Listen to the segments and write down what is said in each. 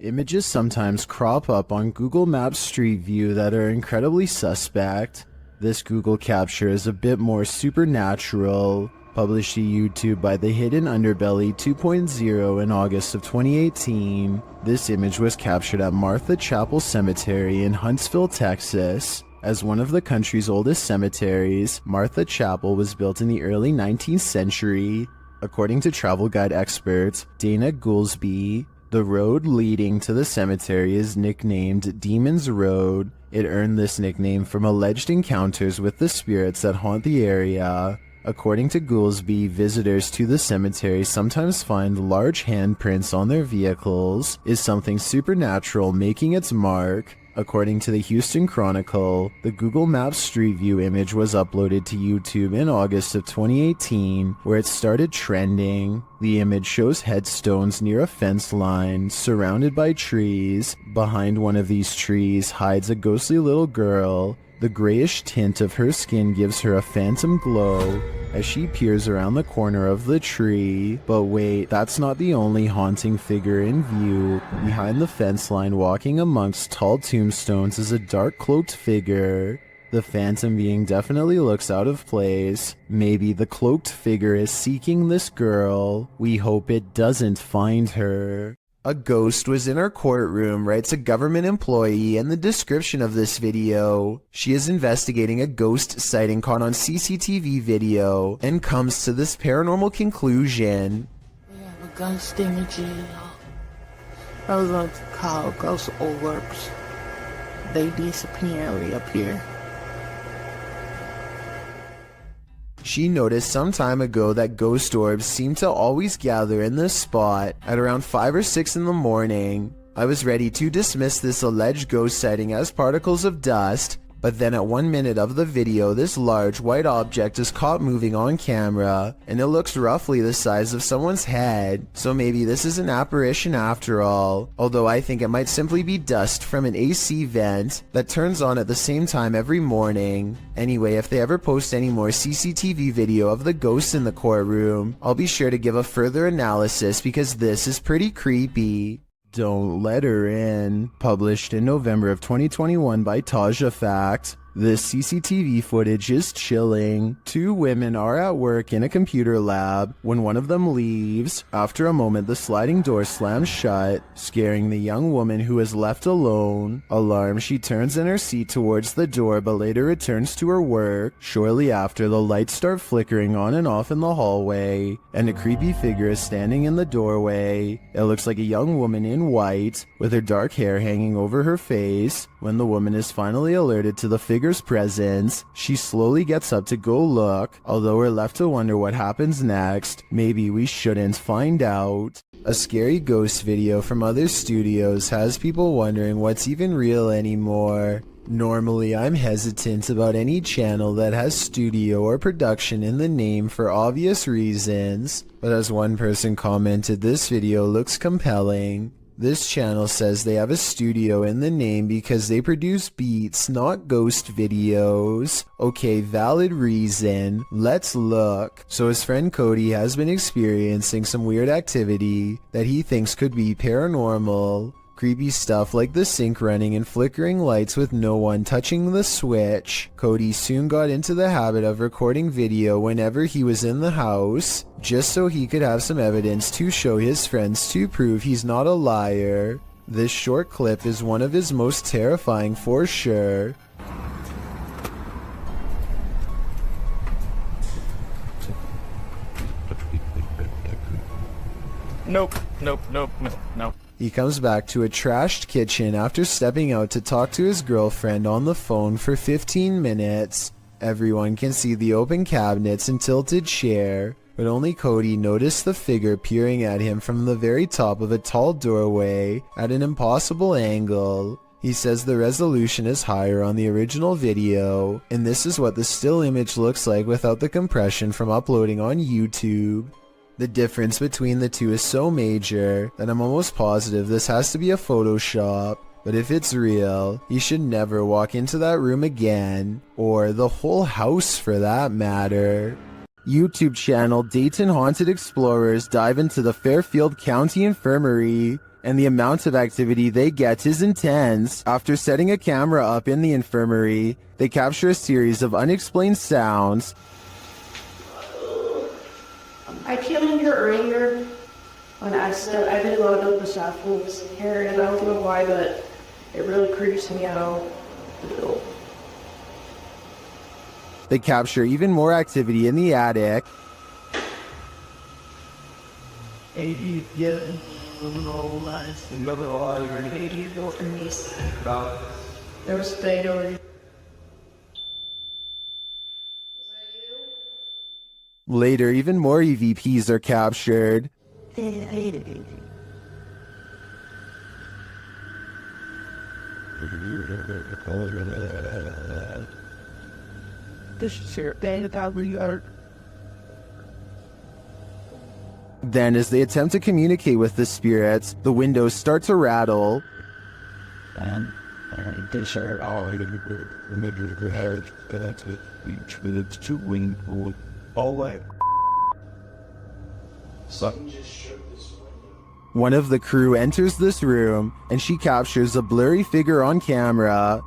Images sometimes crop up on Google Maps Street View that are incredibly suspect. This Google capture is a bit more supernatural. Published to YouTube by the Hidden Underbelly 2.0 in August of 2018. This image was captured at Martha Chapel Cemetery in Huntsville, Texas. As one of the country's oldest cemeteries, Martha Chapel was built in the early 19th century. According to travel guide expert Dana Goolsby, the road leading to the cemetery is nicknamed Demon's Road. It earned this nickname from alleged encounters with the spirits that haunt the area. According to Goolsby, visitors to the cemetery sometimes find large handprints on their vehicles. Is something supernatural making its mark? According to the Houston Chronicle, the Google Maps Street View image was uploaded to YouTube in August of 2018, where it started trending. The image shows headstones near a fence line, surrounded by trees. Behind one of these trees hides a ghostly little girl. The grayish tint of her skin gives her a phantom glow as she peers around the corner of the tree. But wait, that's not the only haunting figure in view. Behind the fence line, walking amongst tall tombstones, is a dark cloaked figure. The phantom being definitely looks out of place. Maybe the cloaked figure is seeking this girl. We hope it doesn't find her. A ghost was in our courtroom, writes a government employee in the description of this video. She is investigating a ghost sighting caught on CCTV video and comes to this paranormal conclusion. We have a ghost in the jail. Those are called ghost orbs. They disappear up here. She noticed some time ago that ghost orbs seem to always gather in this spot at around 5 or 6 in the morning. I was ready to dismiss this alleged ghost sighting as particles of dust, but then at 1 minute of the video, this large white object is caught moving on camera, and it looks roughly the size of someone's head, so maybe this is an apparition after all, although I think it might simply be dust from an AC vent that turns on at the same time every morning. Anyway, if they ever post any more CCTV video of the ghosts in the courtroom, I'll be sure to give a further analysis because this is pretty creepy. Don't Let Her In, published in November of 2021 by Taja Fact. This CCTV footage is chilling. 2 women are at work in a computer lab when one of them leaves. After a moment, the sliding door slams shut, scaring the young woman who is left alone. Alarmed, she turns in her seat towards the door but later returns to her work. Shortly after, the lights start flickering on and off in the hallway, and a creepy figure is standing in the doorway. It looks like a young woman in white, with her dark hair hanging over her face. When the woman is finally alerted to the figure's presence, she slowly gets up to go look, although we're left to wonder what happens next. Maybe we shouldn't find out. A scary ghost video from other studios has people wondering what's even real anymore. Normally, I'm hesitant about any channel that has studio or production in the name for obvious reasons, but as one person commented, this video looks compelling. This channel says they have a studio in the name because they produce beats, not ghost videos. Okay, valid reason. Let's look. So his friend Cody has been experiencing some weird activity that he thinks could be paranormal. Creepy stuff like the sink running and flickering lights with no one touching the switch. Cody soon got into the habit of recording video whenever he was in the house, just so he could have some evidence to show his friends to prove he's not a liar. This short clip is one of his most terrifying for sure. Nope. He comes back to a trashed kitchen after stepping out to talk to his girlfriend on the phone for 15 minutes. Everyone can see the open cabinets and tilted chair, but only Cody noticed the figure peering at him from the very top of a tall doorway at an impossible angle. He says the resolution is higher on the original video, and this is what the still image looks like without the compression from uploading on YouTube. The difference between the two is so major that I'm almost positive this has to be a Photoshop. But if it's real, you should never walk into that room again, or the whole house for that matter. YouTube channel Dayton Haunted Explorers dive into the Fairfield County Infirmary. and the amount of activity they get is intense. After setting a camera up in the infirmary, they capture a series of unexplained sounds. I came in here earlier when I said I didn't load up the samples here, and I don't know why, but it really creeps me out. They capture even more activity in the attic. There was data. Later, even more EVPs are captured. Then, as they attempt to communicate with the spirits, the windows start to rattle. One of the crew enters this room, and she captures a blurry figure on camera.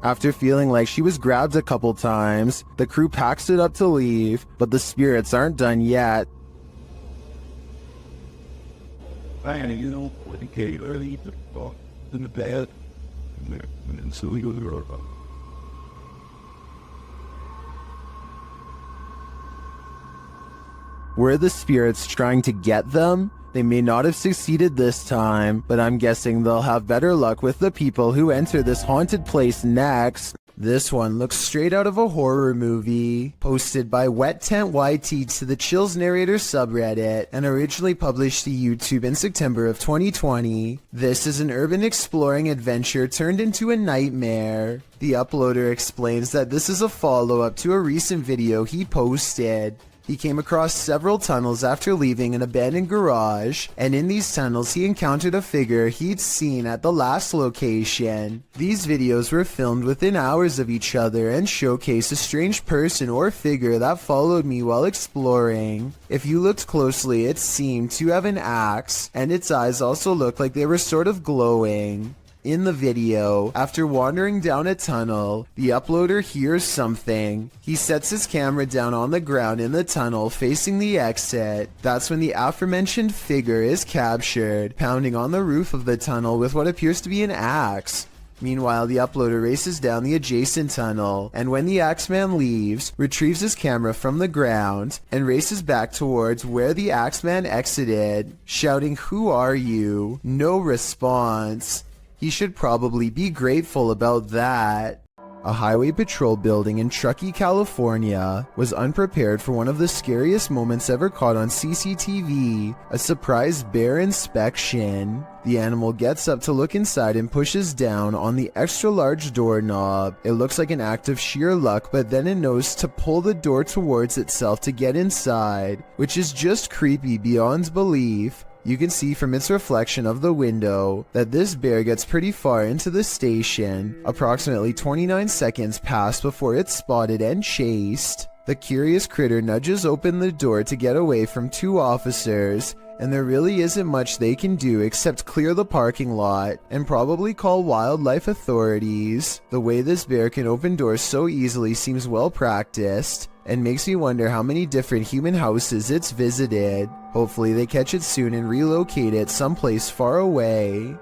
After feeling like she was grabbed a couple times, the crew packs it up to leave, but the spirits aren't done yet. Were the spirits trying to get them? They may not have succeeded this time, but I'm guessing they'll have better luck with the people who enter this haunted place next. This one looks straight out of a horror movie, posted by Wet Tent YT to the Chills Narrator subreddit, and originally published to YouTube in September of 2020. This is an urban exploring adventure turned into a nightmare. The uploader explains that this is a follow-up to a recent video he posted. He came across several tunnels after leaving an abandoned garage, and in these tunnels he encountered a figure he'd seen at the last location. These videos were filmed within hours of each other and showcase a strange person or figure that followed me while exploring. If you looked closely, it seemed to have an axe, and its eyes also looked like they were sort of glowing. In the video, after wandering down a tunnel, the uploader hears something. He sets his camera down on the ground in the tunnel facing the exit. That's when the aforementioned figure is captured, pounding on the roof of the tunnel with what appears to be an axe. Meanwhile, the uploader races down the adjacent tunnel, and when the Axeman leaves, retrieves his camera from the ground, and races back towards where the Axeman exited, shouting, "Who are you?" No response. He should probably be grateful about that. A highway patrol building in Truckee, California was unprepared for one of the scariest moments ever caught on CCTV, a surprise bear inspection. The animal gets up to look inside and pushes down on the extra large doorknob. It looks like an act of sheer luck, but then it knows to pull the door towards itself to get inside, which is just creepy beyond belief. You can see from its reflection of the window that this bear gets pretty far into the station. Approximately 29 seconds pass before it's spotted and chased. The curious critter nudges open the door to get away from two officers, and there really isn't much they can do except clear the parking lot and probably call wildlife authorities. The way this bear can open doors so easily seems well practiced, and makes me wonder how many different human houses it's visited. Hopefully they catch it soon and relocate it someplace far away.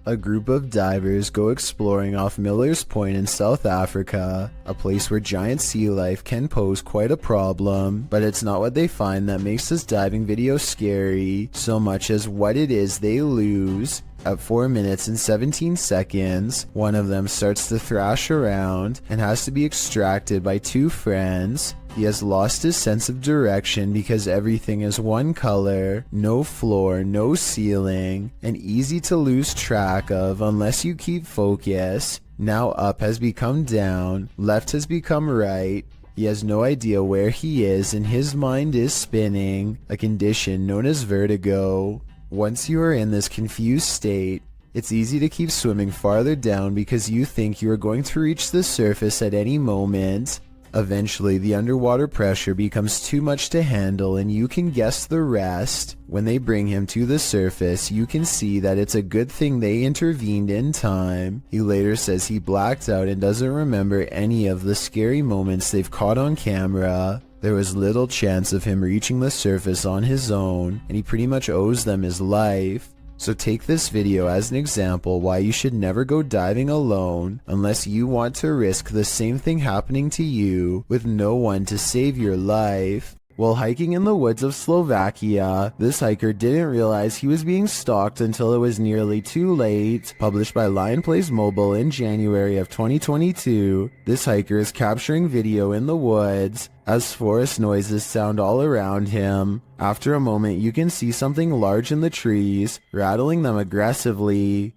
A group of divers go exploring off Miller's Point in South Africa, a place where giant sea life can pose quite a problem, but it's not what they find that makes this diving video scary, so much as what it is they lose. At 4 minutes and 17 seconds, one of them starts to thrash around and has to be extracted by two friends. He has lost his sense of direction because everything is one color, no floor, no ceiling, and easy to lose track of unless you keep focus. Now up has become down, left has become right. He has no idea where he is and his mind is spinning, a condition known as vertigo. Once you are in this confused state, it's easy to keep swimming farther down because you think you are going to reach the surface at any moment. Eventually, the underwater pressure becomes too much to handle and you can guess the rest. When they bring him to the surface, you can see that it's a good thing they intervened in time. He later says he blacked out and doesn't remember any of the scary moments they've caught on camera. There was little chance of him reaching the surface on his own, and he pretty much owes them his life. So take this video as an example why you should never go diving alone unless you want to risk the same thing happening to you with no one to save your life. While hiking in the woods of Slovakia, this hiker didn't realize he was being stalked until it was nearly too late. Published by Lion Plays Mobile in January of 2022, this hiker is capturing video in the woods as forest noises sound all around him. After a moment, you can see something large in the trees, rattling them aggressively.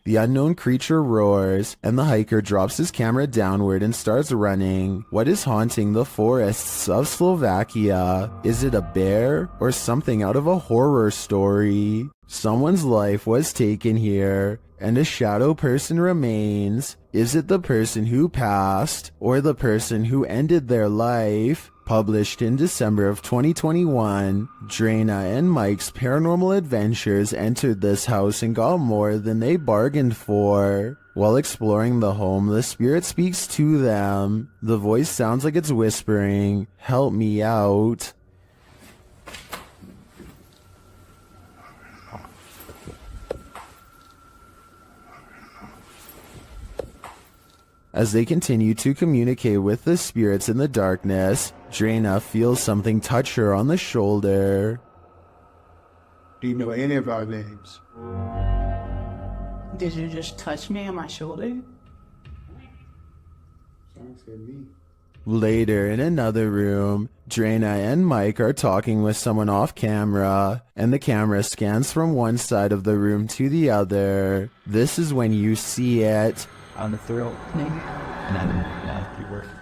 The unknown creature roars, and the hiker drops his camera downward and starts running. What is haunting the forests of Slovakia? Is it a bear or something out of a horror story? Someone's life was taken here, and a shadow person remains. Is it the person who passed, or the person who ended their life? Published in December of 2021, Drena and Mike's paranormal adventures entered this house and got more than they bargained for. While exploring the home, the spirit speaks to them. The voice sounds like it's whispering, "Help me out." As they continue to communicate with the spirits in the darkness, Drena feels something touch her on the shoulder. Do you know any of our names? Did you just touch me on my shoulder? Someone said me. Later, in another room, Drena and Mike are talking with someone off camera, and the camera scans from one side of the room to the other. This is when you see it. On the throat.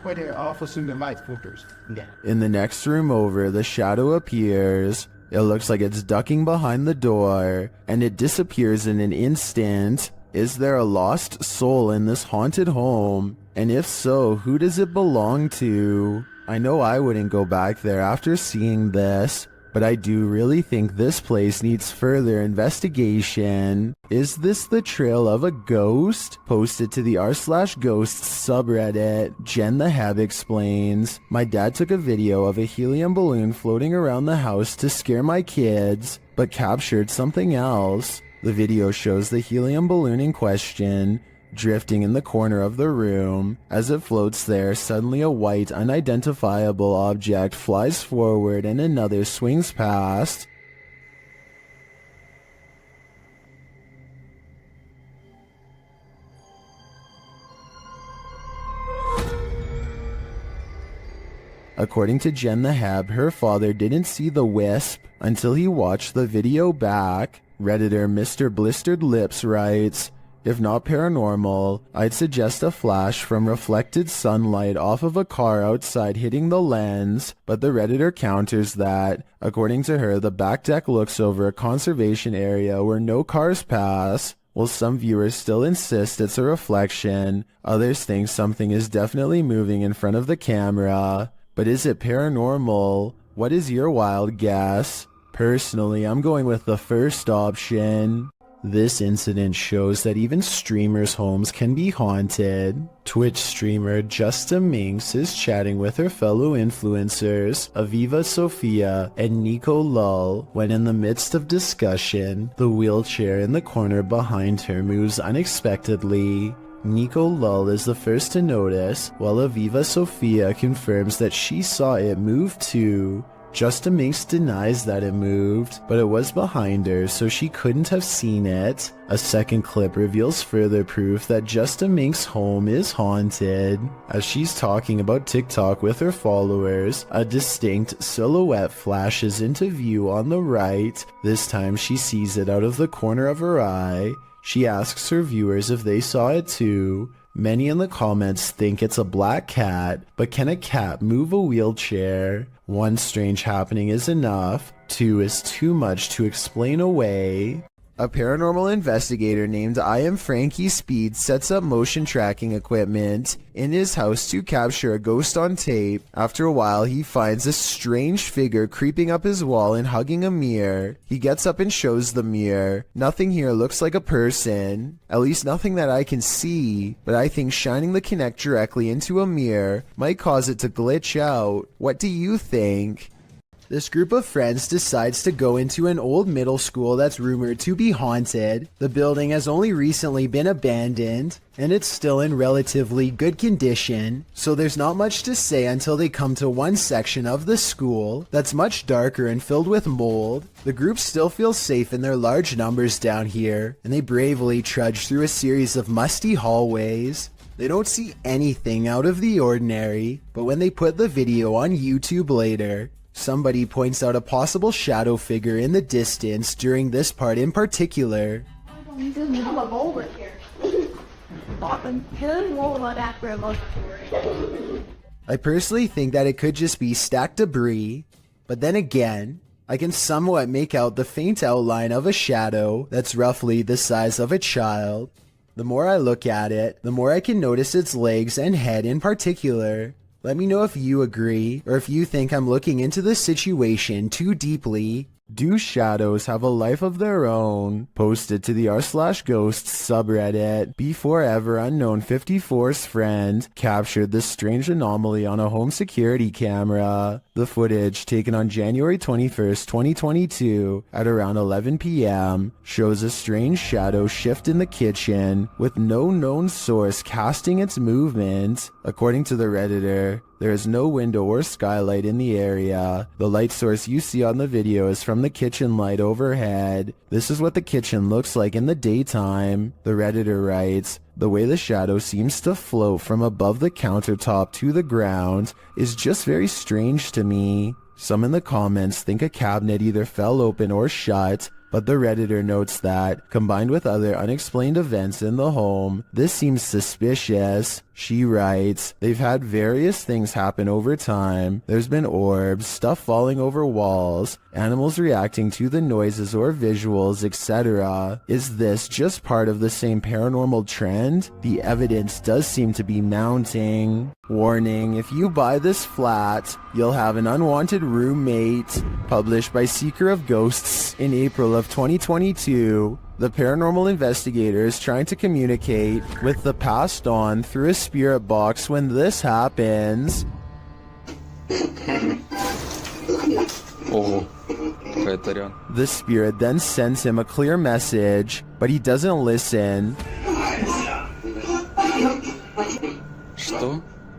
Where they're officers in the light filters. Yeah. In the next room over, the shadow appears. It looks like it's ducking behind the door, and it disappears in an instant. Is there a lost soul in this haunted home? And if so, who does it belong to? I know I wouldn't go back there after seeing this, but I do really think this place needs further investigation. Is this the trail of a ghost? Posted to the r/ghosts subreddit, Jen the Heb explains, "My dad took a video of a helium balloon floating around the house to scare my kids, but captured something else. The video shows the helium balloon in question drifting in the corner of the room. As it floats there, suddenly a white, unidentifiable object flies forward and another swings past. According to Jen the Heb, her father didn't see the wisp until he watched the video back. Redditor Mr. Blistered Lips writes, "If not paranormal, I'd suggest a flash from reflected sunlight off of a car outside hitting the lens," but the Redditor counters that, according to her, the back deck looks over a conservation area where no cars pass. While some viewers still insist it's a reflection, others think something is definitely moving in front of the camera. But is it paranormal? What is your wild guess? Personally, I'm going with the first option. This incident shows that even streamers' homes can be haunted. Twitch streamer Justa Minx is chatting with her fellow influencers, Aviva Sophia and Nico Lull, when in the midst of discussion, the wheelchair in the corner behind her moves unexpectedly. Nico Lull is the first to notice, while Aviva Sophia confirms that she saw it move too. Justa Minx denies that it moved, but it was behind her, so she couldn't have seen it. A second clip reveals further proof that Justa Minx's home is haunted. As she's talking about TikTok with her followers, a distinct silhouette flashes into view on the right. This time she sees it out of the corner of her eye. She asks her viewers if they saw it too. Many in the comments think it's a black cat, but can a cat move a wheelchair? One strange happening is enough, two is too much to explain away. A paranormal investigator named I Am Frankie Speed sets up motion tracking equipment in his house to capture a ghost on tape. After a while, he finds a strange figure creeping up his wall and hugging a mirror. He gets up and shows the mirror. Nothing here looks like a person, at least nothing that I can see, but I think shining the Kinect directly into a mirror might cause it to glitch out. What do you think? This group of friends decides to go into an old middle school that's rumored to be haunted. The building has only recently been abandoned, and it's still in relatively good condition, so there's not much to say until they come to one section of the school that's much darker and filled with mold. The group still feels safe in their large numbers down here, and they bravely trudge through a series of musty hallways. They don't see anything out of the ordinary, but when they put the video on YouTube later, somebody points out a possible shadow figure in the distance during this part in particular. I personally think that it could just be stacked debris, but then again, I can somewhat make out the faint outline of a shadow that's roughly the size of a child. The more I look at it, the more I can notice its legs and head in particular. Let me know if you agree, or if you think I'm looking into the situation too deeply. Do shadows have a life of their own? Posted to the r/ghosts subreddit. Before ever unknown 54's friend captured this strange anomaly on a home security camera. The footage, taken on January 21st, 2022 at around 11 p.m. shows a strange shadow shift in the kitchen with no known source casting its movement. According to the Redditor, there is no window or skylight in the area. The light source you see on the video is from the kitchen light overhead. This is what the kitchen looks like in the daytime. The Redditor writes, "The way the shadow seems to float from above the countertop to the ground is just very strange to me." Some in the comments think a cabinet either fell open or shut, but the Redditor notes that, combined with other unexplained events in the home, this seems suspicious. She writes, "They've had various things happen over time. There's been orbs, stuff falling over walls, animals reacting to the noises or visuals, etc. Is this just part of the same paranormal trend? The evidence does seem to be mounting. Warning, if you buy this flat, you'll have an unwanted roommate." Published by Seeker of Ghosts in April of 2022. The paranormal investigator is trying to communicate with the passed on through a spirit box when this happens. The spirit then sends him a clear message, but he doesn't listen.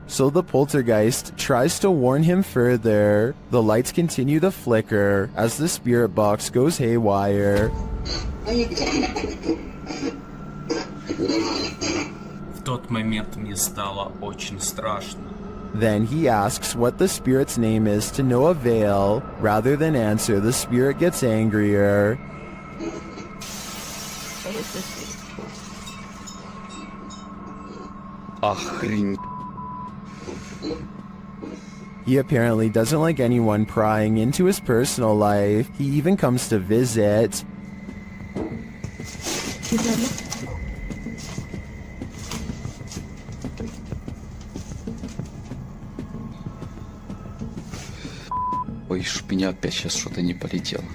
So the poltergeist tries to warn him further. The lights continue to flicker as the spirit box goes haywire. В тот момент мне стало очень страшно. Then he asks what the spirit's name is to no avail. Rather than answer, the spirit gets angrier. Охренеть. He apparently doesn't like anyone prying into his personal life. He even comes to visit. Ой, чтоб меня опять сейчас что-то не полетело.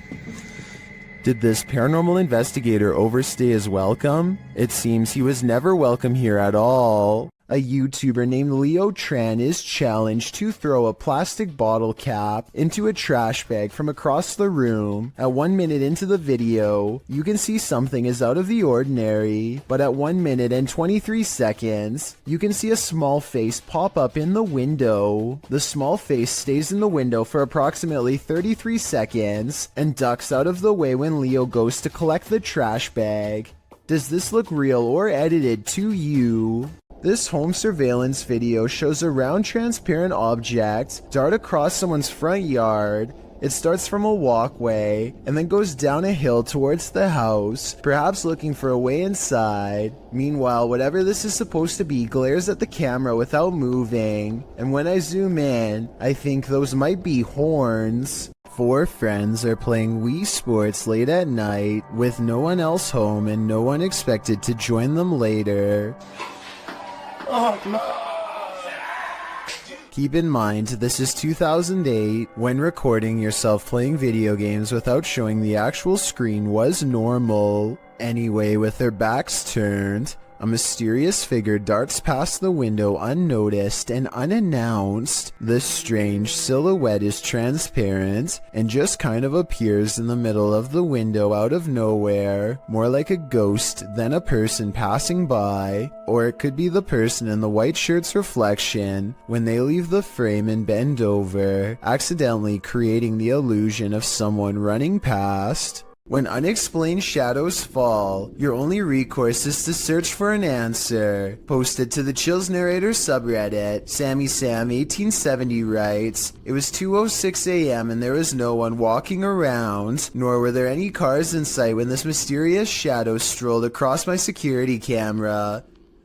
Did this paranormal investigator overstay his welcome? It seems he was never welcome here at all. A YouTuber named Leo Tran is challenged to throw a plastic bottle cap into a trash bag from across the room. At 1 minute into the video, you can see something is out of the ordinary, but at 1 minute and 23 seconds, you can see a small face pop up in the window. The small face stays in the window for approximately 33 seconds and ducks out of the way when Leo goes to collect the trash bag. Does this look real or edited to you? This home surveillance video shows a round transparent object dart across someone's front yard, It starts from a walkway and then goes down a hill towards the house, perhaps looking for a way inside. Meanwhile, whatever this is supposed to be glares at the camera without moving, and when I zoom in, I think those might be horns. Four friends are playing Wii Sports late at night with no one else home and no one expected to join them later. Keep in mind, this is 2008, when recording yourself playing video games without showing the actual screen was normal. Anyway, with their backs turned, a mysterious figure darts past the window unnoticed and unannounced. This strange silhouette is transparent and just kind of appears in the middle of the window out of nowhere, more like a ghost than a person passing by. Or it could be the person in the white shirt's reflection when they leave the frame and bend over, accidentally creating the illusion of someone running past. When unexplained shadows fall, your only recourse is to search for an answer. Posted to the Chills Narrator subreddit, Sammy Sam 1870 writes, "It was 2:06 a.m. and there was no one walking around, nor were there any cars in sight when this mysterious shadow strolled across my security camera.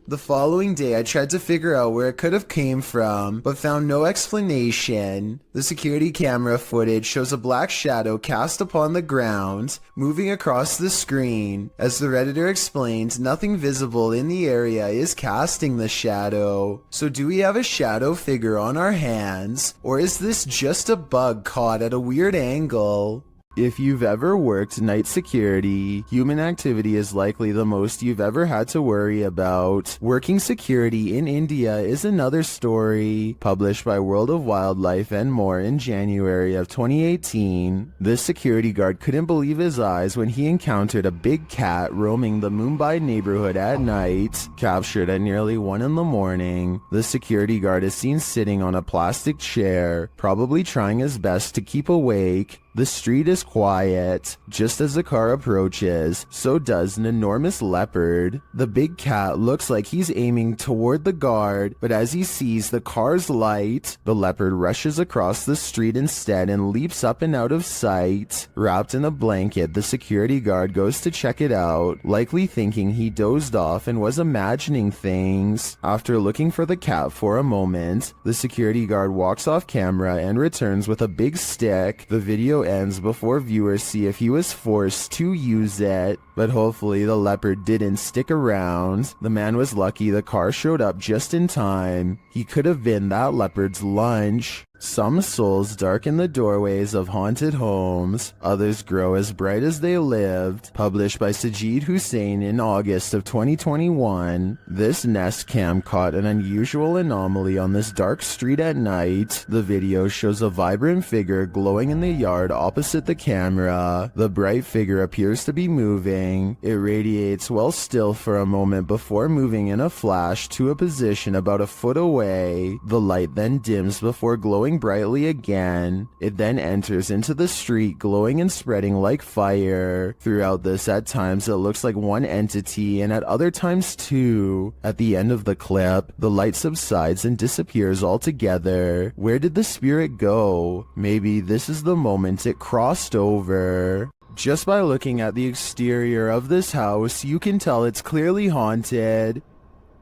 The following day I tried to figure out where it could have came from, but found no explanation. The security camera footage shows a black shadow cast upon the ground, moving across the screen. As the Redditor explained, nothing visible in the area is casting the shadow. So do we have a shadow figure on our hands, or is this just a bug caught at a weird angle?" If you've ever worked night security, human activity is likely the most you've ever had to worry about. Working security in India is another story, published by World of Wildlife and More in January of 2018. This security guard couldn't believe his eyes when he encountered a big cat roaming the Mumbai neighborhood at night. Captured at nearly 1 in the morning, the security guard is seen sitting on a plastic chair, probably trying his best to keep awake. The street is quiet. Just as the car approaches, so does an enormous leopard. The big cat looks like he's aiming toward the guard, but as he sees the car's light, the leopard rushes across the street instead and leaps up and out of sight. Wrapped in a blanket, the security guard goes to check it out, likely thinking he dozed off and was imagining things. After looking for the cat for a moment, the security guard walks off camera and returns with a big stick. The video ends before viewers see if he was forced to use it, but hopefully the leopard didn't stick around. The man was lucky the car showed up just in time. He could have been that leopard's lunch. Some souls darken the doorways of haunted homes, others grow as bright as they lived. Published by Sajid Hussain in August of 2021. This Nest Cam caught an unusual anomaly on this dark street at night. The video shows a vibrant figure glowing in the yard opposite the camera. The bright figure appears to be moving. It radiates while still for a moment before moving in a flash to a position about a foot away. The light then dims before glowing brightly again. It then enters into the street, glowing and spreading like fire. Throughout this, at times it looks like one entity and at other times two. At the end of the clip, the light subsides and disappears altogether. Where did the spirit go? Maybe this is the moment it crossed over. Just by looking at the exterior of this house, you can tell it's clearly haunted.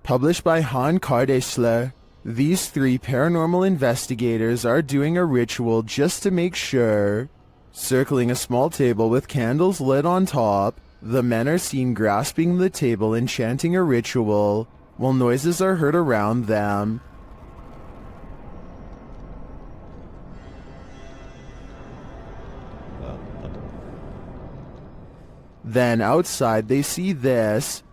Published by Han Kardashler. These 3 paranormal investigators are doing a ritual just to make sure. Circling a small table with candles lit on top, the men are seen grasping the table and chanting a ritual, while noises are heard around them. Then outside they see this.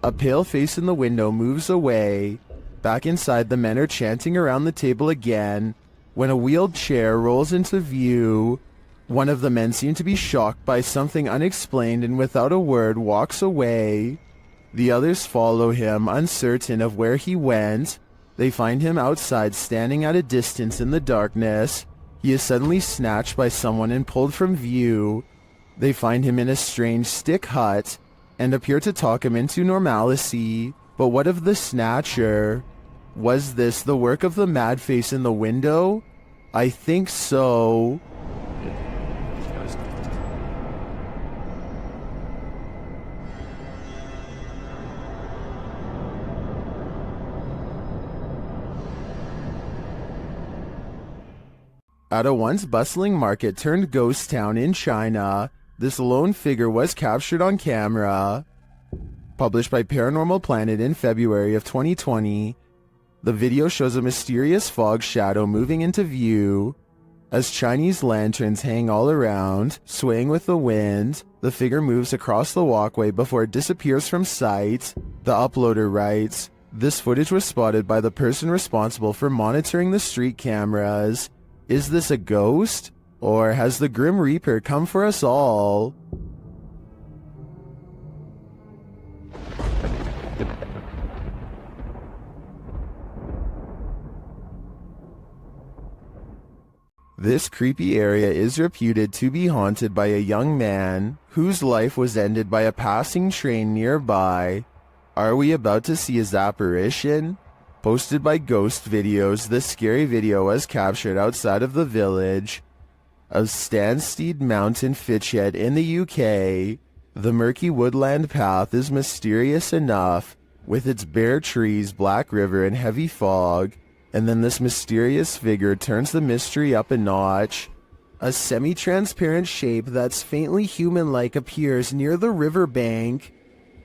A pale face in the window moves away. Back inside, the men are chanting around the table again, when a wheeled chair rolls into view. One of the men seems to be shocked by something unexplained and without a word walks away. The others follow him, uncertain of where he went. They find him outside, standing at a distance in the darkness. He is suddenly snatched by someone and pulled from view. They find him in a strange stick hut and appear to talk him into normalcy. But what of the snatcher? Was this the work of the mad face in the window? I think so. At a once bustling market turned ghost town in China, this lone figure was captured on camera. Published by Paranormal Planet in February of 2020, the video shows a mysterious fog shadow moving into view. As Chinese lanterns hang all around, swaying with the wind, the figure moves across the walkway before it disappears from sight. The uploader writes, "This footage was spotted by the person responsible for monitoring the street cameras. Is this a ghost? Or has the Grim Reaper come for us all?" This creepy area is reputed to be haunted by a young man whose life was ended by a passing train nearby. Are we about to see his apparition? Posted by Ghost Videos, this scary video was captured outside of the village of Stanstead Mountain, Fitchhead in the UK. The murky woodland path is mysterious enough, with its bare trees, black river, and heavy fog. And then this mysterious figure turns the mystery up a notch. A semi-transparent shape that's faintly human-like appears near the riverbank.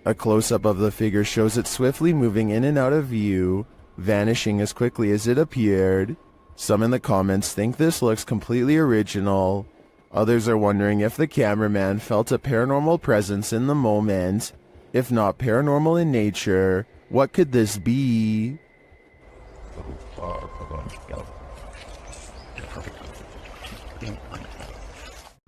A close-up of the figure shows it swiftly moving in and out of view, vanishing as quickly as it appeared. Some in the comments think this looks completely original. Others are wondering if the cameraman felt a paranormal presence in the moment. If not paranormal in nature, what could this be?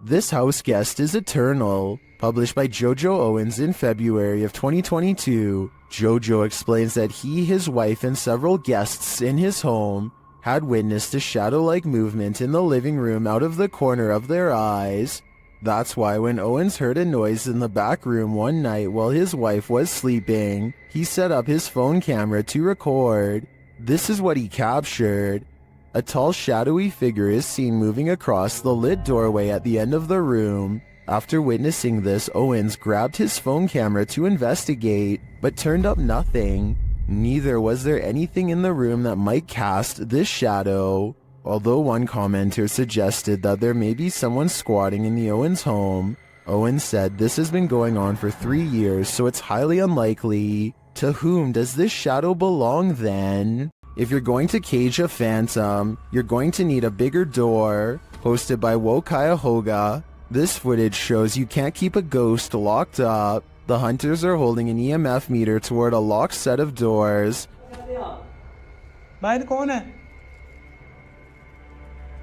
This house guest is eternal. Published by Jojo Owens in February of 2022, Jojo explains that he, his wife, and several guests in his home had witnessed a shadow-like movement in the living room out of the corner of their eyes. That's why when Owens heard a noise in the back room one night while his wife was sleeping, he set up his phone camera to record. This is what he captured. A tall, shadowy figure is seen moving across the lit doorway at the end of the room. After witnessing this, Owens grabbed his phone camera to investigate, but turned up nothing. Neither was there anything in the room that might cast this shadow. Although one commenter suggested that there may be someone squatting in the Owens home, Owens said this has been going on for 3 years, so it's highly unlikely. To whom does this shadow belong then? If you're going to cage a phantom, you're going to need a bigger door. Posted by Wokaya this footage shows you can't keep a ghost locked up. The hunters are holding an EMF meter toward a locked set of doors.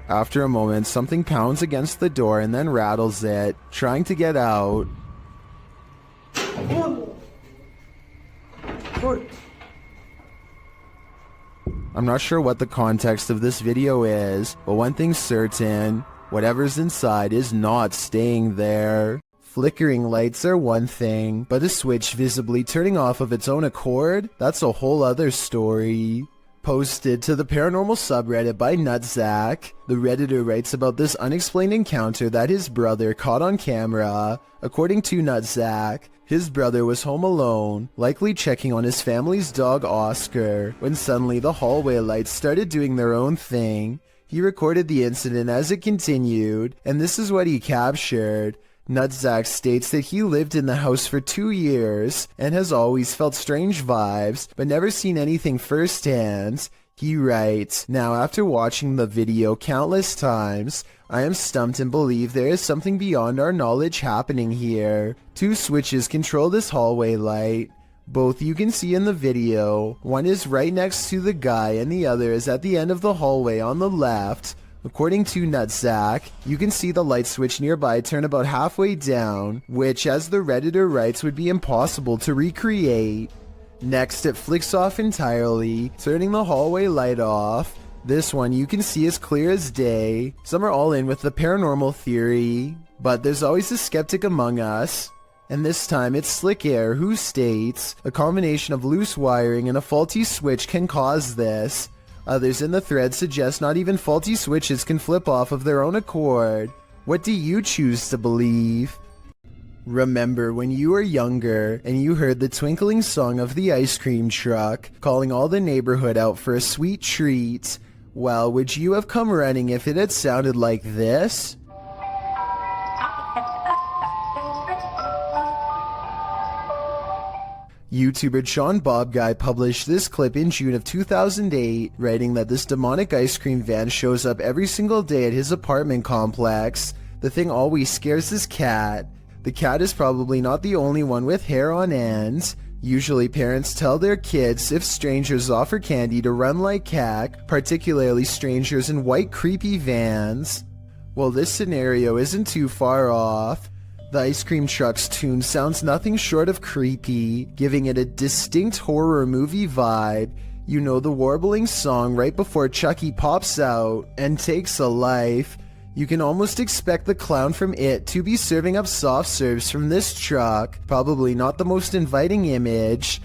After a moment, something pounds against the door and then rattles it, trying to get out. I'm not sure what the context of this video is, but one thing's certain, whatever's inside is not staying there. Flickering lights are one thing, but a switch visibly turning off of its own accord, that's a whole other story. Posted to the paranormal subreddit by Nutzack, the redditor writes about this unexplained encounter that his brother caught on camera. According to Nutzack, his brother was home alone, likely checking on his family's dog Oscar, when suddenly the hallway lights started doing their own thing. He recorded the incident as it continued, and this is what he captured. Nutzack states that he lived in the house for 2 years and has always felt strange vibes, but never seen anything firsthand. He writes, "Now after watching the video countless times, I am stumped and believe there is something beyond our knowledge happening here. 2 switches control this hallway light. Both you can see in the video. One is right next to the guy and the other is at the end of the hallway on the left. According to Nutzack, you can see the light switch nearby turn about halfway down, which, as the redditor writes, would be impossible to recreate. Next, it flicks off entirely, turning the hallway light off. This one you can see as clear as day. Some are all in with the paranormal theory, but there's always a skeptic among us. And this time it's Slick Air who states, a combination of loose wiring and a faulty switch can cause this. Others in the thread suggest not even faulty switches can flip off of their own accord. What do you choose to believe? Remember when you were younger and you heard the twinkling song of the ice cream truck calling all the neighborhood out for a sweet treat? Well, would you have come running if it had sounded like this? YouTuber Sean Bob Guy published this clip in June of 2008, writing that this demonic ice cream van shows up every single day at his apartment complex. The thing always scares his cat. The cat is probably not the only one with hair on end. Usually parents tell their kids if strangers offer candy to run like heck, particularly strangers in white creepy vans. Well, this scenario isn't too far off. The ice cream truck's tune sounds nothing short of creepy, giving it a distinct horror movie vibe. You know, the warbling song right before Chucky pops out and takes a life. You can almost expect the clown from It to be serving up soft serves from this truck. Probably not the most inviting image.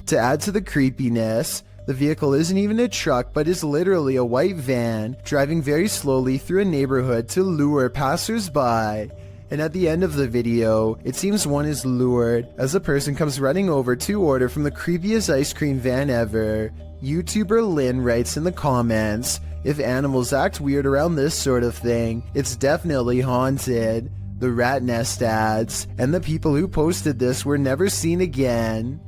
To add to the creepiness, the vehicle isn't even a truck but is literally a white van driving very slowly through a neighborhood to lure passers-by. And at the end of the video, it seems one is lured as a person comes running over to order from the creepiest ice cream van ever. YouTuber Lynn writes in the comments, "If animals act weird around this sort of thing, it's definitely haunted." The rat nest adds, "And the people who posted this were never seen again."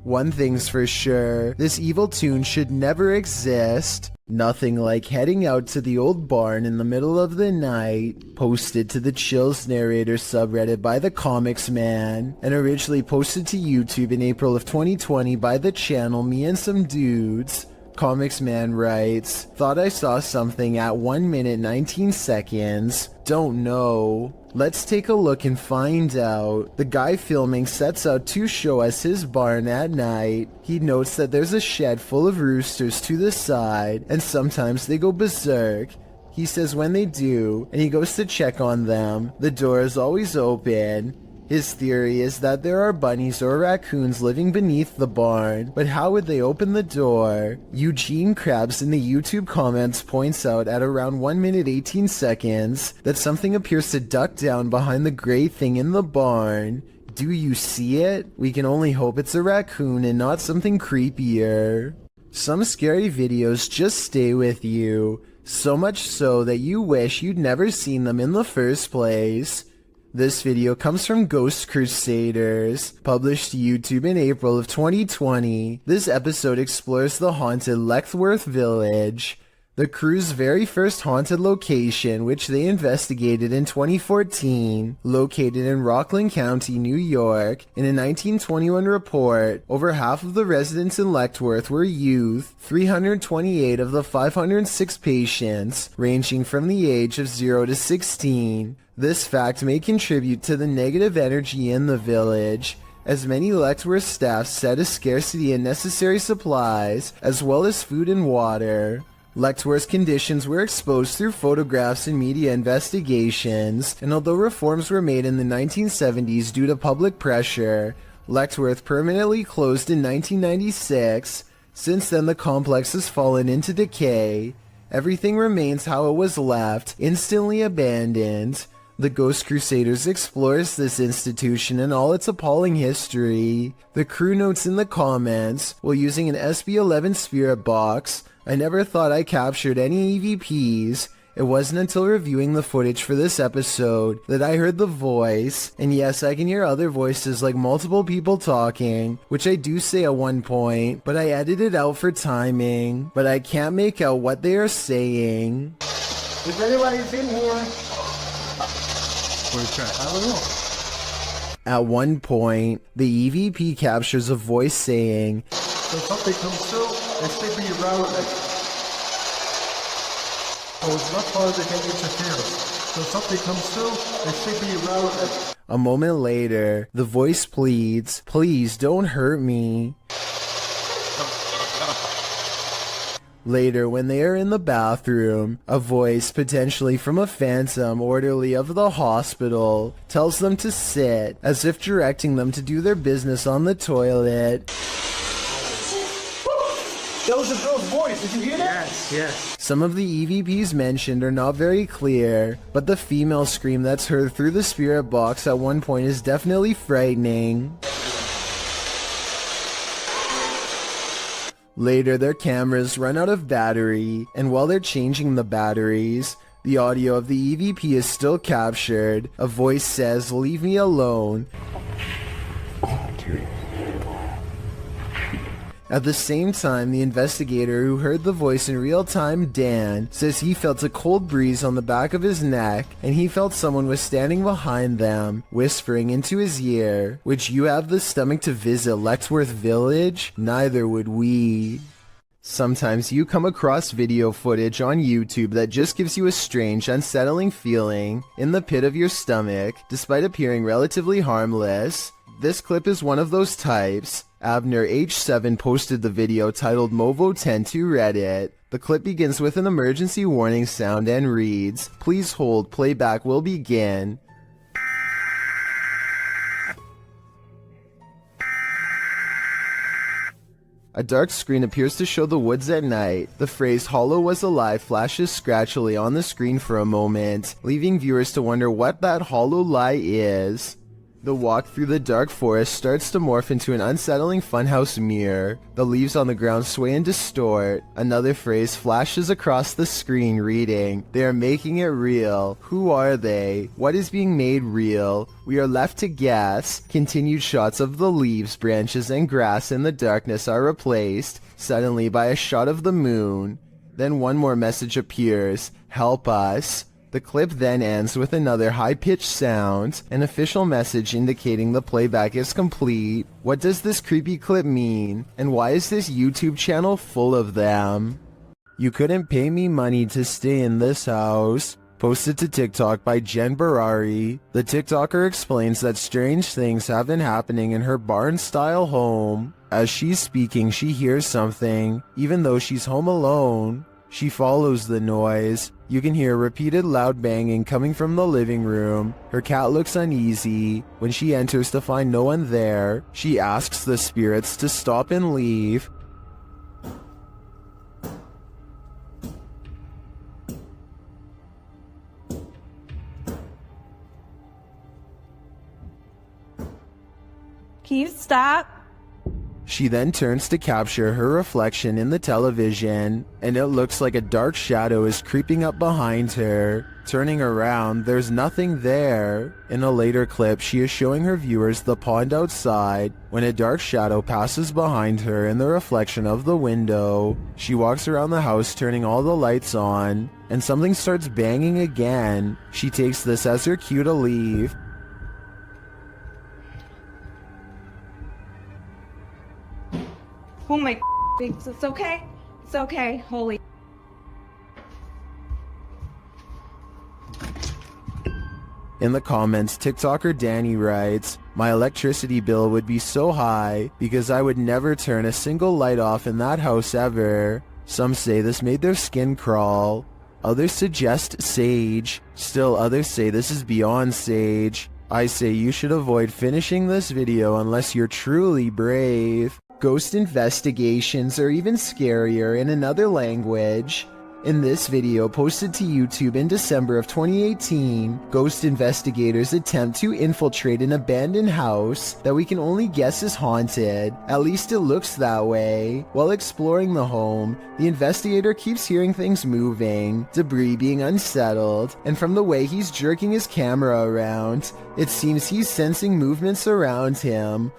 One thing's for sure, this evil tune should never exist. Nothing like heading out to the old barn in the middle of the night. Posted to the Chills Narrator subreddit by the Comics Man, and originally posted to YouTube in April of 2020 by the channel Me and Some Dudes. Comics Man writes, "Thought I saw something at 1 minute 19 seconds. Don't know. Let's take a look and find out." The guy filming sets out to show us his barn at night. He notes that there's a shed full of roosters to the side, and sometimes they go berserk. He says when they do, and he goes to check on them, the door is always open. His theory is that there are bunnies or raccoons living beneath the barn, but how would they open the door? Eugene Krabs in the YouTube comments points out at around 1 minute 18 seconds that something appears to duck down behind the gray thing in the barn. Do you see it? We can only hope it's a raccoon and not something creepier. Some scary videos just stay with you, so much so that you wish you'd never seen them in the first place. This video comes from Ghost Crusaders, published to YouTube in April of 2020. This episode explores the haunted Leckworth Village, the crew's very first haunted location, which they investigated in 2014. Located in Rockland County, New York, in a 1921 report, over half of the residents in Leckworth were youth, 328 of the 506 patients, ranging from the age of 0 to 16. This fact may contribute to the negative energy in the village, as many Leckworth staff said a scarcity in necessary supplies, as well as food and water. Leckworth's conditions were exposed through photographs and media investigations, and although reforms were made in the 1970s due to public pressure, Leckworth permanently closed in 1996. Since then, the complex has fallen into decay. Everything remains how it was left, instantly abandoned. The Ghost Crusaders explores this institution and all its appalling history. The crew notes in the comments, while using an SB-11 spirit box, "I never thought I captured any EVPs. It wasn't until reviewing the footage for this episode that I heard the voice, and yes, I can hear other voices like multiple people talking, which I do say at one point, but I edited out for timing, but I can't make out what they are saying." If anybody's in here, I don't know. At one point, the EVP captures a voice saying, So something comes through, and stick me around like, so it's not part of the game interference. So something comes through, and stick me around like. A moment later, the voice pleads, "Please don't hurt me." Later, when they are in the bathroom, a voice, potentially from a phantom orderly of the hospital, tells them to sit, as if directing them to do their business on the toilet. That was a girl's voice, did you hear that? Yes. Some of the EVPs mentioned are not very clear, but the female scream that's heard through the spirit box at one point is definitely frightening. Later, their cameras run out of battery, and while they're changing the batteries, the audio of the EVP is still captured. A voice says, "Leave me alone." At the same time, the investigator who heard the voice in real time, Dan, says he felt a cold breeze on the back of his neck and he felt someone was standing behind them, whispering into his ear, "Would you have the stomach to visit Lexworth Village? Neither would we." Sometimes you come across video footage on YouTube that just gives you a strange, unsettling feeling in the pit of your stomach, despite appearing relatively harmless. This clip is one of those types. Abner H7 posted the video titled Movo10 to Reddit. The clip begins with an emergency warning sound and reads, "Please hold, playback will begin." A dark screen appears to show the woods at night. The phrase "Hollow was alive" flashes scratchily on the screen for a moment, leaving viewers to wonder what that hollow lie is. The walk through the dark forest starts to morph into an unsettling funhouse mirror. The leaves on the ground sway and distort. Another phrase flashes across the screen reading, "They are making it real. Who are they? What is being made real? We are left to guess." Continued shots of the leaves, branches, and grass in the darkness are replaced, suddenly, by a shot of the moon. Then one more message appears, "Help us." The clip then ends with another high-pitched sound, an official message indicating the playback is complete. What does this creepy clip mean? And why is this YouTube channel full of them? "You couldn't pay me money to stay in this house." Posted to TikTok by Jen Barari. The TikToker explains that strange things have been happening in her barn-style home. As she's speaking, she hears something, even though she's home alone. She follows the noise. You can hear repeated loud banging coming from the living room. Her cat looks uneasy. When she enters to find no one there, she asks the spirits to stop and leave. Can you stop? She then turns to capture her reflection in the television, and it looks like a dark shadow is creeping up behind her. Turning around, there's nothing there. In a later clip, she is showing her viewers the pond outside when a dark shadow passes behind her in the reflection of the window. She walks around the house turning all the lights on, and something starts banging again. She takes this as her cue to leave. Oh my, it's okay. It's okay. Holy. In the comments, TikToker Danny writes, "My electricity bill would be so high because I would never turn a single light off in that house ever." Some say this made their skin crawl. Others suggest sage. Still others say this is beyond sage. I say you should avoid finishing this video unless you're truly brave. Ghost investigations are even scarier in another language. In this video posted to YouTube in December of 2018, ghost investigators attempt to infiltrate an abandoned house that we can only guess is haunted. At least it looks that way. While exploring the home, the investigator keeps hearing things moving, debris being unsettled, and from the way he's jerking his camera around, it seems he's sensing movements around him.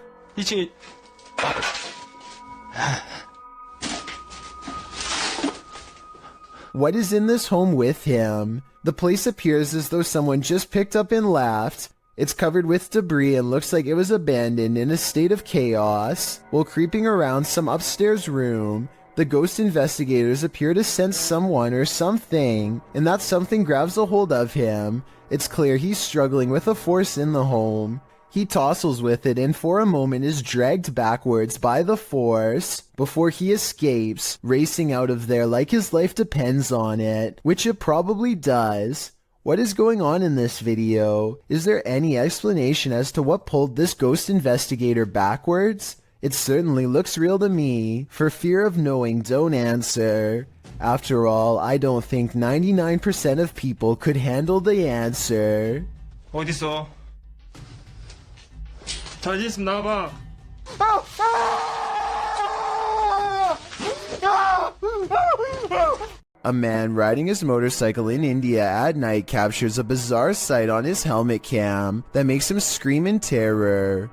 What is in this home with him? The place appears as though someone just picked up and left. It's covered with debris and looks like it was abandoned in a state of chaos. While creeping around some upstairs room, the ghost investigators appear to sense someone or something, and that something grabs a hold of him. It's clear he's struggling with a force in the home. He tussles with it and for a moment is dragged backwards by the force before he escapes, racing out of there like his life depends on it, which it probably does. What is going on in this video? Is there any explanation as to what pulled this ghost investigator backwards? It certainly looks real to me. For fear of knowing, don't answer. After all, I don't think 99% of people could handle the answer. 어딨어? 자신 있으면 나와봐. A man riding his motorcycle in India at night captures a bizarre sight on his helmet cam that makes him scream in terror.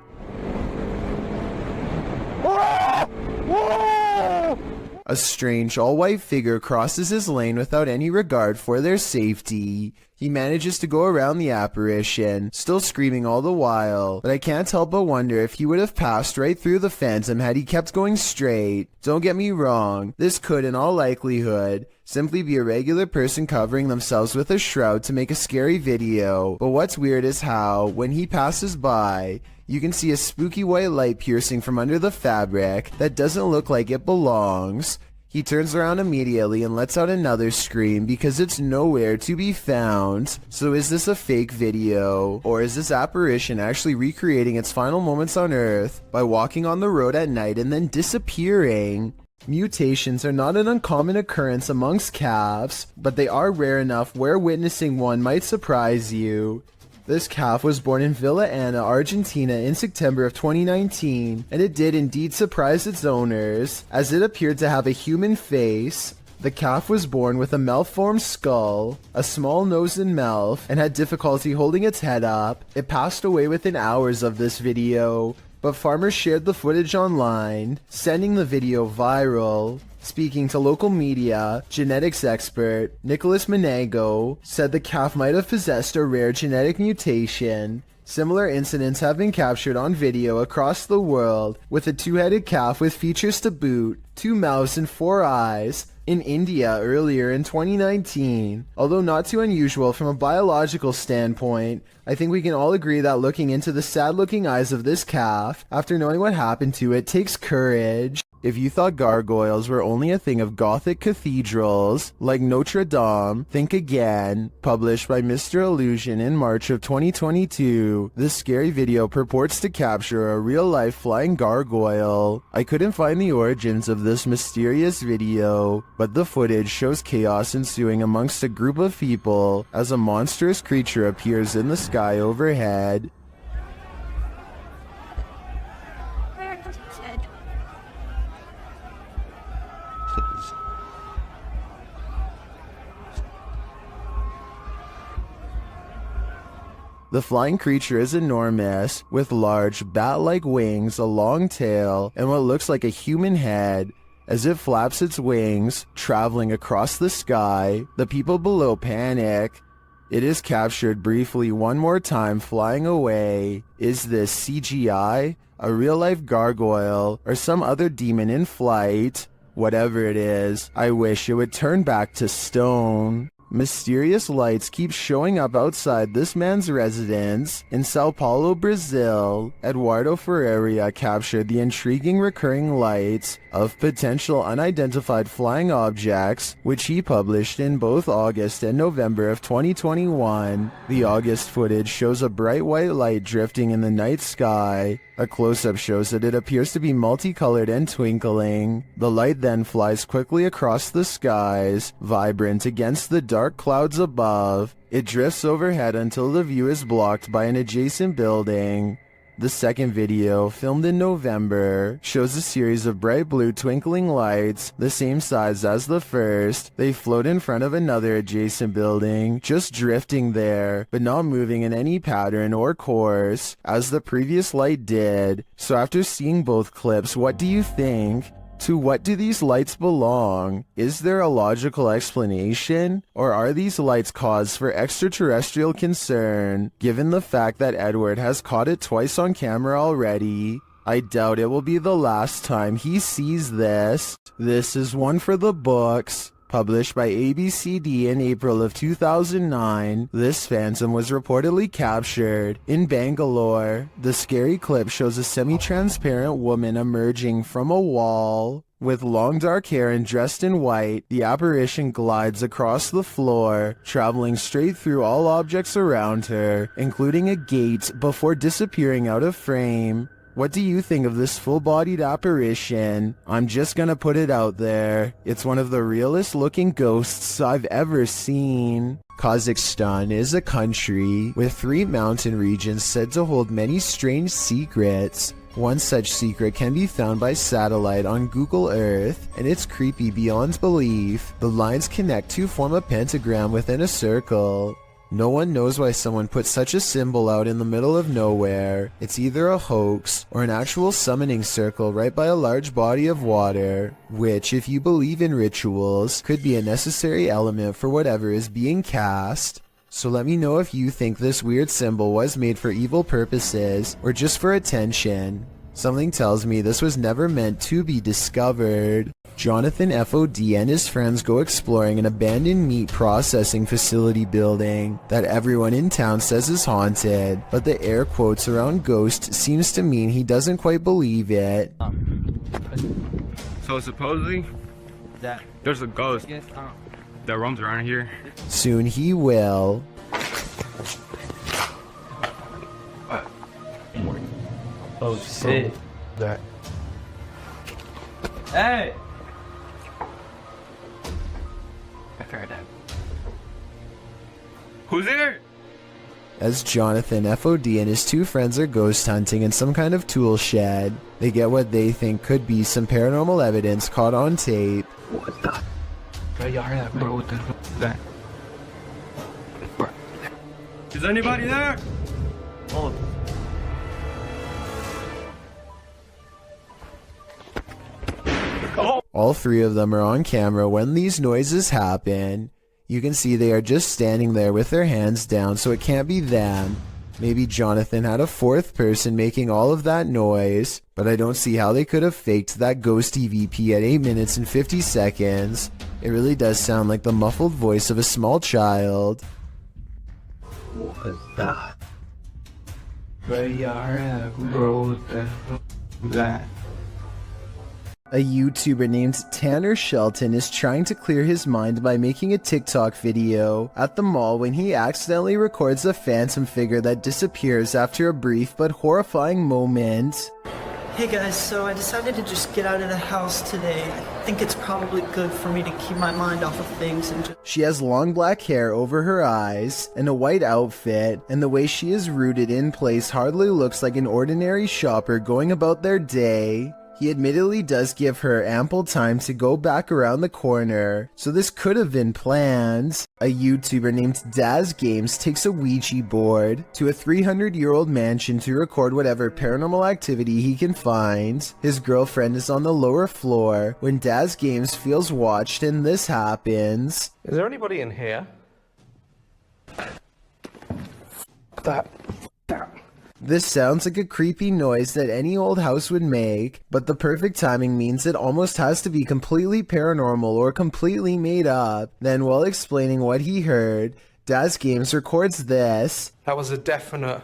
A strange all-white figure crosses his lane without any regard for their safety. He manages to go around the apparition, still screaming all the while, but I can't help but wonder if he would have passed right through the phantom had he kept going straight. Don't get me wrong, this could in all likelihood simply be a regular person covering themselves with a shroud to make a scary video, but what's weird is how, when he passes by, you can see a spooky white light piercing from under the fabric that doesn't look like it belongs. He turns around immediately and lets out another scream because it's nowhere to be found. So is this a fake video? Or is this apparition actually recreating its final moments on Earth by walking on the road at night and then disappearing? Mutations are not an uncommon occurrence amongst calves, but they are rare enough where witnessing one might surprise you. This calf was born in Villa Ana, Argentina in September of 2019, and it did indeed surprise its owners, as it appeared to have a human face. The calf was born with a malformed skull, a small nose and mouth, and had difficulty holding its head up. It passed away within hours of this video, but farmers shared the footage online, sending the video viral. Speaking to local media, genetics expert Nicholas Menego said the calf might have possessed a rare genetic mutation. Similar incidents have been captured on video across the world, with a two-headed calf with features to boot, 2 mouths and 4 eyes, in India earlier in 2019. Although not too unusual from a biological standpoint, I think we can all agree that looking into the sad-looking eyes of this calf, after knowing what happened to it, takes courage. If you thought gargoyles were only a thing of Gothic cathedrals, like Notre Dame, think again. Published by Mr. Illusion in March of 2022, this scary video purports to capture a real-life flying gargoyle. I couldn't find the origins of this mysterious video, but the footage shows chaos ensuing amongst a group of people as a monstrous creature appears in the sky overhead. The flying creature is enormous, with large, bat-like wings, a long tail, and what looks like a human head. As it flaps its wings, traveling across the sky, the people below panic. It is captured briefly one more time flying away. Is this CGI, a real-life gargoyle, or some other demon in flight? Whatever it is, I wish it would turn back to stone. Mysterious lights keep showing up outside this man's residence in Sao Paulo, Brazil. Eduardo Ferreira captured the intriguing recurring lights of potential unidentified flying objects, which he published in both August and November of 2021. The August footage shows a bright white light drifting in the night sky. A close-up shows that it appears to be multicolored and twinkling. The light then flies quickly across the skies, vibrant against the dark clouds above. It drifts overhead until the view is blocked by an adjacent building. The second video, filmed in November, shows a series of bright blue twinkling lights, the same size as the first. They float in front of another adjacent building, just drifting there, but not moving in any pattern or course, as the previous light did. So after seeing both clips, what do you think? To what do these lights belong? Is there a logical explanation? Or are these lights cause for extraterrestrial concern, given the fact that Edward has caught it twice on camera already? I doubt it will be the last time he sees this. This is one for the books. Published by ABCD in April of 2009, this phantom was reportedly captured in Bangalore. The scary clip shows a semi-transparent woman emerging from a wall. With long dark hair and dressed in white, the apparition glides across the floor, traveling straight through all objects around her, including a gate, before disappearing out of frame. What do you think of this full-bodied apparition? I'm just gonna put it out there. It's one of the realest looking ghosts I've ever seen. Kazakhstan is a country with 3 mountain regions said to hold many strange secrets. One such secret can be found by satellite on Google Earth, and it's creepy beyond belief. The lines connect to form a pentagram within a circle. No one knows why someone put such a symbol out in the middle of nowhere. It's either a hoax or an actual summoning circle right by a large body of water, which, if you believe in rituals, could be a necessary element for whatever is being cast. So let me know if you think this weird symbol was made for evil purposes or just for attention. Something tells me this was never meant to be discovered. Jonathan FOD and his friends go exploring an abandoned meat processing facility building that everyone in town says is haunted, but the air quotes around ghost seems to mean he doesn't quite believe it. So supposedly, there's a ghost that roams around here. Soon he will. Oh shit. That. Hey! I've heard that. Who's there? As Jonathan FOD and his two friends are ghost hunting in some kind of tool shed, they get what they think could be some paranormal evidence caught on tape. What the? Bro, you heard that, bro? What the fuck is that? Bro. Is anybody there? Oh. All three of them are on camera when these noises happen. You can see they are just standing there with their hands down, so it can't be them. Maybe Jonathan had a fourth person making all of that noise, but I don't see how they could have faked that ghost EVP at 8 minutes and 50 seconds. It really does sound like the muffled voice of a small child. What is that? Bro, you heard that, bro? What the fuck is that? A YouTuber named Tanner Shelton is trying to clear his mind by making a TikTok video at the mall when he accidentally records a phantom figure that disappears after a brief but horrifying moment. Hey guys, so I decided to just get out of the house today. I think it's probably good for me to keep my mind off of things and just... She has long black hair over her eyes and a white outfit, and the way she is rooted in place hardly looks like an ordinary shopper going about their day. He admittedly does give her ample time to go back around the corner, so this could have been planned. A YouTuber named Daz Games takes a Ouija board to a 300-year-old mansion to record whatever paranormal activity he can find. His girlfriend is on the lower floor when Daz Games feels watched, and this happens. Is there anybody in here? That. This sounds like a creepy noise that any old house would make, but the perfect timing means it almost has to be completely paranormal or completely made up. Then, while explaining what he heard, Daz Games records this. That was a definite...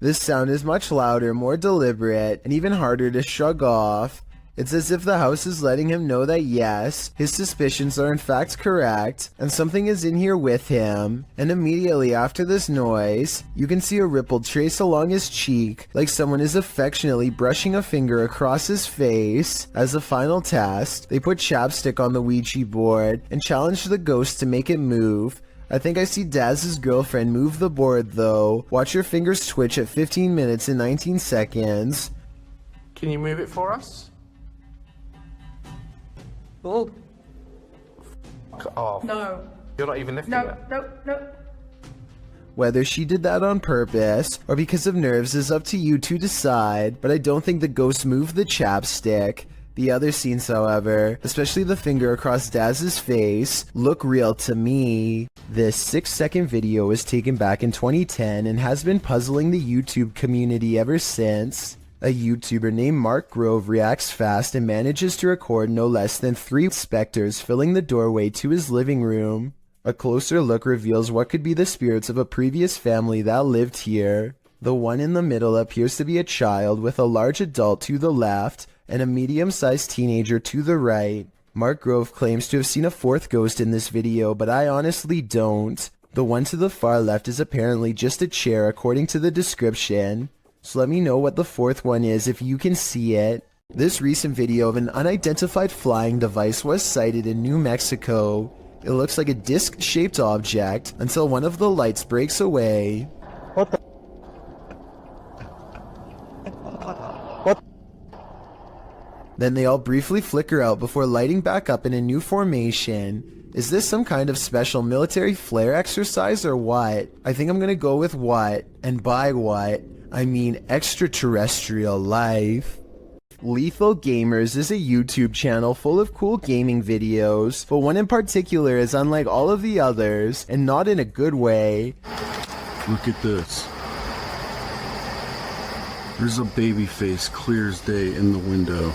This sound is much louder, more deliberate, and even harder to shrug off. It's as if the house is letting him know that yes, his suspicions are in fact correct, and something is in here with him. And immediately after this noise, you can see a ripple trace along his cheek, like someone is affectionately brushing a finger across his face. As a final test, they put chapstick on the Ouija board and challenge the ghost to make it move. I think I see Daz's girlfriend move the board though. Watch your fingers twitch at 15 minutes and 19 seconds. Can you move it for us? Oh. Oh. No. You're not even lifting it. No. Whether she did that on purpose or because of nerves is up to you to decide, but I don't think the ghost moved the chapstick. The other scenes, however, especially the finger across Daz's face, look real to me. This 6-second video was taken back in 2010 and has been puzzling the YouTube community ever since. A YouTuber named Mark Grove reacts fast and manages to record no less than 3 specters filling the doorway to his living room. A closer look reveals what could be the spirits of a previous family that lived here. The one in the middle appears to be a child with a large adult to the left and a medium-sized teenager to the right. Mark Grove claims to have seen a 4th ghost in this video, but I honestly don't. The one to the far left is apparently just a chair according to the description. So let me know what the 4th one is if you can see it. This recent video of an unidentified flying device was sighted in New Mexico. It looks like a disc-shaped object until one of the lights breaks away. What the? Then they all briefly flicker out before lighting back up in a new formation. Is this some kind of special military flare exercise or what? I think I'm gonna go with what, and by what, I mean extraterrestrial life. Lethal Gamers is a YouTube channel full of cool gaming videos, but one in particular is unlike all of the others, and not in a good way. Look at this. There's a baby face clear as day in the window.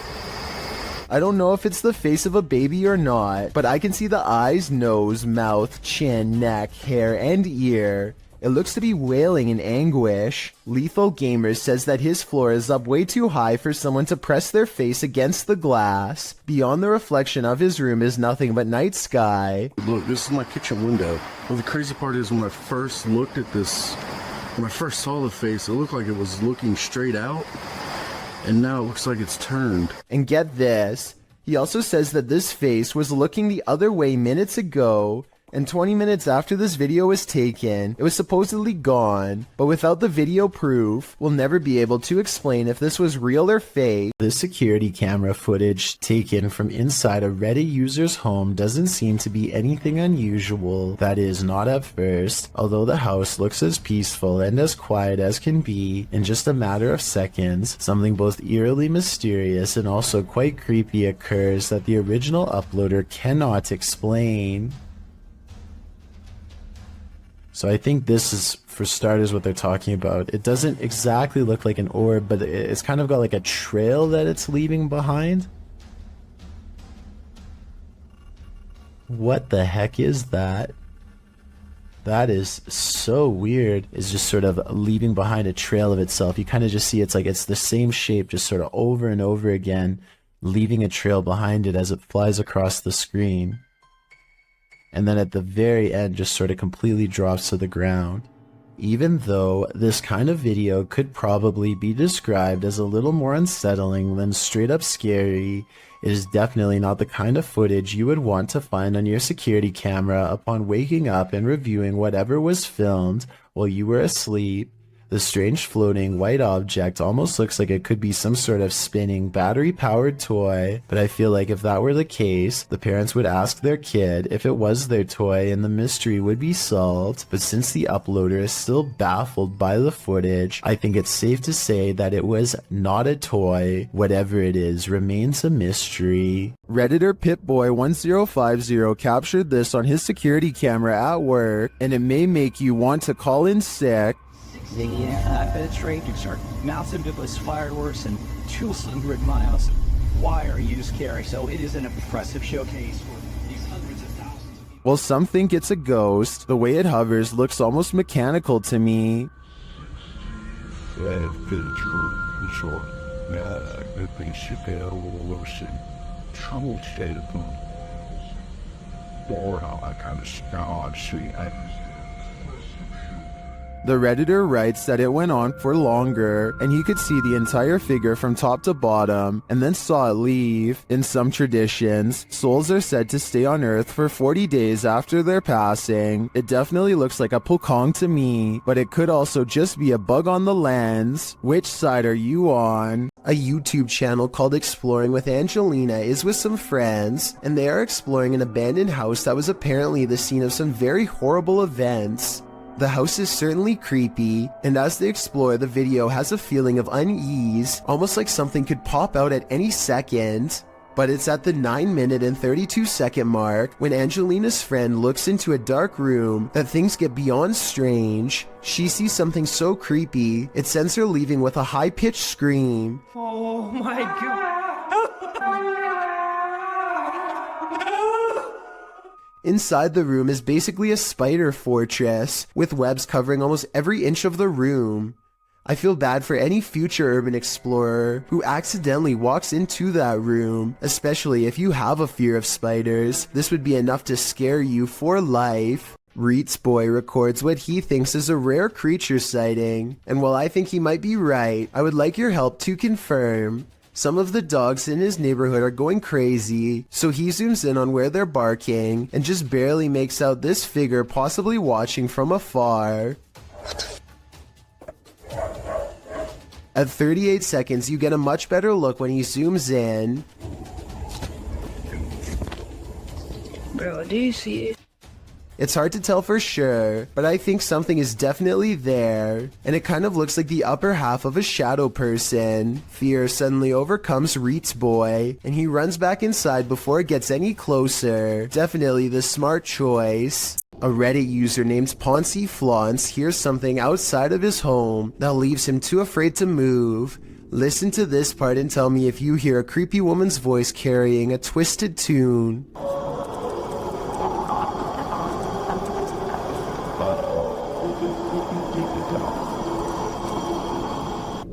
I don't know if it's the face of a baby or not, but I can see the eyes, nose, mouth, chin, neck, hair, and ear. It looks to be wailing in anguish. Lethal Gamers says that his floor is up way too high for someone to press their face against the glass. Beyond the reflection of his room is nothing but night sky. Look, this is my kitchen window. Well, the crazy part is when I first looked at this, when I first saw the face, it looked like it was looking straight out. And now it looks like it's turned. And get this, he also says that this face was looking the other way minutes ago, and 20 minutes after this video was taken, it was supposedly gone, but without the video proof, we'll never be able to explain if this was real or fake. This security camera footage taken from inside a Reddit user's home doesn't seem to be anything unusual, that is, not at first, although the house looks as peaceful and as quiet as can be. In just a matter of seconds, something both eerily mysterious and also quite creepy occurs that the original uploader cannot explain. So I think this is, for starters, what they're talking about. It doesn't exactly look like an orb, but it's kind of got like a trail that it's leaving behind. What the heck is that? That is so weird. It's just sort of leaving behind a trail of itself. You kind of just see it's like it's the same shape, just sort of over and over again, leaving a trail behind it as it flies across the screen. And then at the very end just sort of completely drops to the ground. Even though this kind of video could probably be described as a little more unsettling than straight up scary, it is definitely not the kind of footage you would want to find on your security camera upon waking up and reviewing whatever was filmed while you were asleep. The strange floating white object almost looks like it could be some sort of spinning battery-powered toy, but I feel like if that were the case, the parents would ask their kid if it was their toy and the mystery would be solved. But since the uploader is still baffled by the footage, I think it's safe to say that it was not a toy. Whatever it is remains a mystery. Redditor Pitboy1050 captured this on his security camera at work, and it may make you want to call in sick. The penetrators are massive device fireworks and 200 miles. Wire use carry, so it is an impressive showcase for these hundreds of thousands of people. Well, some think it's a ghost. The way it hovers looks almost mechanical to me. The Redditor writes that it went on for longer, and he could see the entire figure from top to bottom, and then saw it leave. In some traditions, souls are said to stay on Earth for 40 days after their passing. It definitely looks like a pokong to me, but it could also just be a bug on the lens. Which side are you on? A YouTube channel called Exploring with Angelina is with some friends, and they are exploring an abandoned house that was apparently the scene of some very horrible events. The house is certainly creepy, and as they explore, the video has a feeling of unease, almost like something could pop out at any second. But it's at the 9-minute and 32-second mark when Angelina's friend looks into a dark room that things get beyond strange. She sees something so creepy, it sends her leaving with a high-pitched scream. Oh my god. Inside the room is basically a spider fortress, with webs covering almost every inch of the room. I feel bad for any future urban explorer who accidentally walks into that room, especially if you have a fear of spiders. This would be enough to scare you for life. Reets Boy records what he thinks is a rare creature sighting, and while I think he might be right, I would like your help to confirm. Some of the dogs in his neighborhood are going crazy, so he zooms in on where they're barking and just barely makes out this figure possibly watching from afar. At 38 seconds, you get a much better look when he zooms in. Bro, do you see it? It's hard to tell for sure, but I think something is definitely there, and it kind of looks like the upper half of a shadow person. Fear suddenly overcomes Reet's boy, and he runs back inside before it gets any closer. Definitely the smart choice. A Reddit user named Poncy Flauns hears something outside of his home that leaves him too afraid to move. Listen to this part and tell me if you hear a creepy woman's voice carrying a twisted tune.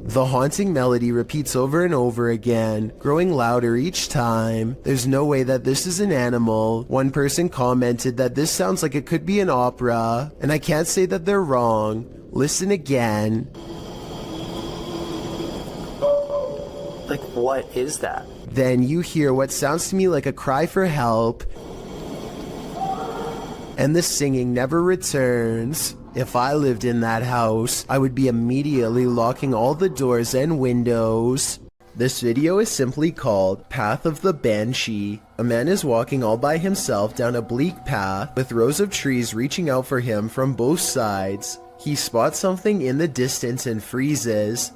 The haunting melody repeats over and over again, growing louder each time. There's no way that this is an animal. One person commented that this sounds like it could be an opera, and I can't say that they're wrong. Listen again. Like, what is that? Then you hear what sounds to me like a cry for help, and the singing never returns. If I lived in that house, I would be immediately locking all the doors and windows. This video is simply called Path of the Banshee. A man is walking all by himself down a bleak path with rows of trees reaching out for him from both sides. He spots something in the distance and freezes.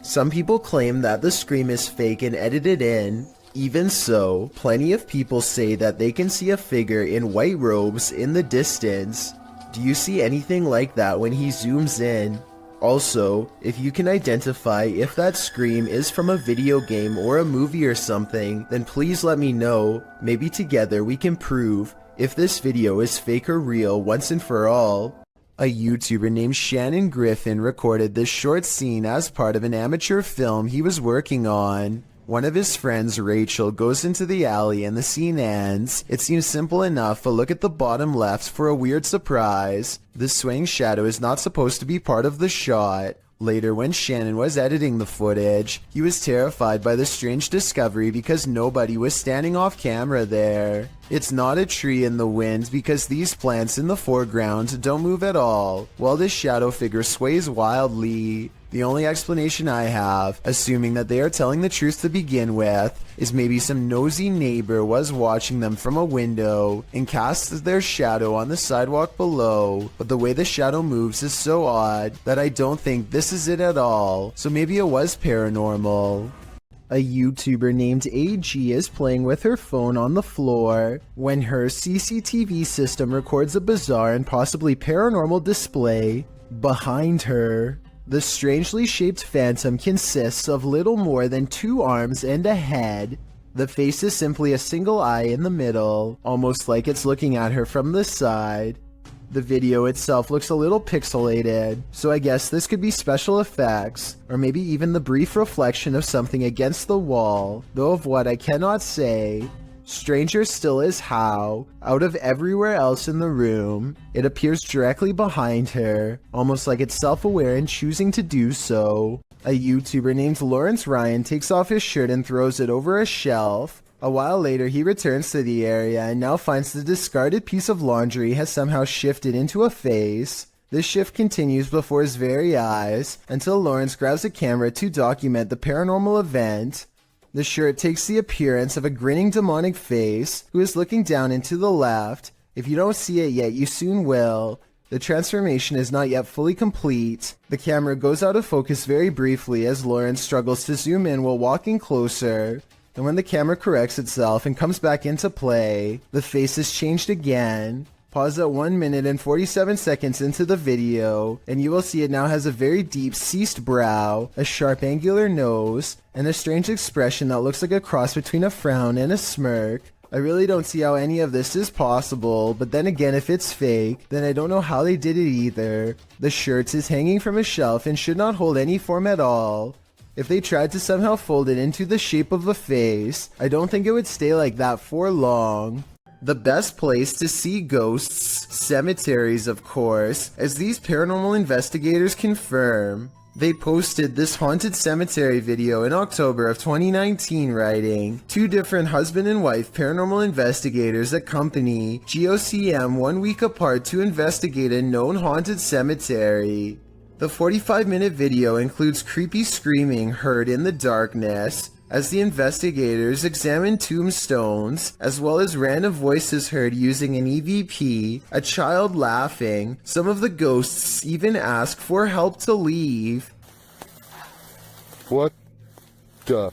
Some people claim that the scream is fake and edited in. Even so, plenty of people say that they can see a figure in white robes in the distance. Do you see anything like that when he zooms in? Also, if you can identify if that scream is from a video game or a movie or something, then please let me know. Maybe together we can prove if this video is fake or real once and for all. A YouTuber named Shannon Griffin recorded this short scene as part of an amateur film he was working on. One of his friends, Rachel, goes into the alley and the scene ends. It seems simple enough, but look at the bottom left for a weird surprise. The swaying shadow is not supposed to be part of the shot. Later, when Shannon was editing the footage, he was terrified by the strange discovery because nobody was standing off camera there. It's not a tree in the wind because these plants in the foreground don't move at all, while this shadow figure sways wildly. The only explanation I have, assuming that they are telling the truth to begin with, is maybe some nosy neighbor was watching them from a window and cast their shadow on the sidewalk below, but the way the shadow moves is so odd that I don't think this is it at all, so maybe it was paranormal. A YouTuber named AG is playing with her phone on the floor when her CCTV system records a bizarre and possibly paranormal display behind her. The strangely shaped phantom consists of little more than 2 arms and a head. The face is simply a single eye in the middle, almost like it's looking at her from the side. The video itself looks a little pixelated, so I guess this could be special effects, or maybe even the brief reflection of something against the wall, though of what I cannot say. Stranger still is how, out of everywhere else in the room, it appears directly behind her, almost like it's self-aware and choosing to do so. A YouTuber named Lawrence Ryan takes off his shirt and throws it over a shelf. A while later, he returns to the area and now finds the discarded piece of laundry has somehow shifted into a face. This shift continues before his very eyes until Lawrence grabs a camera to document the paranormal event. The shirt takes the appearance of a grinning demonic face who is looking down and to the left. If you don't see it yet, you soon will. The transformation is not yet fully complete. The camera goes out of focus very briefly as Lawrence struggles to zoom in while walking closer. And when the camera corrects itself and comes back into play, the face is changed again. Pause at 1 minute and 47 seconds into the video, and you will see it now has a very deep, ceased brow, a sharp angular nose, and a strange expression that looks like a cross between a frown and a smirk. I really don't see how any of this is possible, but then again, if it's fake, then I don't know how they did it either. The shirt is hanging from a shelf and should not hold any form at all. If they tried to somehow fold it into the shape of a face, I don't think it would stay like that for long. The best place to see ghosts, cemeteries of course, as these paranormal investigators confirm. They posted this haunted cemetery video in October of 2019, writing, 2 different husband and wife paranormal investigators accompany GOCM 1 week apart to investigate a known haunted cemetery. The 45-minute video includes creepy screaming heard in the darkness as the investigators examine tombstones, as well as random voices heard using an EVP, a child laughing. Some of the ghosts even ask for help to leave. What the?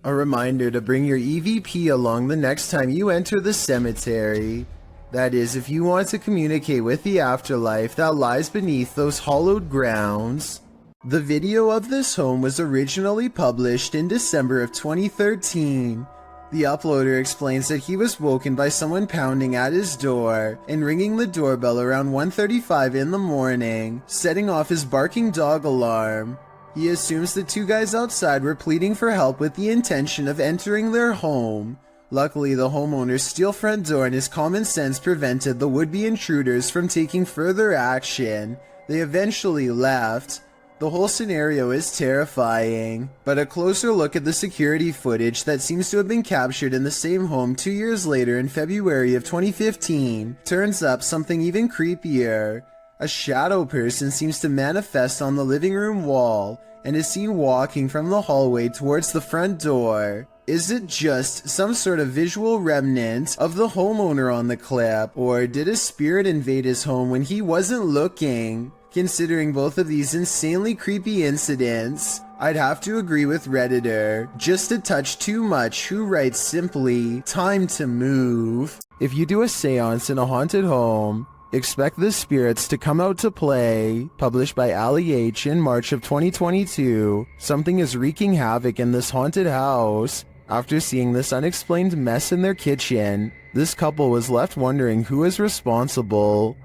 A reminder to bring your EVP along the next time you enter the cemetery. That is, if you want to communicate with the afterlife that lies beneath those hollowed grounds. The video of this home was originally published in December of 2013. The uploader explains that he was woken by someone pounding at his door and ringing the doorbell around 1:35 in the morning, setting off his barking dog alarm. He assumes the 2 guys outside were pleading for help with the intention of entering their home. Luckily, the homeowner's steel front door and his common sense prevented the would-be intruders from taking further action. They eventually left. The whole scenario is terrifying, but a closer look at the security footage that seems to have been captured in the same home 2 years later in February of 2015 turns up something even creepier. A shadow person seems to manifest on the living room wall and is seen walking from the hallway towards the front door. Is it just some sort of visual remnant of the homeowner on the clip, or did a spirit invade his home when he wasn't looking? Considering both of these insanely creepy incidents, I'd have to agree with Redditor, just a touch too much, who writes simply, "Time to move." If you do a seance in a haunted home, expect the spirits to come out to play. Published by Ali H in March of 2022, something is wreaking havoc in this haunted house. After seeing this unexplained mess in their kitchen, this couple was left wondering who is responsible.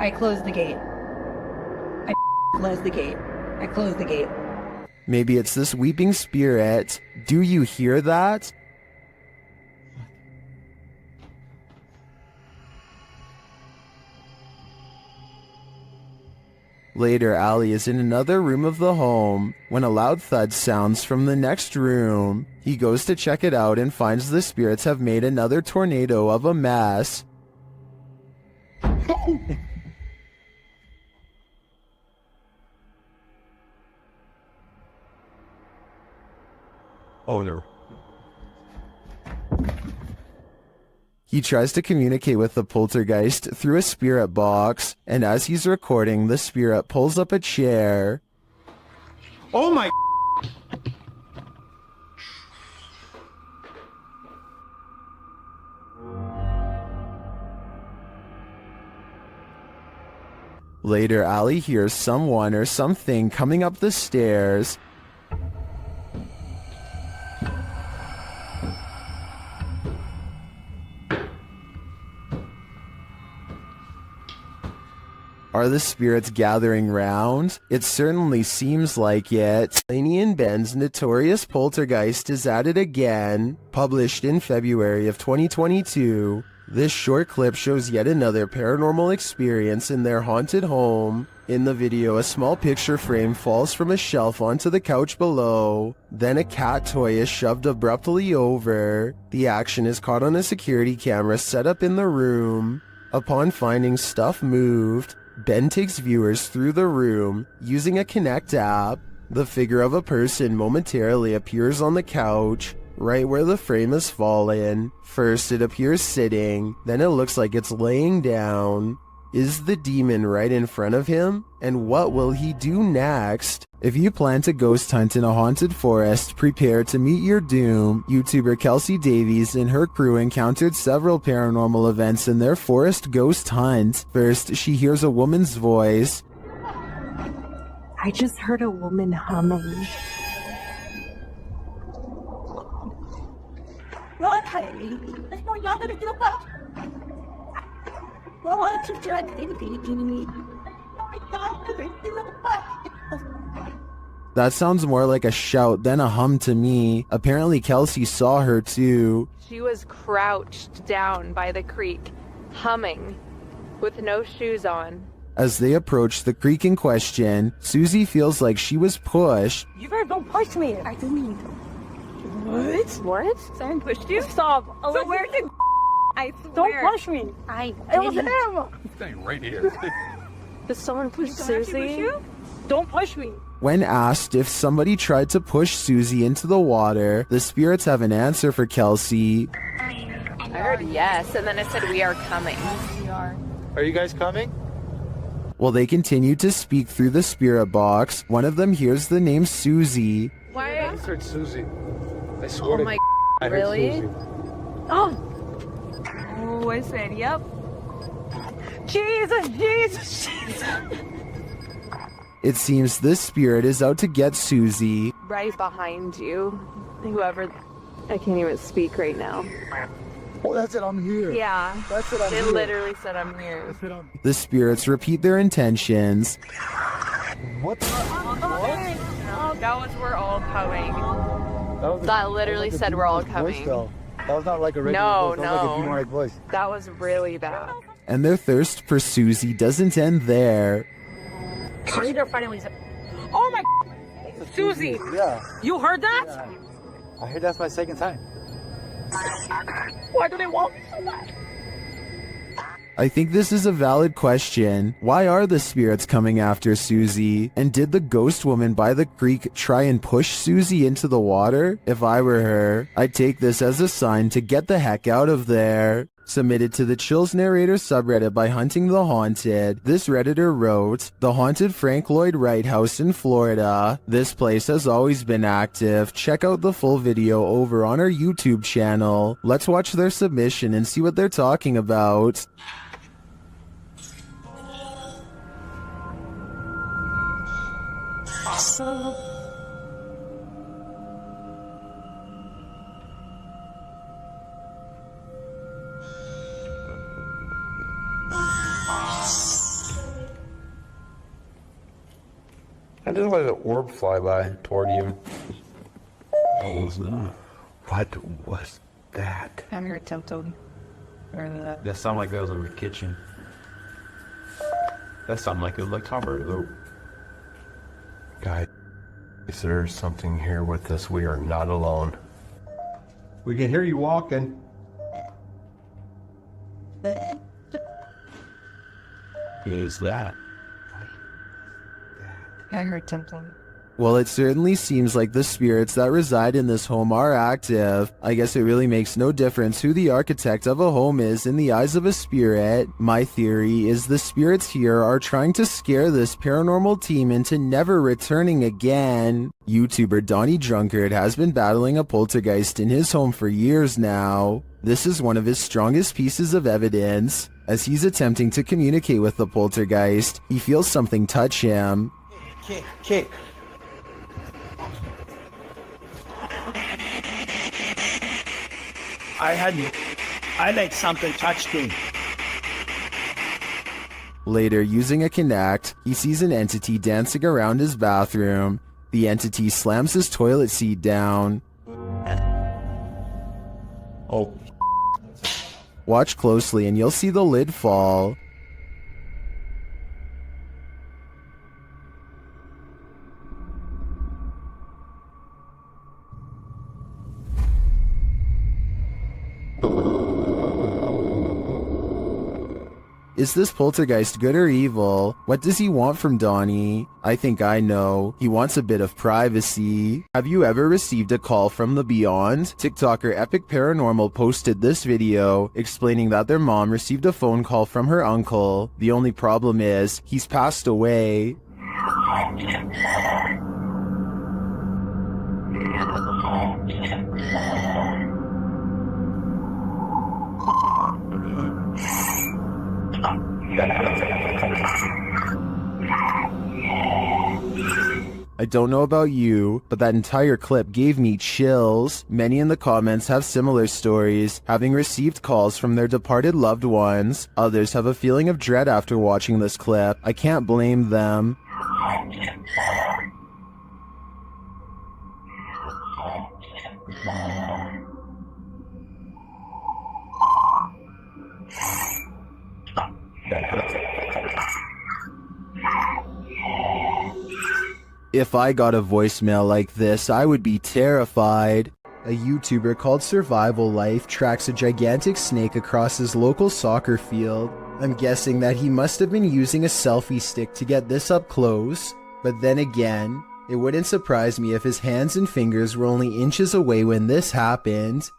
I closed the gate. I closed the gate. I closed the gate. Maybe it's this weeping spirit. Do you hear that? Later, Ali is in another room of the home when a loud thud sounds from the next room. He goes to check it out and finds the spirits have made another tornado of a mess. Oh no. He tries to communicate with the poltergeist through a spirit box, and as he's recording, the spirit pulls up a chair. Oh my. Later, Ali hears someone or something coming up the stairs. Are the spirits gathering round? It certainly seems like it. Laney and Ben's Notorious Poltergeist is at it again. Published in February of 2022, this short clip shows yet another paranormal experience in their haunted home. In the video, a small picture frame falls from a shelf onto the couch below. Then a cat toy is shoved abruptly over. The action is caught on a security camera set up in the room. Upon finding stuff moved, Ben takes viewers through the room using a Kinect app. The figure of a person momentarily appears on the couch, right where the frame has fallen. First it appears sitting, then it looks like it's laying down. Is the demon right in front of him? And what will he do next? If you plan to ghost hunt in a haunted forest, prepare to meet your doom. YouTuber Kelsey Davies and her crew encountered several paranormal events in their forest ghost hunt. First, she hears a woman's voice. I just heard a woman humming. That sounds more like a shout than a hum to me. Apparently Kelsey saw her too. She was crouched down by the creek, humming with no shoes on. As they approach the creek in question, Susie feels like she was pushed. You better don't push me. I didn't mean to. What? What? Someone pushed you? Stop. So where did I swear. Don't push me. It was him. Staying right here. Did someone push Push Susie? you? Don't push me. When asked if somebody tried to push Susie into the water, the spirits have an answer for Kelsey. I heard yes, and then it said we are coming. We are. Are you guys coming? While they continue to speak through the spirit box, one of them hears the name Susie. Why? I heard Susie. I swear Oh to my I heard really? Susie. Oh, I said, yep. Jesus, Jesus, Jesus. It seems this spirit is out to get Susie. Right behind you. Whoever. I can't even speak right now. Oh, that's it. I'm here. Yeah. That's it. I'm It here. literally said I'm here. The spirits repeat their intentions. What? That was we're all coming. That That literally said we're all coming. That was not like a regular No, voice. That was like a no. demonic voice. That was really bad. And their thirst for Susie doesn't end there. They're finally. Oh my. Susie. Yeah. You heard that? Yeah. I heard that's my second time. Why do they want me so bad? I think this is a valid question. Why are the spirits coming after Susie? And did the ghost woman by the creek try and push Susie into the water? If I were her, I'd take this as a sign to get the heck out of there. Submitted to the Chills Narrator subreddit by Hunting the Haunted, this Redditor wrote, "The haunted Frank Lloyd Wright house in Florida. This place has always been active. Check out the full video over on our YouTube channel. Let's watch their submission and see what they're talking about." I just let an orb fly by toward you. What was that? What was that? I'm here tempted. That sounded like that was in the kitchen. That sounded like it was like Tom Brady though. Guys, there's something here with us. We are not alone. We can hear you walking. Who is that? I heard tempted. Well, it certainly seems like the spirits that reside in this home are active. I guess it really makes no difference who the architect of a home is in the eyes of a spirit. My theory is the spirits here are trying to scare this paranormal team into never returning again. YouTuber Donnie Drunkard has been battling a poltergeist in his home for years now. This is one of his strongest pieces of evidence. As he's attempting to communicate with the poltergeist, he feels something touch him. Kick. I like something touched me. Later, using a Kinect, he sees an entity dancing around his bathroom. The entity slams his toilet seat down. Oh. Watch closely and you'll see the lid fall. Is this poltergeist good or evil? What does he want from Donnie? I think I know. He wants a bit of privacy. Have you ever received a call from the beyond? TikToker Epic Paranormal posted this video explaining that their mom received a phone call from her uncle. The only problem is, he's passed away. I don't know about you, but that entire clip gave me chills. Many in the comments have similar stories, having received calls from their departed loved ones. Others have a feeling of dread after watching this clip. I can't blame them. If I got a voicemail like this, I would be terrified. A YouTuber called Survival Life tracks a gigantic snake across his local soccer field. I'm guessing that he must have been using a selfie stick to get this up close, but then again, it wouldn't surprise me if his hands and fingers were only inches away when this happened.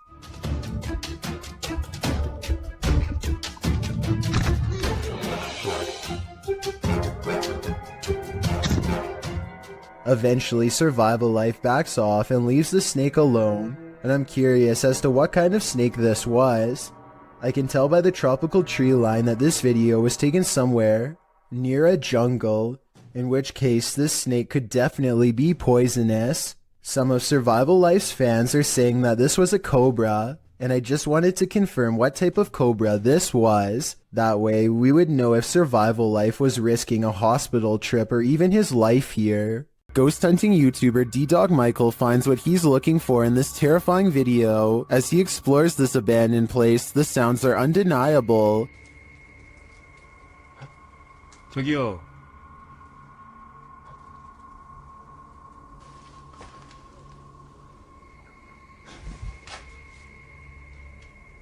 Eventually, Survival Life backs off and leaves the snake alone, and I'm curious as to what kind of snake this was. I can tell by the tropical tree line that this video was taken somewhere near a jungle, in which case this snake could definitely be poisonous. Some of Survival Life's fans are saying that this was a cobra, and I just wanted to confirm what type of cobra this was. That way, we would know if Survival Life was risking a hospital trip or even his life here. Ghost hunting YouTuber D-Dog Michael finds what he's looking for in this terrifying video. As he explores this abandoned place, the sounds are undeniable. 저기요.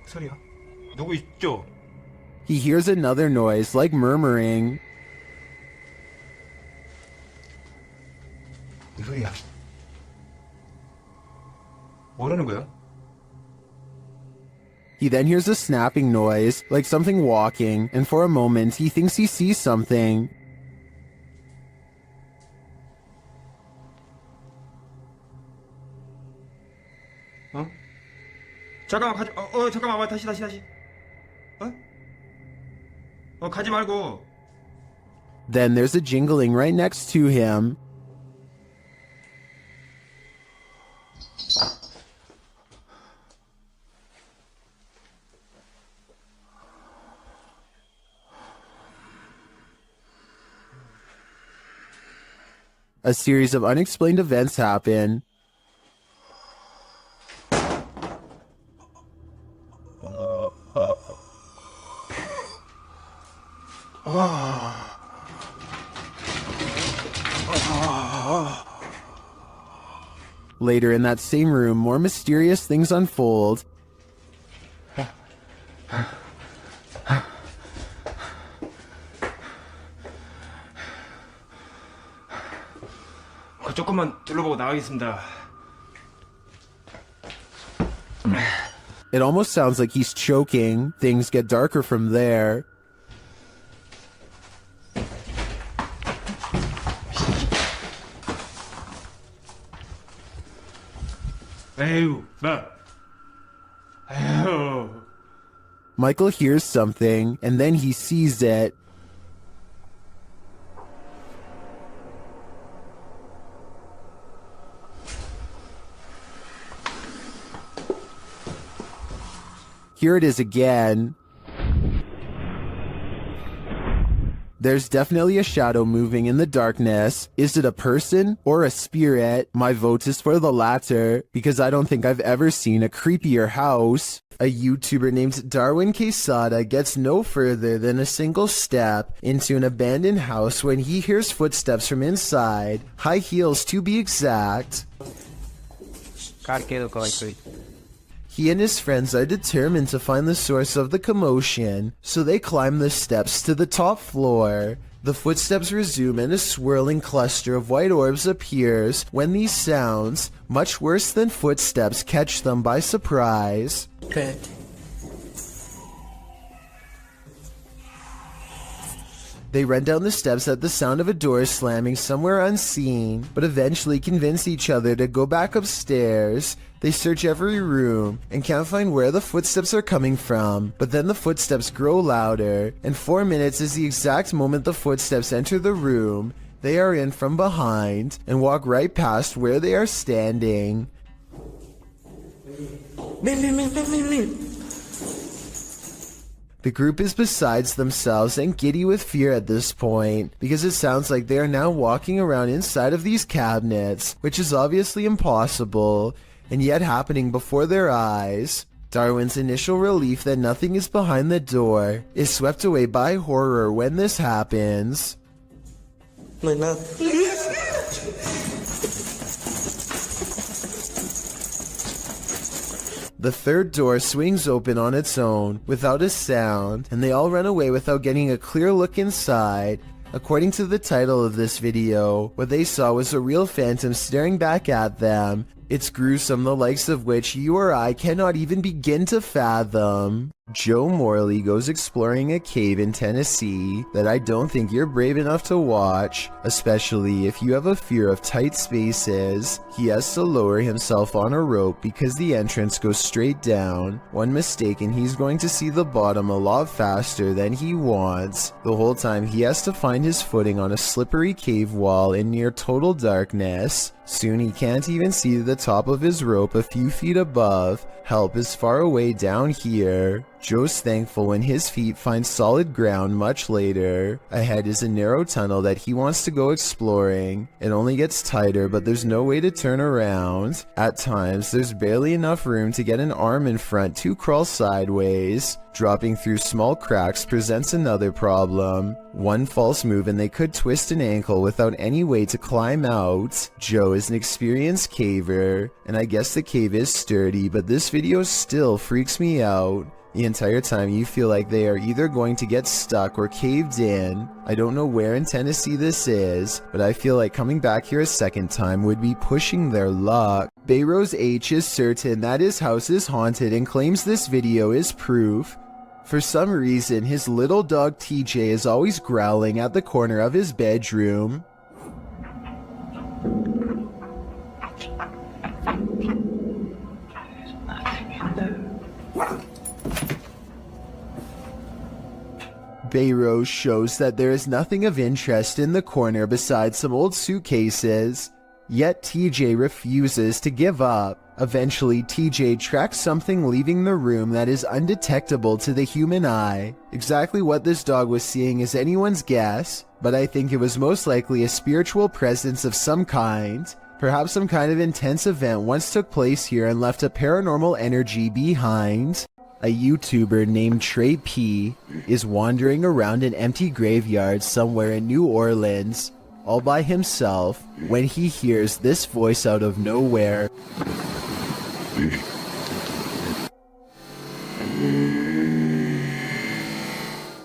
소리야? 누구 있죠? He hears another noise, like murmuring. 무슨 소리야? 뭐라는 거야? He then hears a snapping noise, like something walking, and for a moment he thinks he sees something. 어? 잠깐만 가지. 잠깐만 와 다시. 가지 말고. Then there's a jingling right next to him. A series of unexplained events happen. Later in that same room, more mysterious things unfold. 조금만 둘러보고 나가겠습니다. It almost sounds like he's choking. Things get darker from there. 에휴, 에휴. Michael hears something, and then he sees it. Here it is again. There's definitely a shadow moving in the darkness. Is it a person or a spirit? My vote is for the latter, because I don't think I've ever seen a creepier house. A YouTuber named Darwin Quesada gets no further than a single step into an abandoned house when he hears footsteps from inside, high heels to be exact. He and his friends are determined to find the source of the commotion, so they climb the steps to the top floor. The footsteps resume and a swirling cluster of white orbs appears when these sounds, much worse than footsteps, catch them by surprise. Okay. They run down the steps at the sound of a door slamming somewhere unseen, but eventually convince each other to go back upstairs. They search every room and can't find where the footsteps are coming from, but then the footsteps grow louder, and 4 minutes is the exact moment the footsteps enter the room. They are in from behind and walk right past where they are standing. The group is besides themselves and giddy with fear at this point, because it sounds like they are now walking around inside of these cabinets, which is obviously impossible, and yet happening before their eyes. Darwin's initial relief that nothing is behind the door is swept away by horror when this happens. No hay nada. The third door swings open on its own, without a sound, and they all run away without getting a clear look inside. According to the title of this video, what they saw was a real phantom staring back at them. It's gruesome, the likes of which you or I cannot even begin to fathom. Joe Morley goes exploring a cave in Tennessee that I don't think you're brave enough to watch, especially if you have a fear of tight spaces. He has to lower himself on a rope because the entrance goes straight down. One mistake and he's going to see the bottom a lot faster than he wants. The whole time he has to find his footing on a slippery cave wall in near total darkness. Soon he can't even see the top of his rope a few feet above. Help is far away down here. Joe's thankful when his feet find solid ground much later. Ahead is a narrow tunnel that he wants to go exploring. It only gets tighter, but there's no way to turn around. At times, there's barely enough room to get an arm in front to crawl sideways. Dropping through small cracks presents another problem. One false move and they could twist an ankle without any way to climb out. Joe is an experienced caver, and I guess the cave is sturdy, but this video still freaks me out. The entire time you feel like they are either going to get stuck or caved in. I don't know where in Tennessee this is, but I feel like coming back here a second time would be pushing their luck. Bayrose H is certain that his house is haunted and claims this video is proof. For some reason, his little dog TJ is always growling at the corner of his bedroom. Bayrose shows that there is nothing of interest in the corner besides some old suitcases. Yet TJ refuses to give up. Eventually, TJ tracks something leaving the room that is undetectable to the human eye. Exactly what this dog was seeing is anyone's guess, but I think it was most likely a spiritual presence of some kind. Perhaps some kind of intense event once took place here and left a paranormal energy behind. A YouTuber named Trey P is wandering around an empty graveyard somewhere in New Orleans, all by himself, when he hears this voice out of nowhere.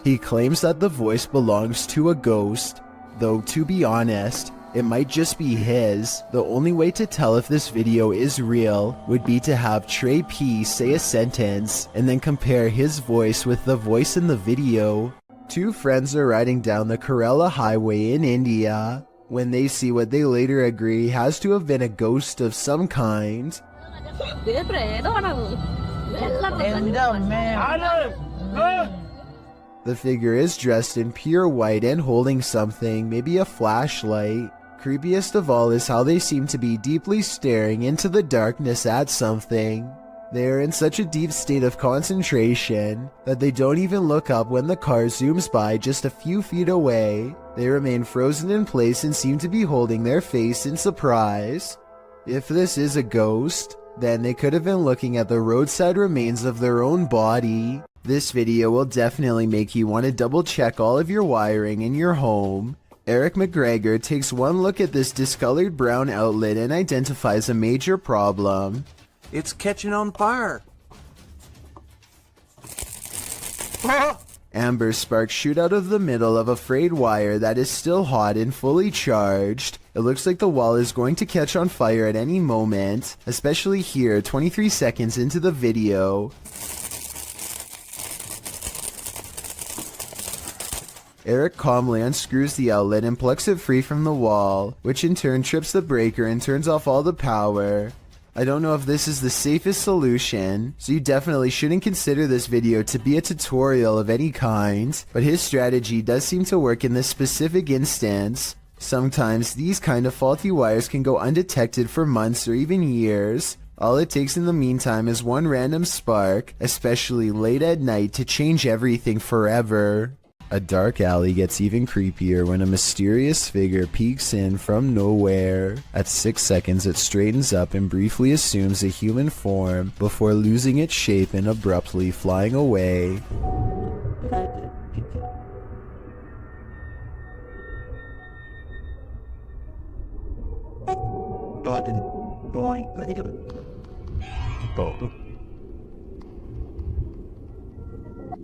He claims that the voice belongs to a ghost, though to be honest, it might just be his. The only way to tell if this video is real would be to have Trey P say a sentence and then compare his voice with the voice in the video. Two friends are riding down the Kerala Highway in India when they see what they later agree has to have been a ghost of some kind. The figure is dressed in pure white and holding something, maybe a flashlight. Creepiest of all is how they seem to be deeply staring into the darkness at something. They are in such a deep state of concentration that they don't even look up when the car zooms by just a few feet away. They remain frozen in place and seem to be holding their face in surprise. If this is a ghost, then they could have been looking at the roadside remains of their own body. This video will definitely make you want to double check all of your wiring in your home. Eric McGregor takes one look at this discolored brown outlet and identifies a major problem. It's catching on fire. Amber sparks shoot out of the middle of a frayed wire that is still hot and fully charged. It looks like the wall is going to catch on fire at any moment, especially here 23 seconds into the video. Eric calmly unscrews the outlet and plucks it free from the wall, which in turn trips the breaker and turns off all the power. I don't know if this is the safest solution, so you definitely shouldn't consider this video to be a tutorial of any kind, but his strategy does seem to work in this specific instance. Sometimes these kind of faulty wires can go undetected for months or even years. All it takes in the meantime is one random spark, especially late at night, to change everything forever. A dark alley gets even creepier when a mysterious figure peeks in from nowhere. At 6 seconds, it straightens up and briefly assumes a human form before losing its shape and abruptly flying away. button. Boing.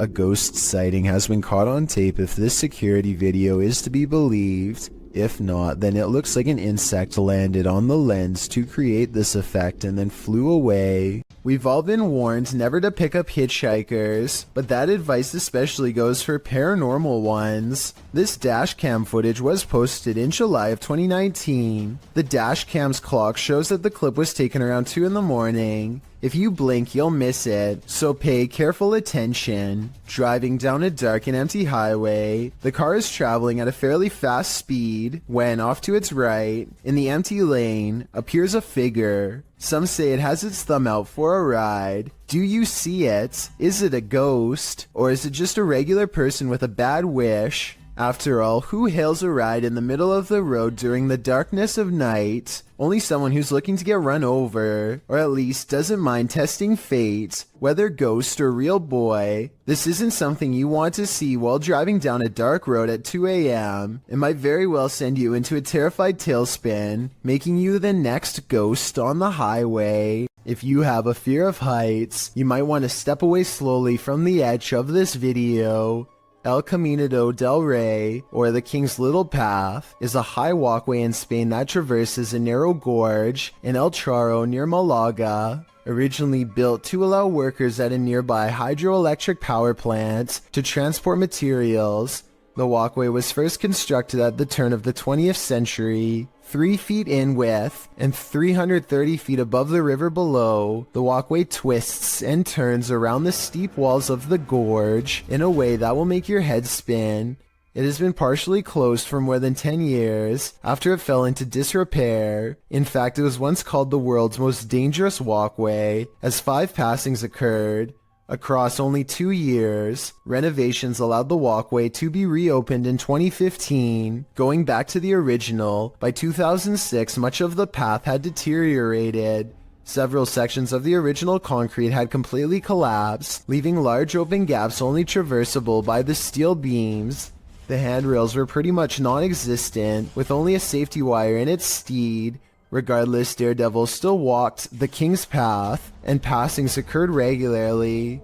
A ghost sighting has been caught on tape if this security video is to be believed. If not, then it looks like an insect landed on the lens to create this effect and then flew away. We've all been warned never to pick up hitchhikers, but that advice especially goes for paranormal ones. This dash cam footage was posted in July of 2019. The dash cam's clock shows that the clip was taken around 2 in the morning. If you blink, you'll miss it, so pay careful attention. Driving down a dark and empty highway, the car is traveling at a fairly fast speed when, off to its right, in the empty lane, appears a figure. Some say it has its thumb out for a ride. Do you see it? Is it a ghost? Or is it just a regular person with a bad wish? After all, who hails a ride in the middle of the road during the darkness of night? Only someone who's looking to get run over, or at least doesn't mind testing fate, whether ghost or real boy. This isn't something you want to see while driving down a dark road at 2 a.m. It might very well send you into a terrified tailspin, making you the next ghost on the highway. If you have a fear of heights, you might want to step away slowly from the edge of this video. El Camino del Rey, or the King's Little Path, is a high walkway in Spain that traverses a narrow gorge in El Charro near Malaga. Originally built to allow workers at a nearby hydroelectric power plant to transport materials, the walkway was first constructed at the turn of the 20th century. 3 feet in width and 330 feet above the river below, the walkway twists and turns around the steep walls of the gorge in a way that will make your head spin. It has been partially closed for more than 10 years after it fell into disrepair. In fact, it was once called the world's most dangerous walkway, as 5 passings occurred. Across only 2 years, renovations allowed the walkway to be reopened in 2015. Going back to the original, by 2006 much of the path had deteriorated. Several sections of the original concrete had completely collapsed, leaving large open gaps only traversable by the steel beams. The handrails were pretty much non-existent, with only a safety wire in its stead. Regardless, Daredevil still walked the King's Path, and passings occurred regularly.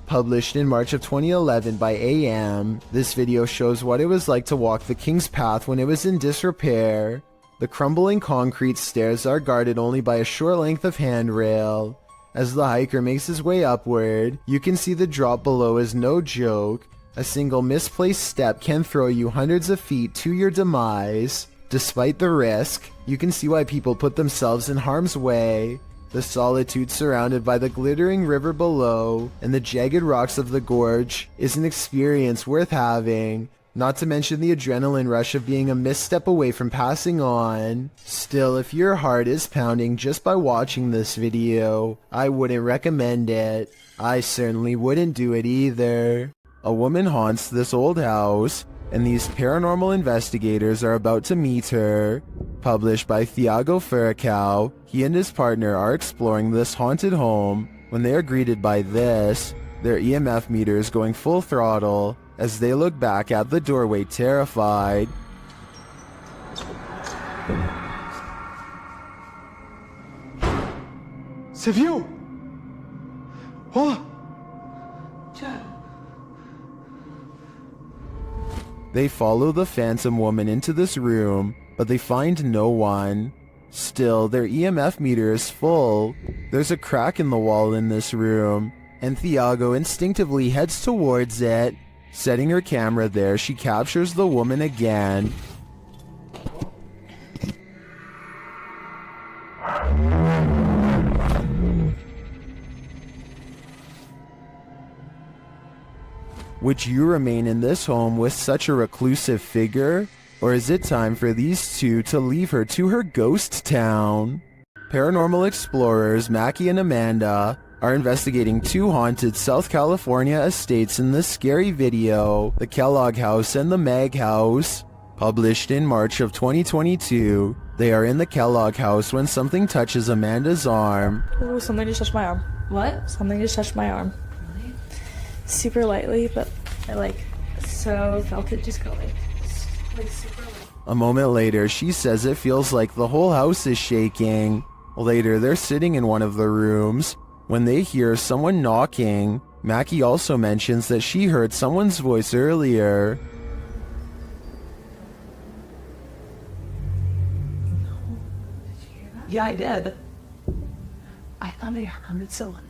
Published in March of 2011 by AM, this video shows what it was like to walk the King's Path when it was in disrepair. The crumbling concrete stairs are guarded only by a short length of handrail. As the hiker makes his way upward, you can see the drop below is no joke. A single misplaced step can throw you hundreds of feet to your demise. Despite the risk, you can see why people put themselves in harm's way. The solitude surrounded by the glittering river below and the jagged rocks of the gorge is an experience worth having, not to mention the adrenaline rush of being a misstep away from passing on. Still, if your heart is pounding just by watching this video, I wouldn't recommend it. I certainly wouldn't do it either. A woman haunts this old house, and these paranormal investigators are about to meet her. Published by Thiago Furacao, he and his partner are exploring this haunted home when they are greeted by this, their EMF meters going full throttle as they look back at the doorway terrified. C'est vieux! What? They follow the phantom woman into this room, but they find no one. Still, their EMF meter is full. There's a crack in the wall in this room, and Thiago instinctively heads towards it. Setting her camera there, she captures the woman again. Would you remain in this home with such a reclusive figure? Or is it time for these two to leave her to her ghost town? Paranormal explorers Mackie and Amanda are investigating 2 haunted South California estates in this scary video, the Kellogg House and the Mag House. Published in March of 2022, they are in the Kellogg House when something touches Amanda's arm. Ooh, something just touched my arm. What? Something just touched my arm. Really? Super lightly, but I felt it just go like super light. A moment later, she says it feels like the whole house is shaking. Later, they're sitting in one of the rooms when they hear someone knocking. Mackie also mentions that she heard someone's voice earlier. Yeah, I did. I thought I heard someone.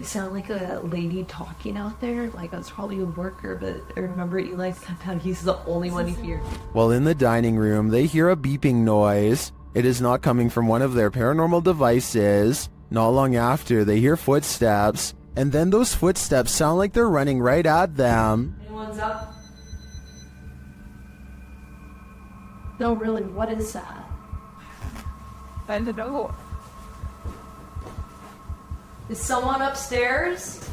It sounded like a lady talking out there. Like I was probably a worker, but I remember Eli said that he's the only one who hears. While in the dining room, they hear a beeping noise. It is not coming from one of their paranormal devices. Not long after, they hear footsteps, and then those footsteps sound like they're running right at them. Anyone's up? No, really, what is that? I don't know. Is someone upstairs?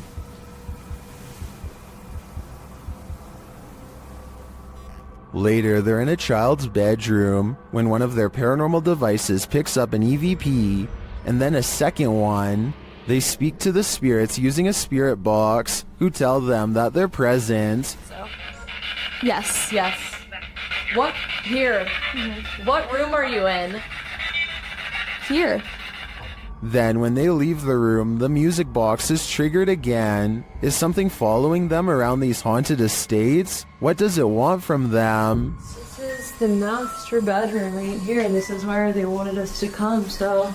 Later, they're in a child's bedroom when one of their paranormal devices picks up an EVP, and then a second one. They speak to the spirits using a spirit box, who tell them that they're present. Yes, yes. What? Here. What room are you in? Here. Then when they leave the room, the music box is triggered again. Is something following them around these haunted estates? What does it want from them? This is the master bedroom right here. This is where they wanted us to come, so...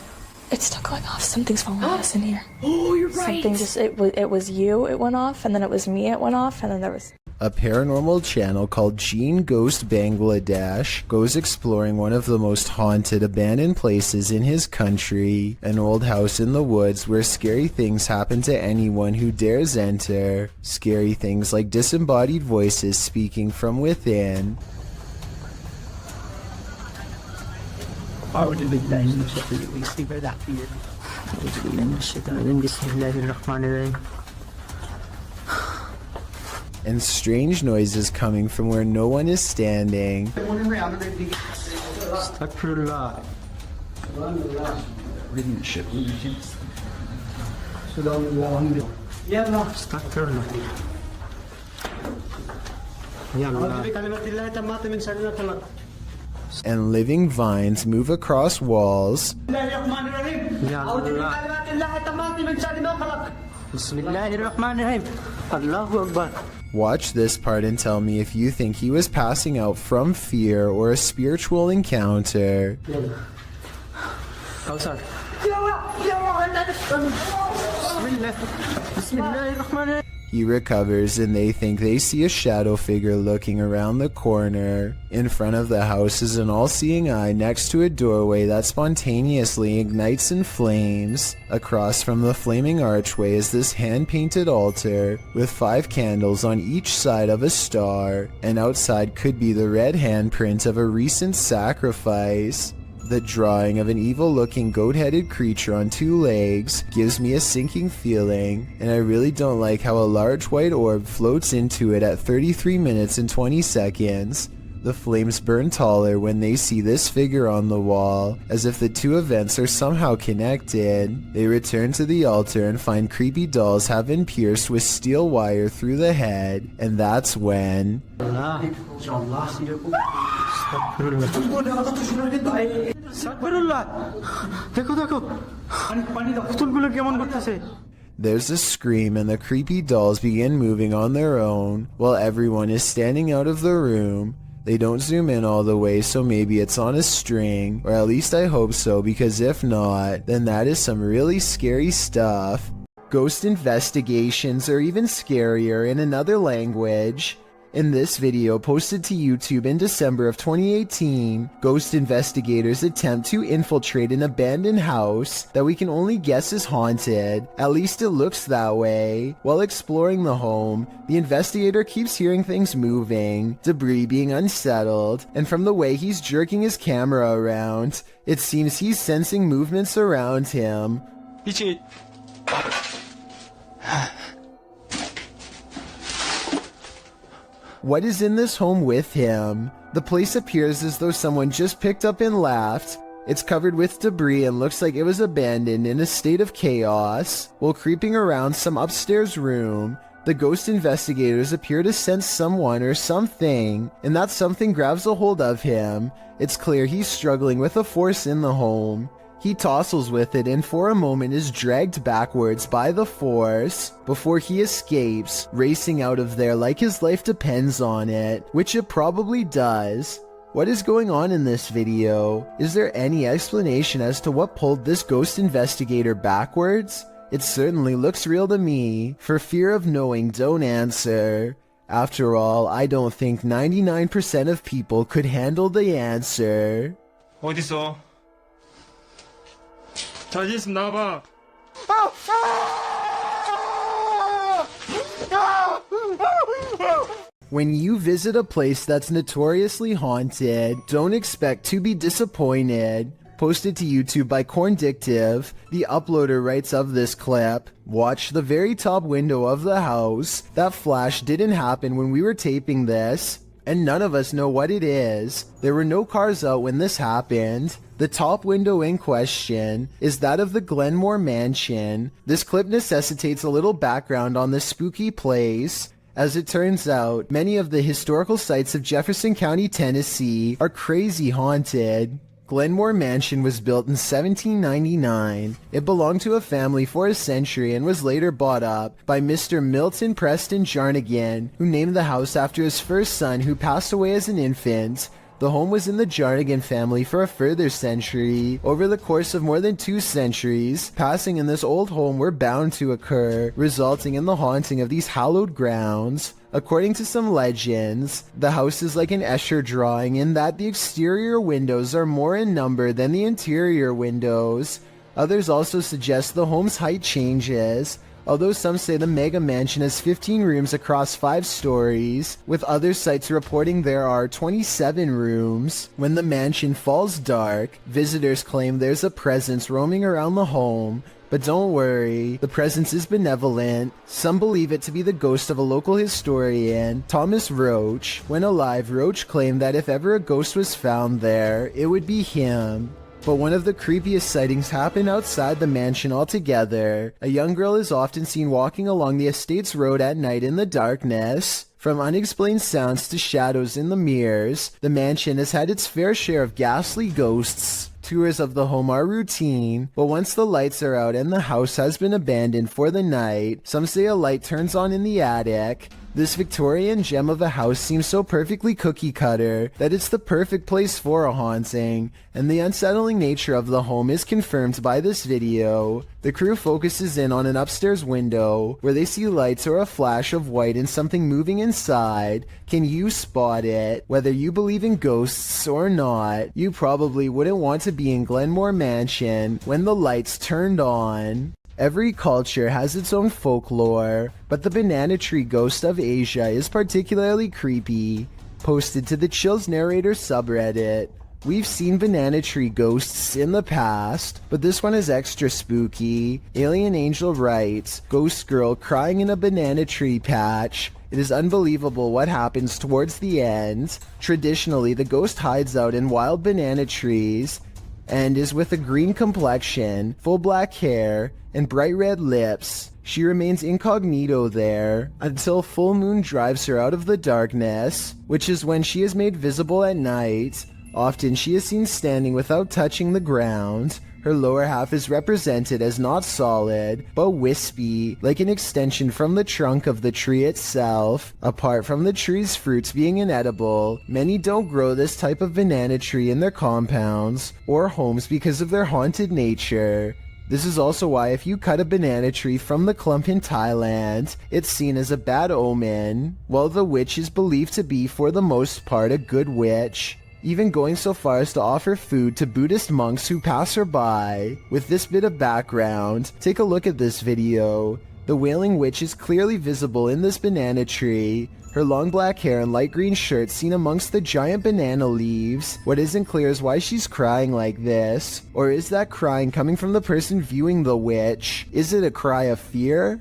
It's still going off. Something's following us in here. Oh, you're right. Something just, it was you, it went off, and then it was me, it went off, and then there was... A paranormal channel called Gene Ghost Bangladesh goes exploring one of the most haunted abandoned places in his country, an old house in the woods where scary things happen to anyone who dares enter. Scary things like disembodied voices speaking from within. أعوذ بالله من الشيطان الرجيم أعوذ بالله من الشيطان الرجيم بسم الله الرحمن الرحيم. And strange noises coming from where no one is standing. Astaghfirullah. And living vines move across walls. Watch this part and tell me if you think he was passing out from fear or a spiritual encounter. He recovers and they think they see a shadow figure looking around the corner. In front of the house is an all-seeing eye next to a doorway that spontaneously ignites in flames. Across from the flaming archway is this hand-painted altar with 5 candles on each side of a star, and outside could be the red handprint of a recent sacrifice. The drawing of an evil-looking goat-headed creature on 2 legs gives me a sinking feeling, and I really don't like how a large white orb floats into it at 33 minutes and 20 seconds. The flames burn taller when they see this figure on the wall, as if the 2 events are somehow connected. They return to the altar and find creepy dolls have been pierced with steel wire through the head, and that's when... There's a scream and the creepy dolls begin moving on their own, while everyone is standing out of the room. They don't zoom in all the way, so maybe it's on a string, or at least I hope so, because if not, then that is some really scary stuff. Ghost investigations are even scarier in another language. In this video posted to YouTube in December of 2018, ghost investigators attempt to infiltrate an abandoned house that we can only guess is haunted. At least it looks that way. While exploring the home, the investigator keeps hearing things moving, debris being unsettled, and from the way he's jerking his camera around, it seems he's sensing movements around him. What is in this home with him? The place appears as though someone just picked up and left. It's covered with debris and looks like it was abandoned in a state of chaos. While creeping around some upstairs room, The ghost investigators appear to sense someone or something, and that something grabs a hold of him. It's clear he's struggling with a force in the home. He tussles with it and for a moment is dragged backwards by the force before he escapes, racing out of there like his life depends on it, which it probably does. What is going on in this video? Is there any explanation as to what pulled this ghost investigator backwards? It certainly looks real to me. For fear of knowing, don't answer. After all, I don't think 99% of people could handle the answer. 어딨어? 자신 있으면 나와봐. When you visit a place that's notoriously haunted, don't expect to be disappointed. Posted to YouTube by Corndictive, the uploader writes of this clip, "Watch the very top window of the house. That flash didn't happen when we were taping this, and none of us know what it is. There were no cars out when this happened. The top window in question is that of the Glenmore Mansion. This clip necessitates a little background on this spooky place. As it turns out, many of the historical sites of Jefferson County, Tennessee are crazy haunted. Glenmore Mansion was built in 1799. It belonged to a family for a century and was later bought up by Mr. Milton Preston Jarnigan, who named the house after his first son who passed away as an infant. The home was in the Jarnigan family for a further century. Over the course of more than 2 centuries, passing in this old home were bound to occur, resulting in the haunting of these hallowed grounds. According to some legends, the house is like an Escher drawing in that the exterior windows are more in number than the interior windows. Others also suggest the home's height changes, although some say the mega mansion has 15 rooms across 5 stories, with other sites reporting there are 27 rooms. When the mansion falls dark, visitors claim there's a presence roaming around the home. But don't worry, the presence is benevolent. Some believe it to be the ghost of a local historian, Thomas Roach. When alive, Roach claimed that if ever a ghost was found there, it would be him. But one of the creepiest sightings happened outside the mansion altogether. A young girl is often seen walking along the estate's road at night in the darkness. From unexplained sounds to shadows in the mirrors, the mansion has had its fair share of ghastly ghosts. Tours of the home are routine, but once the lights are out and the house has been abandoned for the night, some say a light turns on in the attic. This Victorian gem of a house seems so perfectly cookie cutter that it's the perfect place for a haunting, and the unsettling nature of the home is confirmed by this video. The crew focuses in on an upstairs window where they see lights or a flash of white and something moving inside. Can you spot it? Whether you believe in ghosts or not, you probably wouldn't want to be in Glenmore Mansion when the lights turned on. Every culture has its own folklore, but the banana tree ghost of Asia is particularly creepy. Posted to the Chills Narrator subreddit. We've seen banana tree ghosts in the past, but this one is extra spooky. Alien Angel writes, "Ghost girl crying in a banana tree patch. It is unbelievable what happens towards the end. Traditionally, the ghost hides out in wild banana trees and is with a green complexion, full black hair, and bright red lips. She remains incognito there until full moon drives her out of the darkness, which is when she is made visible at night. Often she is seen standing without touching the ground. Her lower half is represented as not solid, but wispy, like an extension from the trunk of the tree itself. Apart from the tree's fruits being inedible, many don't grow this type of banana tree in their compounds or homes because of their haunted nature. This is also why if you cut a banana tree from the clump in Thailand, it's seen as a bad omen, while the witch is believed to be for the most part a good witch, even going so far as to offer food to Buddhist monks who pass her by. With this bit of background, take a look at this video. The Wailing Witch is clearly visible in this banana tree. Her long black hair and light green shirt seen amongst the giant banana leaves. What isn't clear is why she's crying like this. Or is that crying coming from the person viewing the witch? Is it a cry of fear?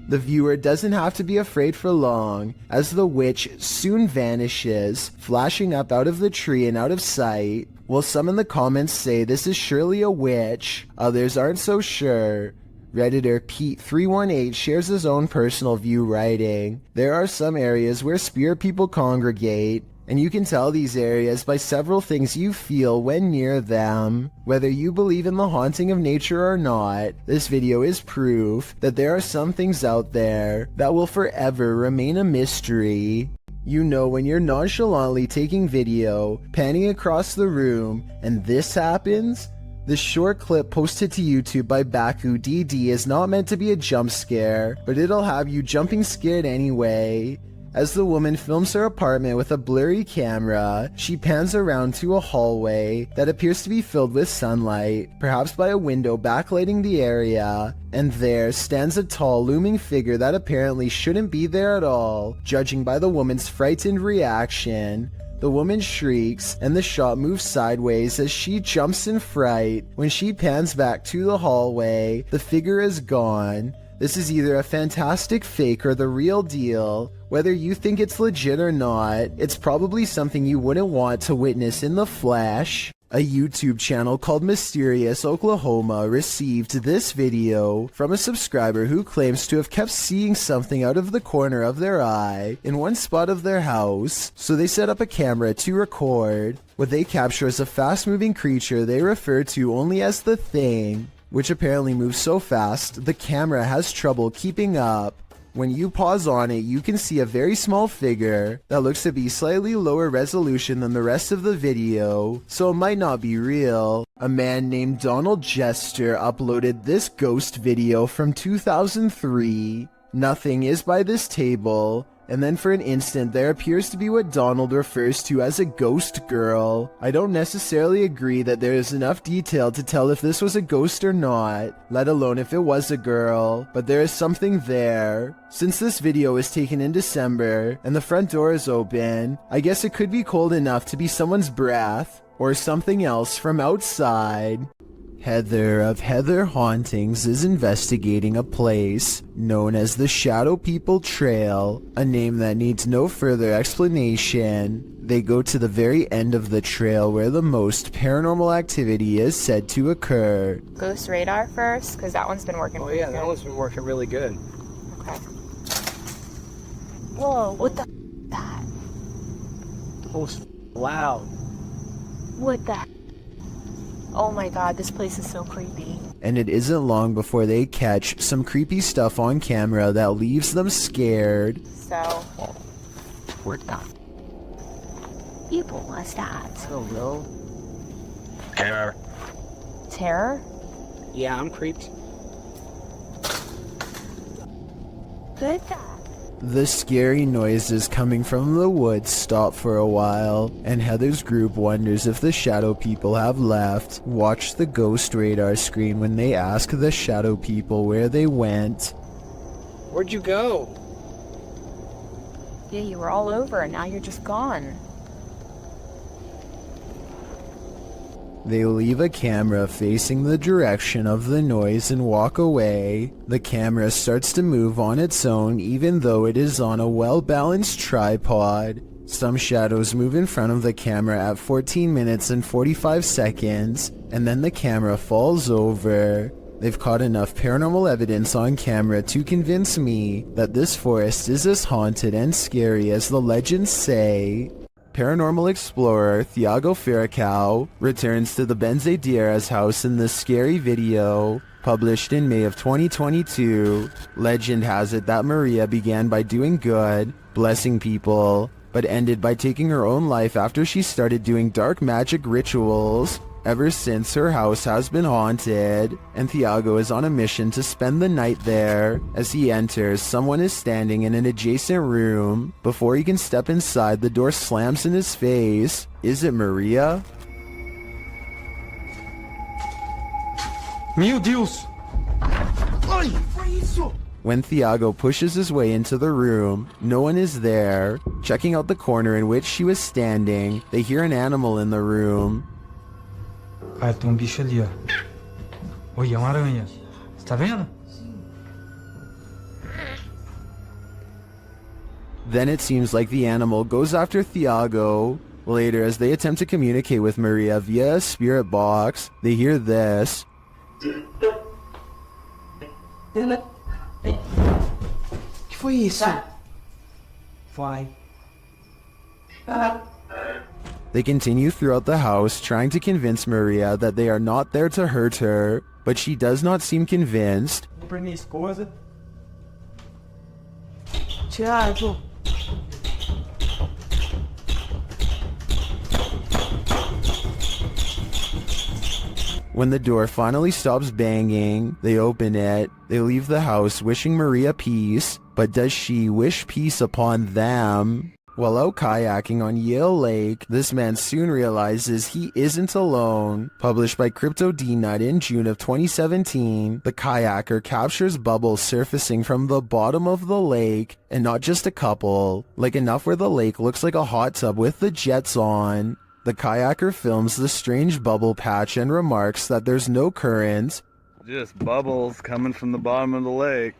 The viewer doesn't have to be afraid for long, as the witch soon vanishes, flashing up out of the tree and out of sight. While some in the comments say this is surely a witch, others aren't so sure. Redditor Pete318 shares his own personal view, writing, "There are some areas where spirit people congregate, and you can tell these areas by several things you feel when near them. Whether you believe in the haunting of nature or not, this video is proof that there are some things out there that will forever remain a mystery." You know when you're nonchalantly taking video, panning across the room, and this happens? This short clip posted to YouTube by BakuDD is not meant to be a jump scare, but it'll have you jumping scared anyway. As the woman films her apartment with a blurry camera, she pans around to a hallway that appears to be filled with sunlight, perhaps by a window backlighting the area, and there stands a tall looming figure that apparently shouldn't be there at all, judging by the woman's frightened reaction. The woman shrieks, and the shot moves sideways as she jumps in fright. When she pans back to the hallway, the figure is gone. This is either a fantastic fake or the real deal. Whether you think it's legit or not, it's probably something you wouldn't want to witness in the flesh. A YouTube channel called Mysterious Oklahoma received this video from a subscriber who claims to have kept seeing something out of the corner of their eye in one spot of their house, so they set up a camera to record. What they capture is a fast-moving creature they refer to only as the Thing, which apparently moves so fast the camera has trouble keeping up. When you pause on it, you can see a very small figure that looks to be slightly lower resolution than the rest of the video, so it might not be real. A man named Donald Jester uploaded this ghost video from 2003. Nothing is by this table, and then for an instant there appears to be what Donald refers to as a ghost girl. I don't necessarily agree that there is enough detail to tell if this was a ghost or not, let alone if it was a girl, but there is something there. Since this video was taken in December, and the front door is open, I guess it could be cold enough to be someone's breath, or something else from outside. Heather of Heather Hauntings is investigating a place known as the Shadow People Trail, a name that needs no further explanation. They go to the very end of the trail where the most paranormal activity is said to occur. Ghost radar first, because that one's been working Oh yeah, that one's been working really good. Okay. Whoa, what the that? Oh, loud. What the Oh my god, this place is so creepy. And it isn't long before they catch some creepy stuff on camera that leaves them scared. So, We're done. people was that? I don't know. Terror. Yeah, I'm creeped. Good. The scary noises coming from the woods stop for a while, and Heather's group wonders if the Shadow People have left. Watch the ghost radar screen when they ask the Shadow People where they went. Where'd you go? Yeah, you were all over and now you're just gone. They leave a camera facing the direction of the noise and walk away. The camera starts to move on its own even though it is on a well-balanced tripod. Some shadows move in front of the camera at 14 minutes and 45 seconds, and then the camera falls over. They've caught enough paranormal evidence on camera to convince me that this forest is as haunted and scary as the legends say. Paranormal explorer Thiago Ferracao returns to the Benzedeiras house in this scary video, published in May of 2022. Legend has it that Maria began by doing good, blessing people, but ended by taking her own life after she started doing dark magic rituals. Ever since, her house has been haunted, and Thiago is on a mission to spend the night there. As he enters, someone is standing in an adjacent room. Before he can step inside, the door slams in his face. Is it Maria? Meu Deus! Ai, foi isso? When Thiago pushes his way into the room, no one is there. Checking out the corner in which she was standing, they hear an animal in the room. Ah, tem bicho ali, ó. Oi, é uma aranha. Você tá vendo? Then it seems like the animal goes after Thiago. Later, as they attempt to communicate with Maria via a spirit box, they hear this. Que foi isso? Vai. They continue throughout the house, trying to convince Maria that they are not there to hurt her, but she does not seem convinced. Pra minha esposa. Tiago. When the door finally stops banging, they open it. They leave the house wishing Maria peace, but does she wish peace upon them? While out kayaking on Yale Lake, this man soon realizes he isn't alone. Published by Crypto D-Nut in June of 2017, the kayaker captures bubbles surfacing from the bottom of the lake, and not just a couple, like enough where the lake looks like a hot tub with the jets on. The kayaker films the strange bubble patch and remarks that there's no current. Just bubbles coming from the bottom of the lake.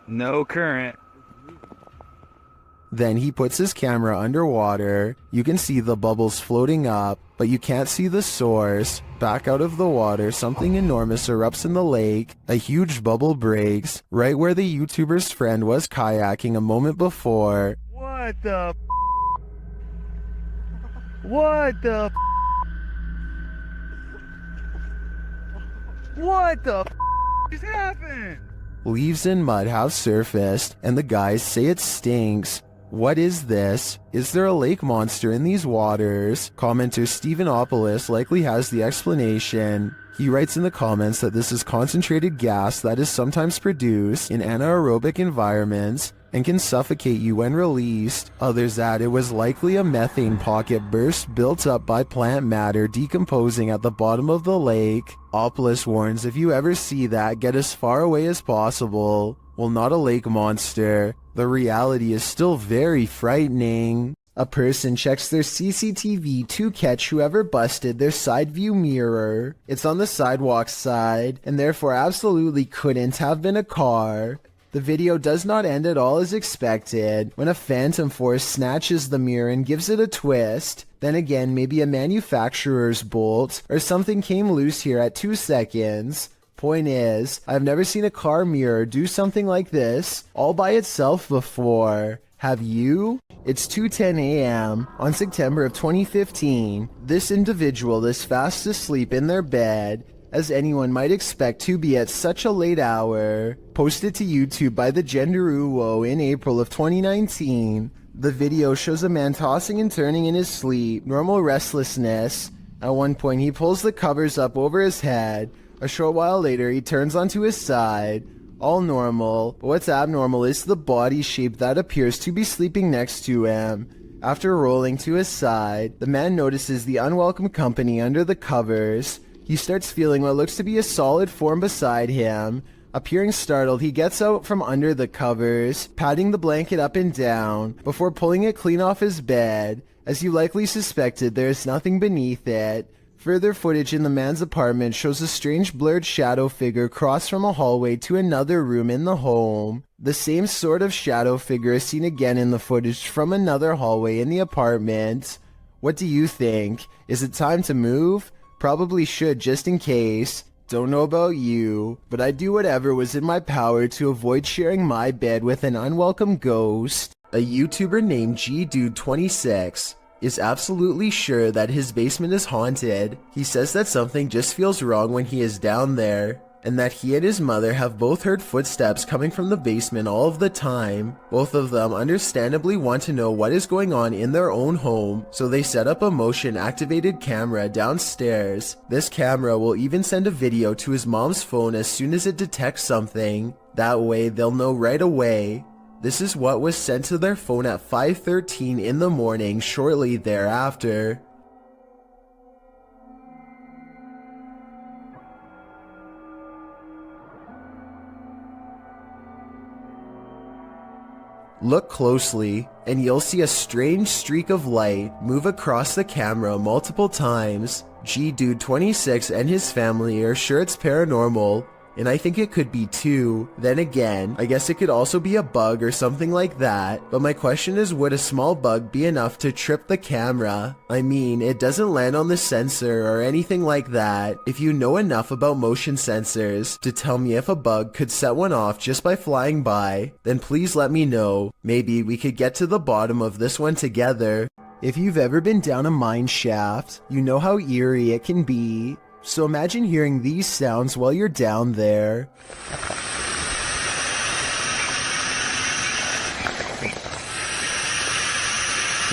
No current. Then he puts his camera underwater. You can see the bubbles floating up, but you can't see the source. Back out of the water, something enormous erupts in the lake. A huge bubble breaks, right where the YouTuber's friend was kayaking a moment before. What the What the What the just happened? Leaves and mud have surfaced, and the guys say it stinks. What is this? Is there a lake monster in these waters? Commenter Stephenopoulos likely has the explanation. He writes in the comments that this is concentrated gas that is sometimes produced in anaerobic environments and can suffocate you when released. Others add it was likely a methane pocket burst built up by plant matter decomposing at the bottom of the lake. Opoulos warns if you ever see that, get as far away as possible. Well, not a lake monster. The reality is still very frightening. A person checks their CCTV to catch whoever busted their side view mirror. It's on the sidewalk side, and therefore absolutely couldn't have been a car. The video does not end at all as expected, when a phantom force snatches the mirror and gives it a twist. Then again, maybe a manufacturer's bolt, or something came loose here at 2 seconds. Point is, I've never seen a car mirror do something like this all by itself before. Have you? It's 2:10 a.m. on September of 2015. This individual is fast asleep in their bed, as anyone might expect to be at such a late hour. Posted to YouTube by the Genderuwo in April of 2019. The video shows a man tossing and turning in his sleep, normal restlessness. At one point he pulls the covers up over his head. A short while later, he turns onto his side. All normal, but what's abnormal is the body shape that appears to be sleeping next to him. After rolling to his side, the man notices the unwelcome company under the covers. He starts feeling what looks to be a solid form beside him. Appearing startled, he gets out from under the covers, patting the blanket up and down, before pulling it clean off his bed. As you likely suspected, there is nothing beneath it. Further footage in the man's apartment shows a strange blurred shadow figure cross from a hallway to another room in the home. The same sort of shadow figure is seen again in the footage from another hallway in the apartment. What do you think? Is it time to move? Probably should, just in case. Don't know about you, but I'd do whatever was in my power to avoid sharing my bed with an unwelcome ghost. A YouTuber named GDude26 is absolutely sure that his basement is haunted. He says that something just feels wrong when he is down there, and that he and his mother have both heard footsteps coming from the basement all of the time. Both of them understandably want to know what is going on in their own home, so they set up a motion-activated camera downstairs. This camera will even send a video to his mom's phone as soon as it detects something. That way they'll know right away. This is what was sent to their phone at 5:13 in the morning shortly thereafter. Look closely, and you'll see a strange streak of light move across the camera multiple times. GDude26 and his family are sure it's paranormal. and I think it could be 2. Then again, I guess it could also be a bug or something like that, but my question is, would a small bug be enough to trip the camera? I mean, it doesn't land on the sensor or anything like that. If you know enough about motion sensors to tell me if a bug could set one off just by flying by, then please let me know. Maybe we could get to the bottom of this one together. If you've ever been down a mine shaft, you know how eerie it can be. So imagine hearing these sounds while you're down there.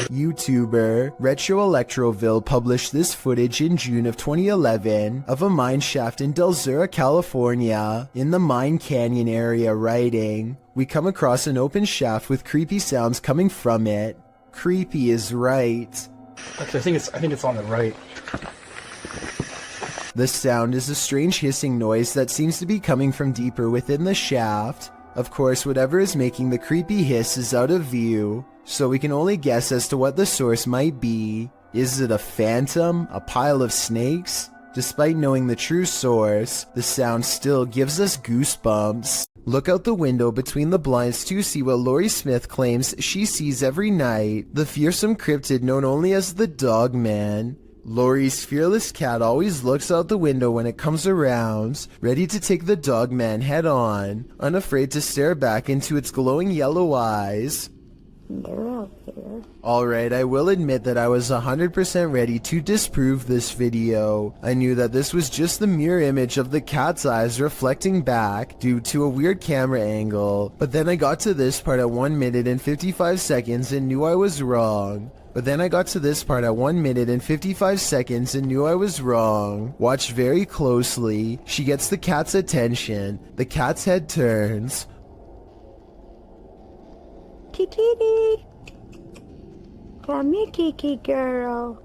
YouTuber Retro Electroville published this footage in June of 2011 of a mine shaft in Del Sur, California, in the Mine Canyon area, writing, "We come across an open shaft with creepy sounds coming from it." Creepy is right. Actually, I think it's on the right. The sound is a strange hissing noise that seems to be coming from deeper within the shaft. Of course, whatever is making the creepy hiss is out of view, so we can only guess as to what the source might be. Is it a phantom? A pile of snakes? Despite knowing the true source, the sound still gives us goosebumps. Look out the window between the blinds to see what Lori Smith claims she sees every night, the fearsome cryptid known only as the Dog Man. Lori's fearless cat always looks out the window when it comes around, ready to take the Dog Man head on, unafraid to stare back into its glowing yellow eyes. They're out there. Alright, I will admit that I was 100% ready to disprove this video. I knew that this was just the mirror image of the cat's eyes reflecting back due to a weird camera angle, but then I got to this part at 1 minute and 55 seconds and knew I was wrong. Watch very closely. She gets the cat's attention. The cat's head turns. Kitty, come here, Kiki girl.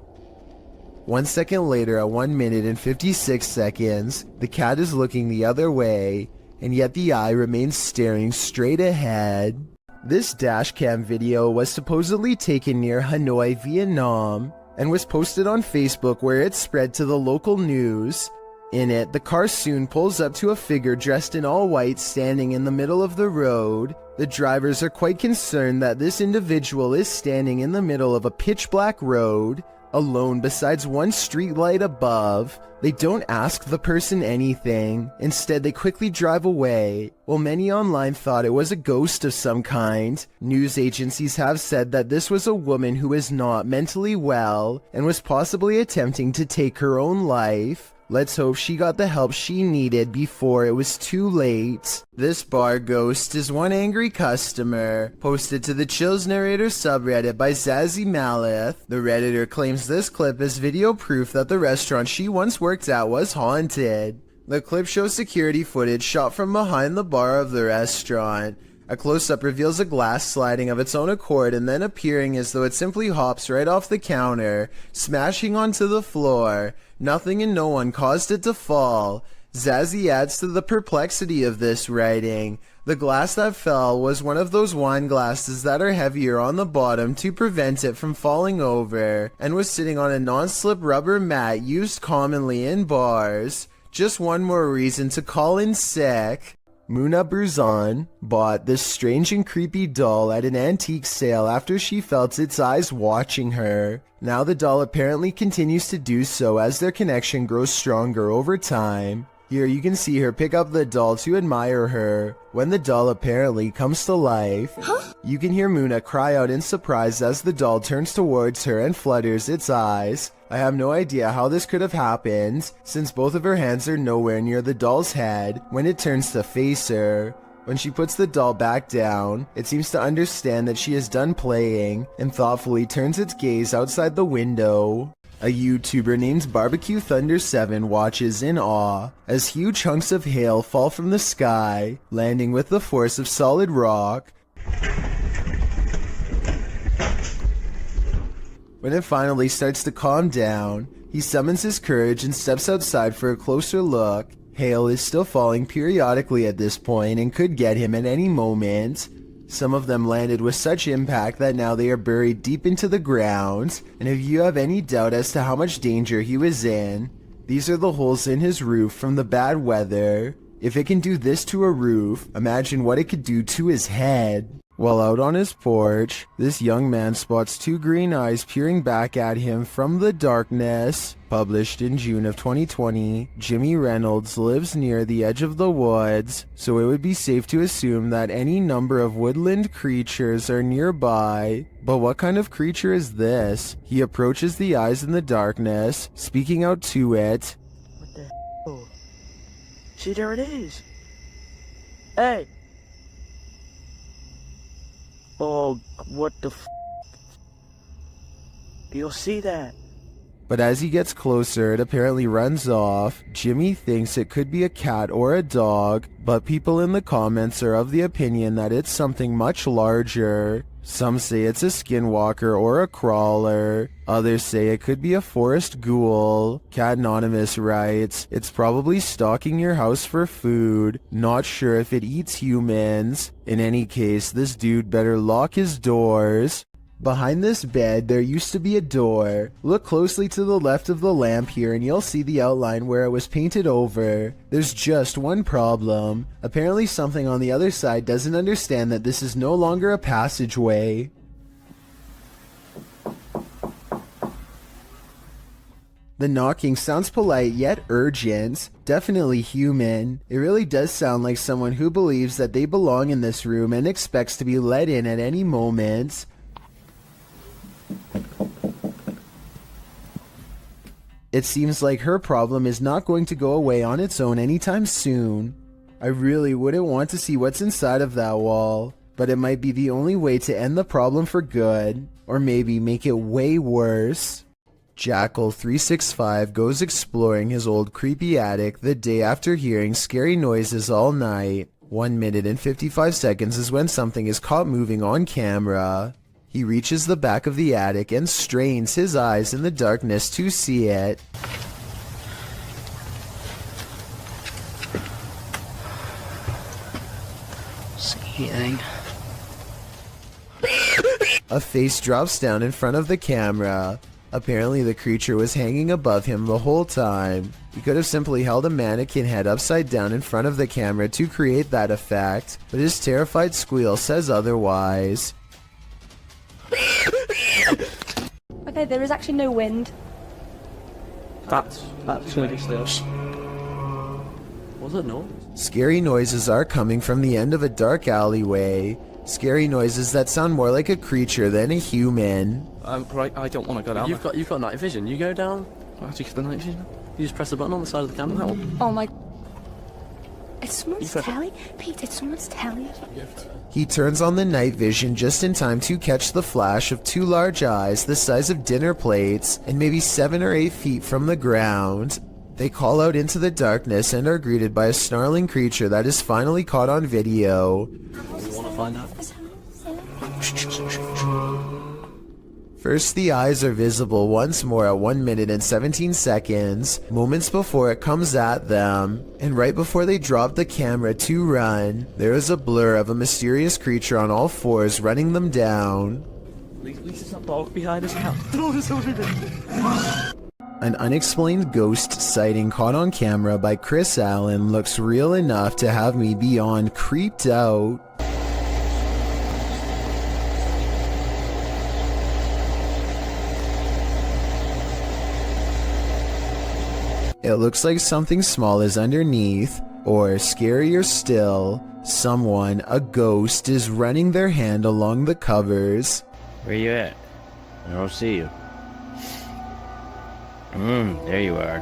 1 second later, at 1 minute and 56 seconds, the cat is looking the other way, and yet the eye remains staring straight ahead. This dashcam video was supposedly taken near Hanoi, Vietnam, and was posted on Facebook, where it spread to the local news. In it, the car soon pulls up to a figure dressed in all white standing in the middle of the road. The drivers are quite concerned that this individual is standing in the middle of a pitch black road, alone besides one street light above. They don't ask the person anything. Instead, they quickly drive away. While many online thought it was a ghost of some kind, news agencies have said that this was a woman who is not mentally well and was possibly attempting to take her own life. Let's hope she got the help she needed before it was too late. This bar ghost is one angry customer, posted to the Chills Narrator subreddit by Zazie Maleth. The Redditor claims this clip is video proof that the restaurant she once worked at was haunted. The clip shows security footage shot from behind the bar of the restaurant. A close-up reveals a glass sliding of its own accord and then appearing as though it simply hops right off the counter, smashing onto the floor. Nothing and no one caused it to fall. Zazie adds to the perplexity of this writing. The glass that fell was one of those wine glasses that are heavier on the bottom to prevent it from falling over, and was sitting on a non-slip rubber mat used commonly in bars. Just one more reason to call in sick. Muna Bruzan bought this strange and creepy doll at an antique sale after she felt its eyes watching her. Now the doll apparently continues to do so as their connection grows stronger over time. Here you can see her pick up the doll to admire her. When the doll apparently comes to life, you can hear Muna cry out in surprise as the doll turns towards her and flutters its eyes. I have no idea how this could have happened, since both of her hands are nowhere near the doll's head when it turns to face her. When she puts the doll back down, it seems to understand that she is done playing and thoughtfully turns its gaze outside the window. A YouTuber named Barbecue Thunder 7 watches in awe as huge chunks of hail fall from the sky, landing with the force of solid rock. When it finally starts to calm down, he summons his courage and steps outside for a closer look. Hail is still falling periodically at this point and could get him at any moment. Some of them landed with such impact that now they are buried deep into the ground, and if you have any doubt as to how much danger he was in, these are the holes in his roof from the bad weather. If it can do this to a roof, imagine what it could do to his head. While out on his porch, this young man spots two green eyes peering back at him from the darkness. Published in June of 2020, Jimmy Reynolds lives near the edge of the woods, so it would be safe to assume that any number of woodland creatures are nearby. But what kind of creature is this? He approaches the eyes in the darkness, speaking out to it. What the hell? See, there it is. Hey! Oh, what the f***? You'll see that. But as he gets closer, it apparently runs off. Jimmy thinks it could be a cat or a dog, but people in the comments are of the opinion that it's something much larger. Some say it's a skinwalker or a crawler. Others say it could be a forest ghoul. Cat Anonymous writes, "It's probably stalking your house for food. Not sure if it eats humans. In any case, this dude better lock his doors." Behind this bed, there used to be a door. Look closely to the left of the lamp here and you'll see the outline where it was painted over. There's just one problem. Apparently something on the other side doesn't understand that this is no longer a passageway. The knocking sounds polite yet urgent. Definitely human. It really does sound like someone who believes that they belong in this room and expects to be let in at any moment. It seems like her problem is not going to go away on its own anytime soon. I really wouldn't want to see what's inside of that wall, but it might be the only way to end the problem for good, or maybe make it way worse. Jackal365 goes exploring his old creepy attic the day after hearing scary noises all night. 1 minute and 55 seconds is when something is caught moving on camera. He reaches the back of the attic and strains his eyes in the darkness to see it. See anything? A face drops down in front of the camera. Apparently the creature was hanging above him the whole time. He could have simply held a mannequin head upside down in front of the camera to create that effect, but his terrified squeal says otherwise. Okay, there is actually no wind. That's really still. Was it no? Scary noises are coming from the end of a dark alleyway. Scary noises that sound more like a creature than a human. Right, I don't want to go down. You've got night vision. You go down. How do you get the night vision? You just press the button on the side of the camera. Oh my. It's someone's telly? Pete, it's someone's telly. He turns on the night vision just in time to catch the flash of two large eyes the size of dinner plates and maybe 7 or 8 feet from the ground. They call out into the darkness and are greeted by a snarling creature that is finally caught on video. You want to find out? First, the eyes are visible once more at 1 minute and 17 seconds, moments before it comes at them. And right before they drop the camera to run, there is a blur of a mysterious creature on all fours running them down. At least there's a dog behind us now. Throw this over there. An unexplained ghost sighting caught on camera by Chris Allen looks real enough to have me beyond creeped out. It looks like something small is underneath, or scarier still, someone, a ghost, is running their hand along the covers. Where you at? I don't see you. There you are.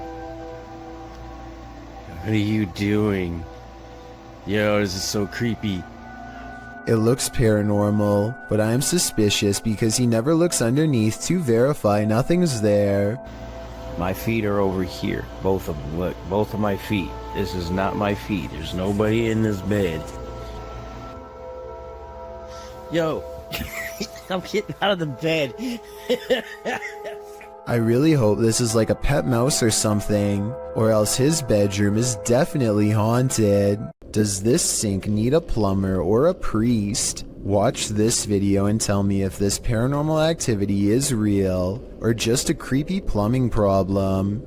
What are you doing? Yo, this is so creepy. It looks paranormal, but I am suspicious because he never looks underneath to verify nothing's there. My feet are over here. Both of them. Look, both of my feet. This is not my feet. There's nobody in this bed. Yo, I'm getting out of the bed. I really hope this is like a pet mouse or something, or else his bedroom is definitely haunted. Does this sink need a plumber or a priest? Watch this video and tell me if this paranormal activity is real, or just a creepy plumbing problem.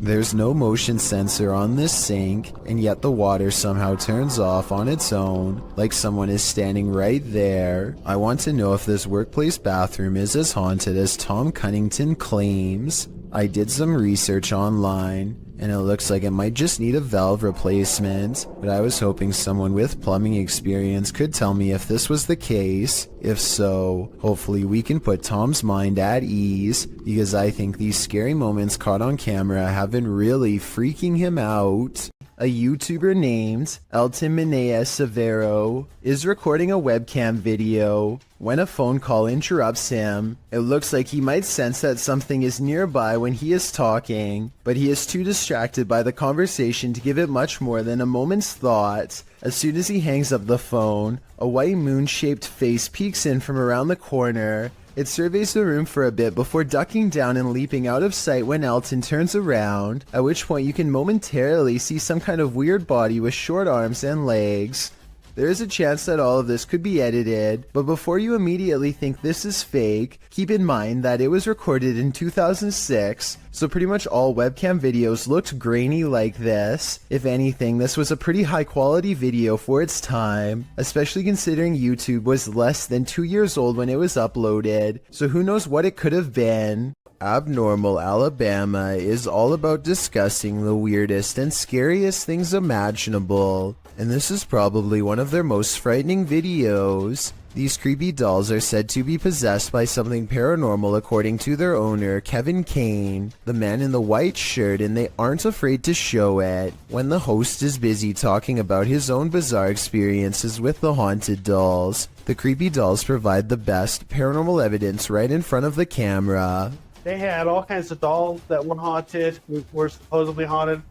There's no motion sensor on this sink, and yet the water somehow turns off on its own, like someone is standing right there. I want to know if this workplace bathroom is as haunted as Tom Cunnington claims. I did some research online, and it looks like it might just need a valve replacement, but I was hoping someone with plumbing experience could tell me if this was the case. If so, hopefully we can put Tom's mind at ease, because I think these scary moments caught on camera have been really freaking him out. A YouTuber named Elton Minea Severo is recording a webcam video. When a phone call interrupts him, it looks like he might sense that something is nearby when he is talking, but he is too distracted by the conversation to give it much more than a moment's thought. As soon as he hangs up the phone, a white moon-shaped face peeks in from around the corner. It surveys the room for a bit before ducking down and leaping out of sight when Elton turns around, at which point you can momentarily see some kind of weird body with short arms and legs. There is a chance that all of this could be edited, but before you immediately think this is fake, keep in mind that it was recorded in 2006, so pretty much all webcam videos looked grainy like this. If anything, this was a pretty high quality video for its time, especially considering YouTube was less than 2 years old when it was uploaded, so who knows what it could have been. Abnormal Alabama is all about discussing the weirdest and scariest things imaginable, and this is probably one of their most frightening videos. These creepy dolls are said to be possessed by something paranormal according to their owner, Kevin Kane, the man in the white shirt, and they aren't afraid to show it. When the host is busy talking about his own bizarre experiences with the haunted dolls, the creepy dolls provide the best paranormal evidence right in front of the camera. They had all kinds of dolls that were haunted, were supposedly haunted.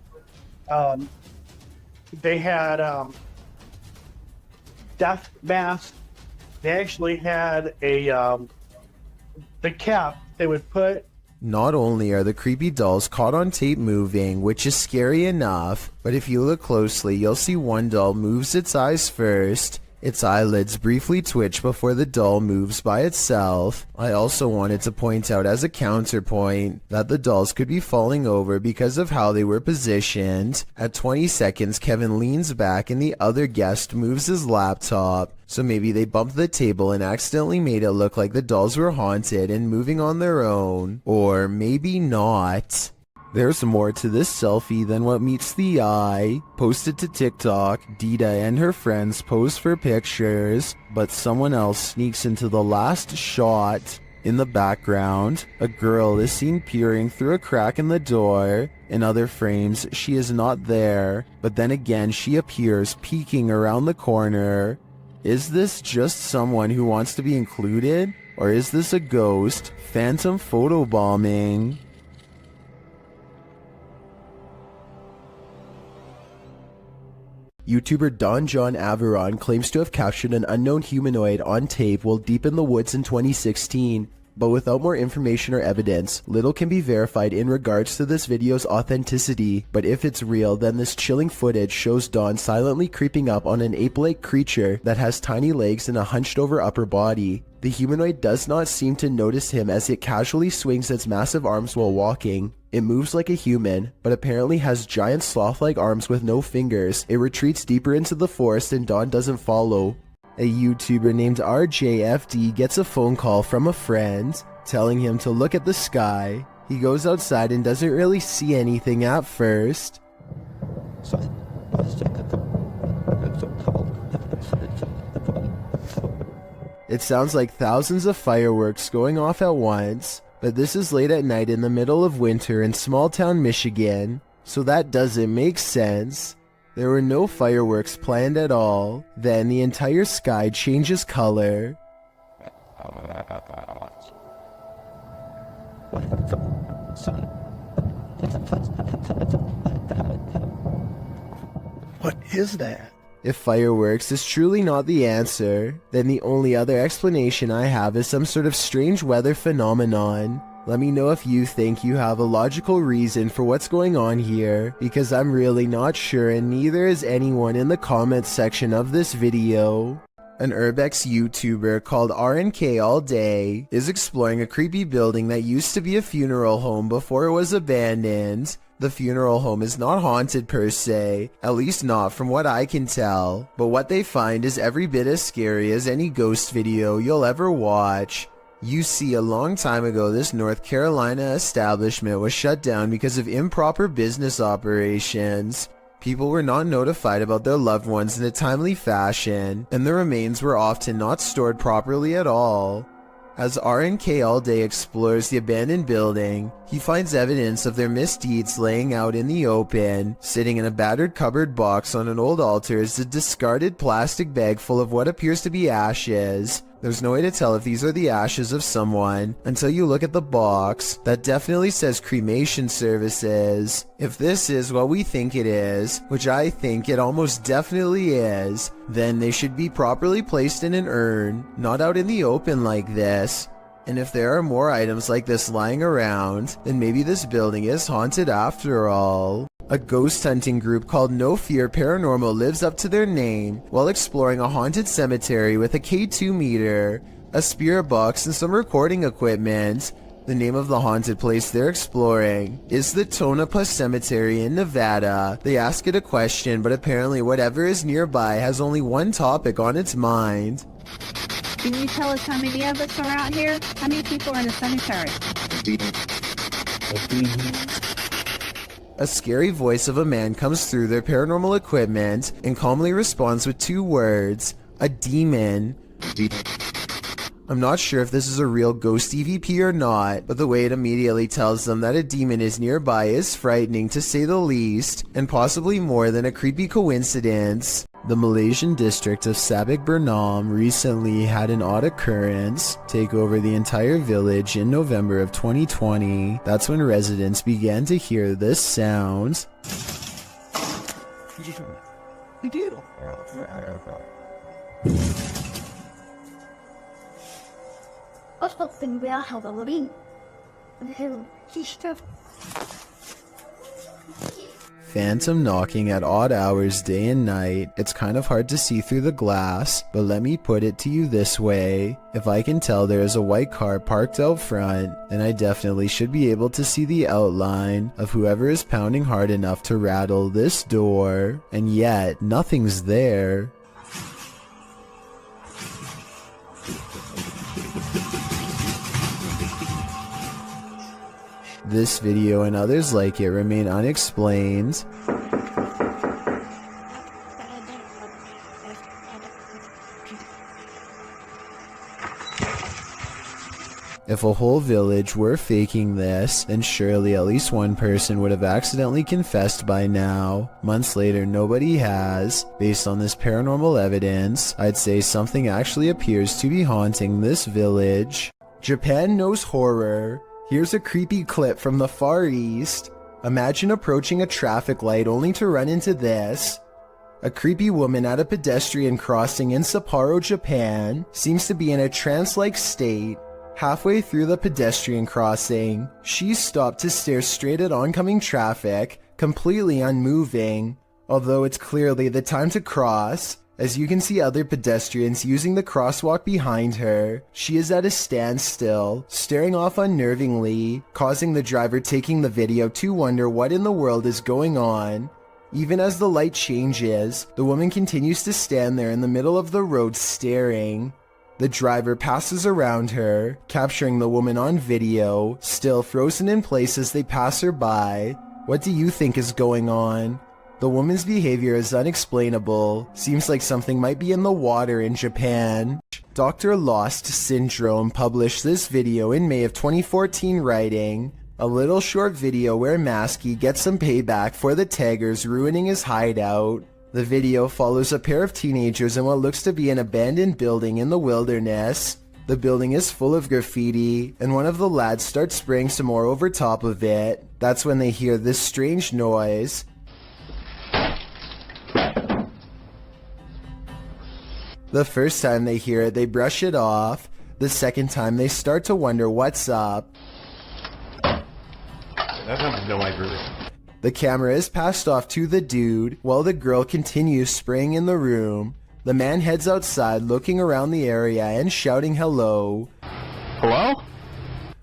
They had death masks. They actually had the cap they would put. Not only are the creepy dolls caught on tape moving, which is scary enough, but if you look closely, you'll see one doll moves its eyes first. Its eyelids briefly twitch before the doll moves by itself. I also wanted to point out as a counterpoint that the dolls could be falling over because of how they were positioned. At 20 seconds, Kevin leans back and the other guest moves his laptop. So maybe they bumped the table and accidentally made it look like the dolls were haunted and moving on their own. Or maybe not. There's more to this selfie than what meets the eye. Posted to TikTok, Dita and her friends pose for pictures, but someone else sneaks into the last shot. In the background, a girl is seen peering through a crack in the door. In other frames, she is not there, but then again she appears peeking around the corner. Is this just someone who wants to be included? Or is this a ghost? Phantom photobombing? YouTuber Don John Averon claims to have captured an unknown humanoid on tape while deep in the woods in 2016, but without more information or evidence, little can be verified in regards to this video's authenticity. But if it's real, then this chilling footage shows Don silently creeping up on an ape-like creature that has tiny legs and a hunched over upper body. The humanoid does not seem to notice him as it casually swings its massive arms while walking. It moves like a human, but apparently has giant sloth-like arms with no fingers. It retreats deeper into the forest and Don doesn't follow. A YouTuber named RJFD gets a phone call from a friend, telling him to look at the sky. He goes outside and doesn't really see anything at first. It sounds like thousands of fireworks going off at once, but this is late at night in the middle of winter in small-town Michigan, so that doesn't make sense. There were no fireworks planned at all. Then the entire sky changes color. What is that? If fireworks is truly not the answer, then the only other explanation I have is some sort of strange weather phenomenon. Let me know if you think you have a logical reason for what's going on here, because I'm really not sure and neither is anyone in the comments section of this video. An Urbex YouTuber called RNK All Day is exploring a creepy building that used to be a funeral home before it was abandoned. The funeral home is not haunted per se, at least not from what I can tell, but what they find is every bit as scary as any ghost video you'll ever watch. You see, a long time ago, this North Carolina establishment was shut down because of improper business operations. People were not notified about their loved ones in a timely fashion, and the remains were often not stored properly at all. As RNK All Day explores the abandoned building, he finds evidence of their misdeeds laying out in the open. Sitting in a battered cupboard box on an old altar is a discarded plastic bag full of what appears to be ashes. There's no way to tell if these are the ashes of someone until you look at the box that definitely says cremation services. If this is what we think it is, which I think it almost definitely is, then they should be properly placed in an urn, not out in the open like this. And if there are more items like this lying around, then maybe this building is haunted after all. A ghost hunting group called No Fear Paranormal lives up to their name while exploring a haunted cemetery with a K2 meter, a spirit box, and some recording equipment. The name of the haunted place they're exploring is the Tonopah Cemetery in Nevada. They ask it a question, but apparently whatever is nearby has only one topic on its mind. Can you tell us how many of us are out here? How many people are in the cemetery? A scary voice of a man comes through their paranormal equipment and calmly responds with 2 words, a demon. I'm not sure if this is a real ghost EVP or not, but the way it immediately tells them that a demon is nearby is frightening to say the least, and possibly more than a creepy coincidence. The Malaysian district of Sabak Bernam recently had an odd occurrence take over the entire village in November of 2020. That's when residents began to hear this sound. Phantom knocking at odd hours day and night. It's kind of hard to see through the glass, but let me put it to you this way. If I can tell there is a white car parked out front, then I definitely should be able to see the outline of whoever is pounding hard enough to rattle this door. And yet, nothing's there. This video and others like it remain unexplained. If a whole village were faking this, then surely at least one person would have accidentally confessed by now. Months later, nobody has. Based on this paranormal evidence, I'd say something actually appears to be haunting this village. Japan knows horror. Here's a creepy clip from the Far East. Imagine approaching a traffic light only to run into this. A creepy woman at a pedestrian crossing in Sapporo, Japan, seems to be in a trance-like state. Halfway through the pedestrian crossing, she stopped to stare straight at oncoming traffic, completely unmoving. Although it's clearly the time to cross, as you can see other pedestrians using the crosswalk behind her, she is at a standstill, staring off unnervingly, causing the driver taking the video to wonder what in the world is going on. Even as the light changes, the woman continues to stand there in the middle of the road staring. The driver passes around her, capturing the woman on video, still frozen in place as they pass her by. What do you think is going on? The woman's behavior is unexplainable. Seems like something might be in the water in Japan. Dr. Lost Syndrome published this video in May of 2014 writing, a little short video where Maskey gets some payback for the taggers ruining his hideout. The video follows a pair of teenagers in what looks to be an abandoned building in the wilderness. The building is full of graffiti, and one of the lads starts spraying some more over top of it. That's when they hear this strange noise. The first time they hear it, they brush it off. The second time, they start to wonder what's up. The camera is passed off to the dude, while the girl continues spraying in the room. The man heads outside, looking around the area and shouting hello. Hello?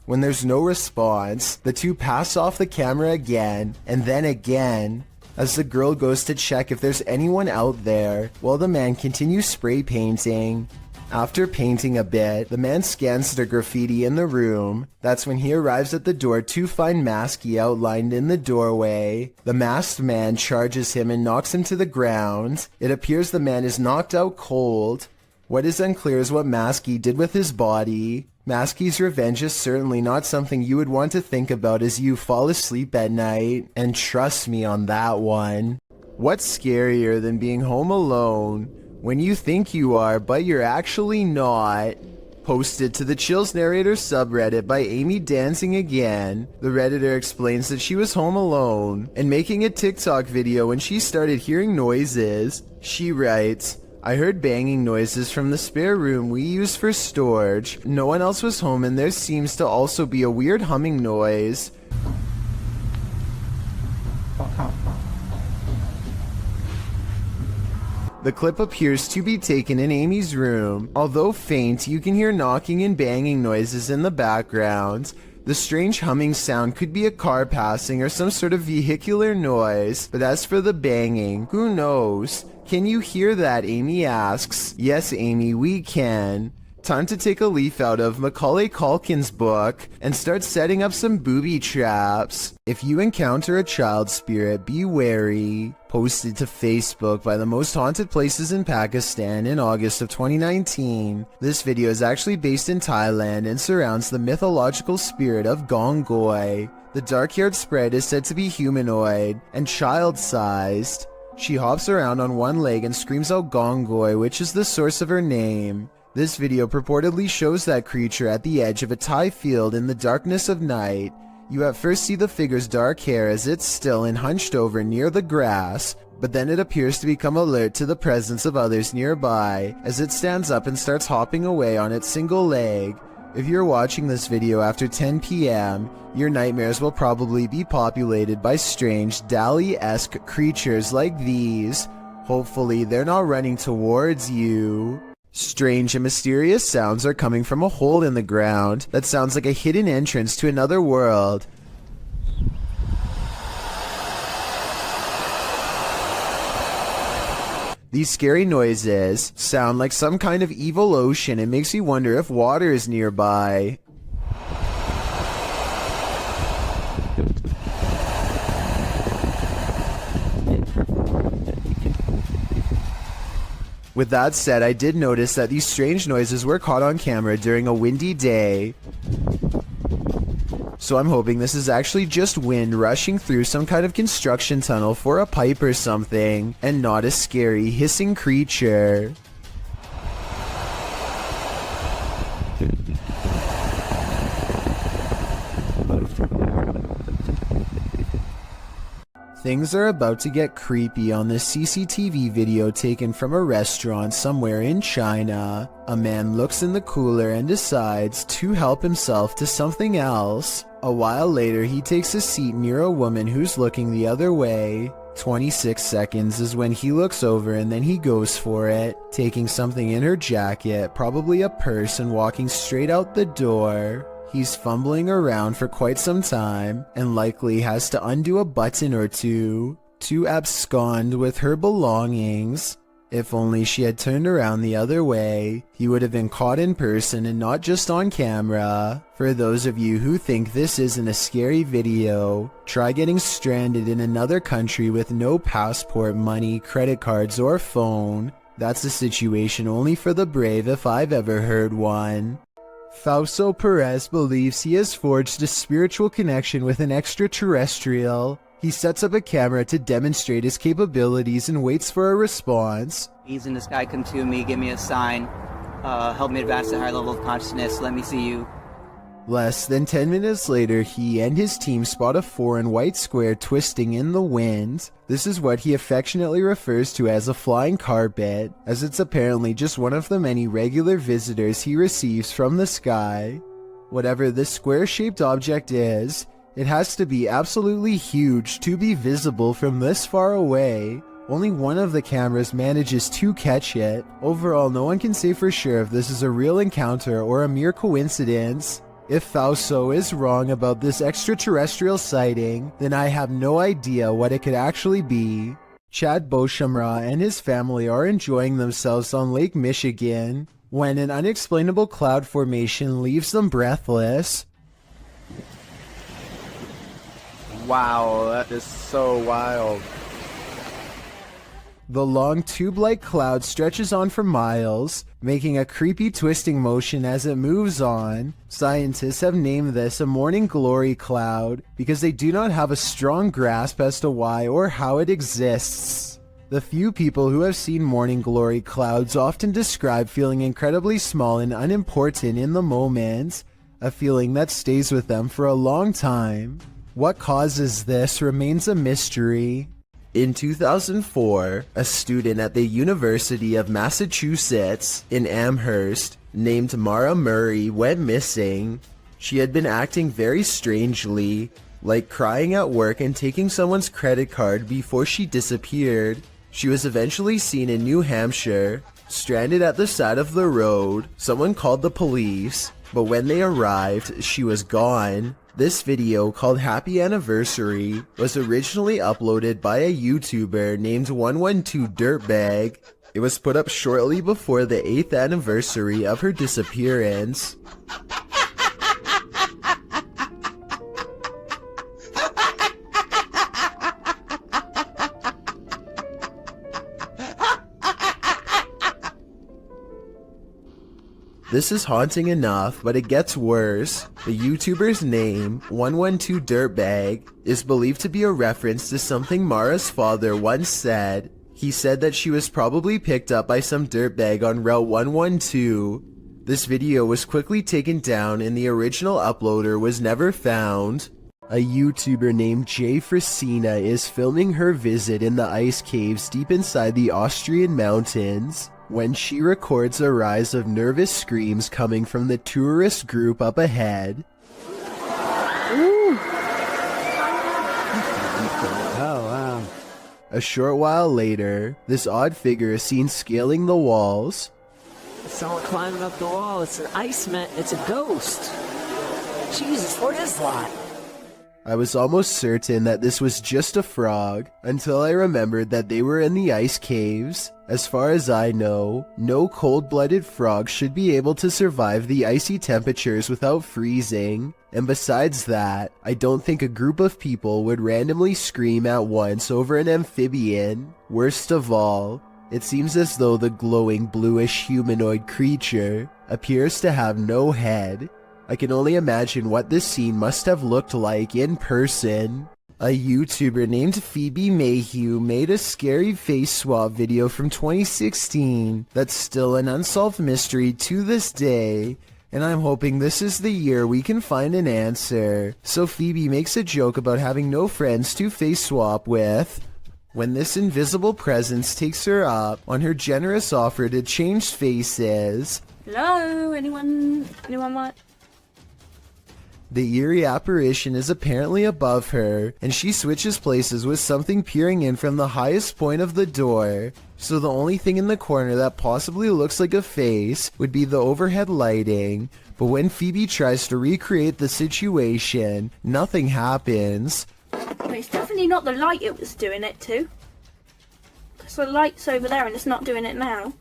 When there's no response, the two pass off the camera again, and then again, as the girl goes to check if there's anyone out there, while the man continues spray painting. After painting a bit, the man scans the graffiti in the room. That's when he arrives at the door to find Masky outlined in the doorway. The masked man charges him and knocks him to the ground. It appears the man is knocked out cold. What is unclear is what Masky did with his body. Masky's revenge is certainly not something you would want to think about as you fall asleep at night, and trust me on that one. What's scarier than being home alone when you think you are, but you're actually not? Posted to the Chills Narrator subreddit by Amy Dancing Again, the Redditor explains that she was home alone and making a TikTok video when she started hearing noises. She writes, "I heard banging noises from the spare room we use for storage. No one else was home and there seems to also be a weird humming noise. The clip appears to be taken in Amy's room. Although faint, you can hear knocking and banging noises in the background. The strange humming sound could be a car passing or some sort of vehicular noise, but as for the banging, who knows? Can you hear that?" Amy asks. "Yes, Amy, we can." Time to take a leaf out of Macaulay Culkin's book and start setting up some booby traps. If you encounter a child spirit, be wary. Posted to Facebook by the most haunted places in Pakistan in August of 2019. This video is actually based in Thailand and surrounds the mythological spirit of Gongoi. The dark-haired sprite is said to be humanoid and child-sized. She hops around on one leg and screams out Gongoi, which is the source of her name. This video purportedly shows that creature at the edge of a Thai field in the darkness of night. You at first see the figure's dark hair as it's still and hunched over near the grass, but then it appears to become alert to the presence of others nearby as it stands up and starts hopping away on its single leg. If you're watching this video after 10 p.m., your nightmares will probably be populated by strange Dali-esque creatures like these. Hopefully they're not running towards you. Strange and mysterious sounds are coming from a hole in the ground that sounds like a hidden entrance to another world. These scary noises sound like some kind of evil ocean. It makes you wonder if water is nearby. With that said, I did notice that these strange noises were caught on camera during a windy day. So I'm hoping this is actually just wind rushing through some kind of construction tunnel for a pipe or something, and not a scary hissing creature. Things are about to get creepy on this CCTV video taken from a restaurant somewhere in China. A man looks in the cooler and decides to help himself to something else. A while later, he takes a seat near a woman who's looking the other way. 26 seconds is when he looks over and then he goes for it, taking something in her jacket, probably a purse, and walking straight out the door. He's fumbling around for quite some time and likely has to undo a button or two to abscond with her belongings. If only she had turned around the other way, he would have been caught in person and not just on camera. For those of you who think this isn't a scary video, try getting stranded in another country with no passport, money, credit cards, or phone. That's a situation only for the brave if I've ever heard one. Fausto Perez believes he has forged a spiritual connection with an extraterrestrial. He sets up a camera to demonstrate his capabilities and waits for a response. He's in the sky, come to me, give me a sign, help me advance to a higher level of consciousness, let me see you. Less than 10 minutes later, he and his team spot a foreign white square twisting in the wind. This is what he affectionately refers to as a flying carpet, as it's apparently just one of the many regular visitors he receives from the sky. Whatever this square-shaped object is, it has to be absolutely huge to be visible from this far away. Only one of the cameras manages to catch it. Overall, no one can say for sure if this is a real encounter or a mere coincidence. If Fausto is wrong about this extraterrestrial sighting, then I have no idea what it could actually be. Chad Beauchamra and his family are enjoying themselves on Lake Michigan when an unexplainable cloud formation leaves them breathless. Wow, that is so wild. The long tube-like cloud stretches on for miles, making a creepy twisting motion as it moves on. Scientists have named this a morning glory cloud because they do not have a strong grasp as to why or how it exists. The few people who have seen morning glory clouds often describe feeling incredibly small and unimportant in the moment, a feeling that stays with them for a long time. What causes this remains a mystery. In 2004, a student at the University of Massachusetts in Amherst named Mara Murray went missing. She had been acting very strangely, like crying at work and taking someone's credit card before she disappeared. She was eventually seen in New Hampshire, stranded at the side of the road. Someone called the police, but when they arrived, she was gone. This video, called Happy Anniversary, was originally uploaded by a YouTuber named 112 Dirtbag. It was put up shortly before the 8th anniversary of her disappearance. This is haunting enough, but it gets worse. The YouTuber's name, 112 Dirtbag, is believed to be a reference to something Mara's father once said. He said that she was probably picked up by some dirtbag on Route 112. This video was quickly taken down and the original uploader was never found. A YouTuber named Jay Frasina is filming her visit in the ice caves deep inside the Austrian mountains when she records a rise of nervous screams coming from the tourist group up ahead. Oh, wow. A short while later, this odd figure is seen scaling the walls. Someone climbing up the wall. It's an iceman. It's a ghost. Jesus, what is that? I was almost certain that this was just a frog, until I remembered that they were in the ice caves. As far as I know, no cold-blooded frog should be able to survive the icy temperatures without freezing. And besides that, I don't think a group of people would randomly scream at once over an amphibian. Worst of all, it seems as though the glowing bluish humanoid creature appears to have no head. I can only imagine what this scene must have looked like in person. A YouTuber named Phoebe Mayhew made a scary face swap video from 2016 that's still an unsolved mystery to this day, and I'm hoping this is the year we can find an answer. So Phoebe makes a joke about having no friends to face swap with, when this invisible presence takes her up on her generous offer to change faces. Hello, anyone want? The eerie apparition is apparently above her, and she switches places with something peering in from the highest point of the door. So the only thing in the corner that possibly looks like a face would be the overhead lighting. But when Phoebe tries to recreate the situation, nothing happens. Well, it's definitely not the light it was doing it to. Because the light's over there and it's not doing it now.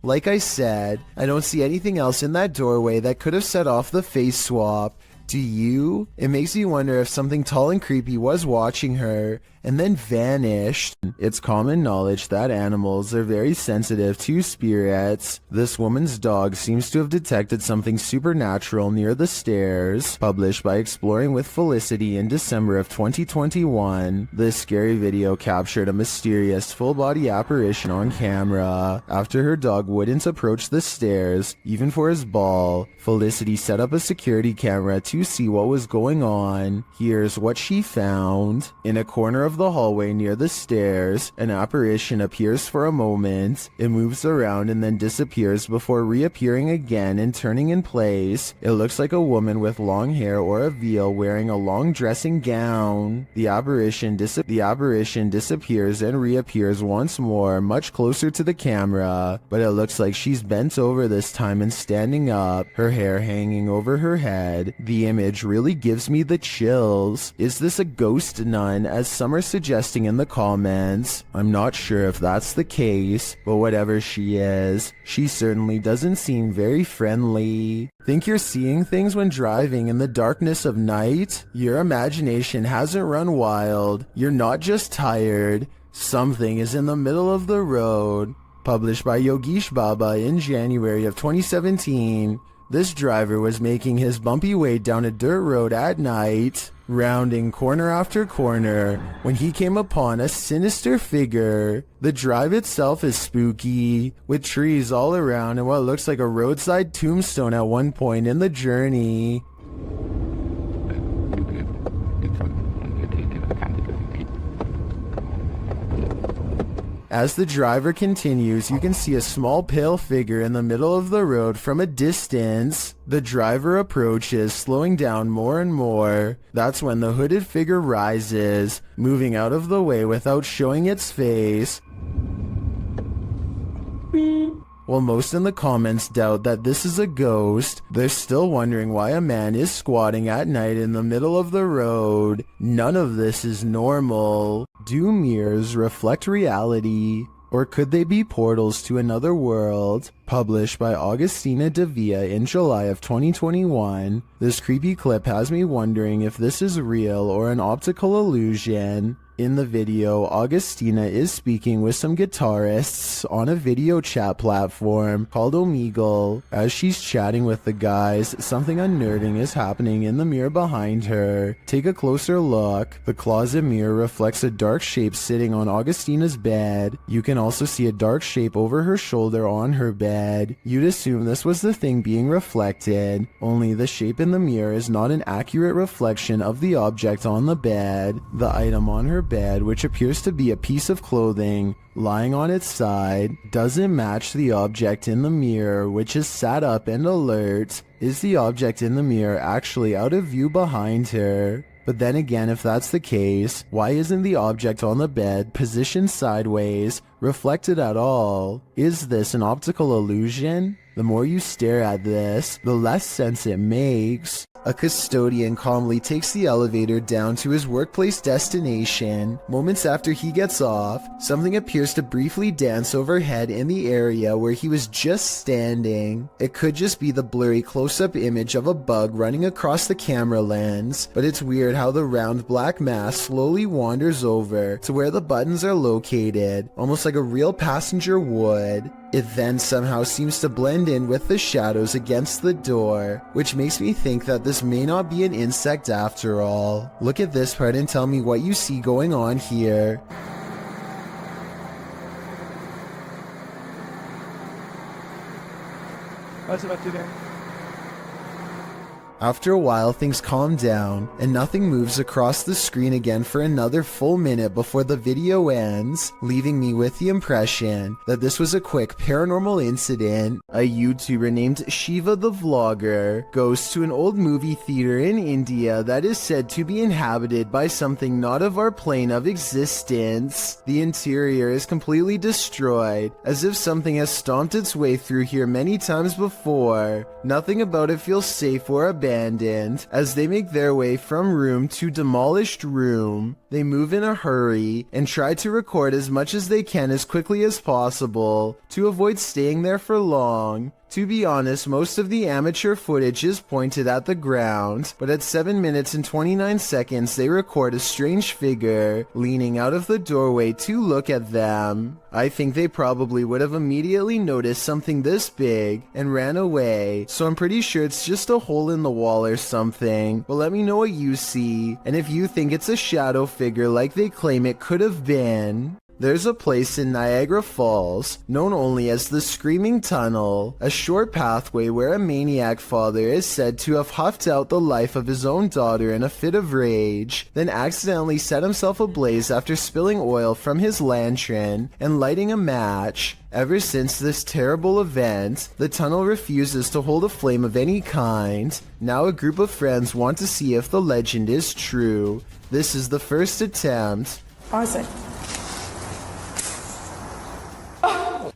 Like I said, I don't see anything else in that doorway that could have set off the face swap. Do you? It makes me wonder if something tall and creepy was watching her and then vanished. It's common knowledge that animals are very sensitive to spirits. This woman's dog seems to have detected something supernatural near the stairs. Published by Exploring with Felicity in December of 2021, this scary video captured a mysterious full-body apparition on camera. After her dog wouldn't approach the stairs, even for his ball, Felicity set up a security camera to you see what was going on. Here's what she found. In a corner of the hallway near the stairs, an apparition appears for a moment. It moves around and then disappears before reappearing again and turning in place. It looks like a woman with long hair or a veil wearing a long dressing gown. The apparition disappears and reappears once more, much closer to the camera, but it looks like she's bent over this time and standing up, her hair hanging over her head. The image really gives me the chills. Is this a ghost nun, as some are suggesting in the comments? I'm not sure if that's the case, but whatever she is, she certainly doesn't seem very friendly. Think you're seeing things when driving in the darkness of night? Your imagination hasn't run wild. You're not just tired. Something is in the middle of the road. Published by Yogesh Baba in January of 2017. This driver was making his bumpy way down a dirt road at night, rounding corner after corner, when he came upon a sinister figure. The drive itself is spooky, with trees all around and what looks like a roadside tombstone at one point in the journey. As the driver continues, you can see a small pale figure in the middle of the road from a distance. The driver approaches, slowing down more and more. That's when the hooded figure rises, moving out of the way without showing its face. While most in the comments doubt that this is a ghost, they're still wondering why a man is squatting at night in the middle of the road. None of this is normal. Do mirrors reflect reality? Or could they be portals to another world? Published by Augustina Devia in July of 2021. This creepy clip has me wondering if this is real or an optical illusion. In the video, Augustina is speaking with some guitarists on a video chat platform called Omegle. As she's chatting with the guys, something unnerving is happening in the mirror behind her. Take a closer look. The closet mirror reflects a dark shape sitting on Augustina's bed. You can also see a dark shape over her shoulder on her bed. You'd assume this was the thing being reflected, only the shape in the mirror is not an accurate reflection of the object on the bed. The item on her bed, which appears to be a piece of clothing lying on its side, doesn't match the object in the mirror, which is sat up and alert. Is the object in the mirror actually out of view behind her? But then again, if that's the case, why isn't the object on the bed positioned sideways, reflected at all? Is this an optical illusion? The more you stare at this, the less sense it makes. A custodian calmly takes the elevator down to his workplace destination. Moments after he gets off, something appears to briefly dance overhead in the area where he was just standing. It could just be the blurry close-up image of a bug running across the camera lens, but it's weird how the round black mass slowly wanders over to where the buttons are located, almost like a real passenger would. It then somehow seems to blend in with the shadows against the door, which makes me think that this may not be an insect after all. Look at this part and tell me what you see going on here. What's about to there? After a while, things calm down, and nothing moves across the screen again for another full minute before the video ends, leaving me with the impression that this was a quick paranormal incident. A YouTuber named Shiva the Vlogger goes to an old movie theater in India that is said to be inhabited by something not of our plane of existence. The interior is completely destroyed, as if something has stomped its way through here many times before. Nothing about it feels safe or abandoned. As they make their way from room to demolished room, they move in a hurry and try to record as much as they can as quickly as possible to avoid staying there for long. To be honest, most of the amateur footage is pointed at the ground, but at 7 minutes and 29 seconds they record a strange figure leaning out of the doorway to look at them. I think they probably would have immediately noticed something this big and ran away, so I'm pretty sure it's just a hole in the wall or something, but let me know what you see, and if you think it's a shadow figure like they claim it could have been. There's a place in Niagara Falls, known only as the Screaming Tunnel, a short pathway where a maniac father is said to have huffed out the life of his own daughter in a fit of rage, then accidentally set himself ablaze after spilling oil from his lantern and lighting a match. Ever since this terrible event, the tunnel refuses to hold a flame of any kind. Now a group of friends want to see if the legend is true. This is the first attempt. Pause.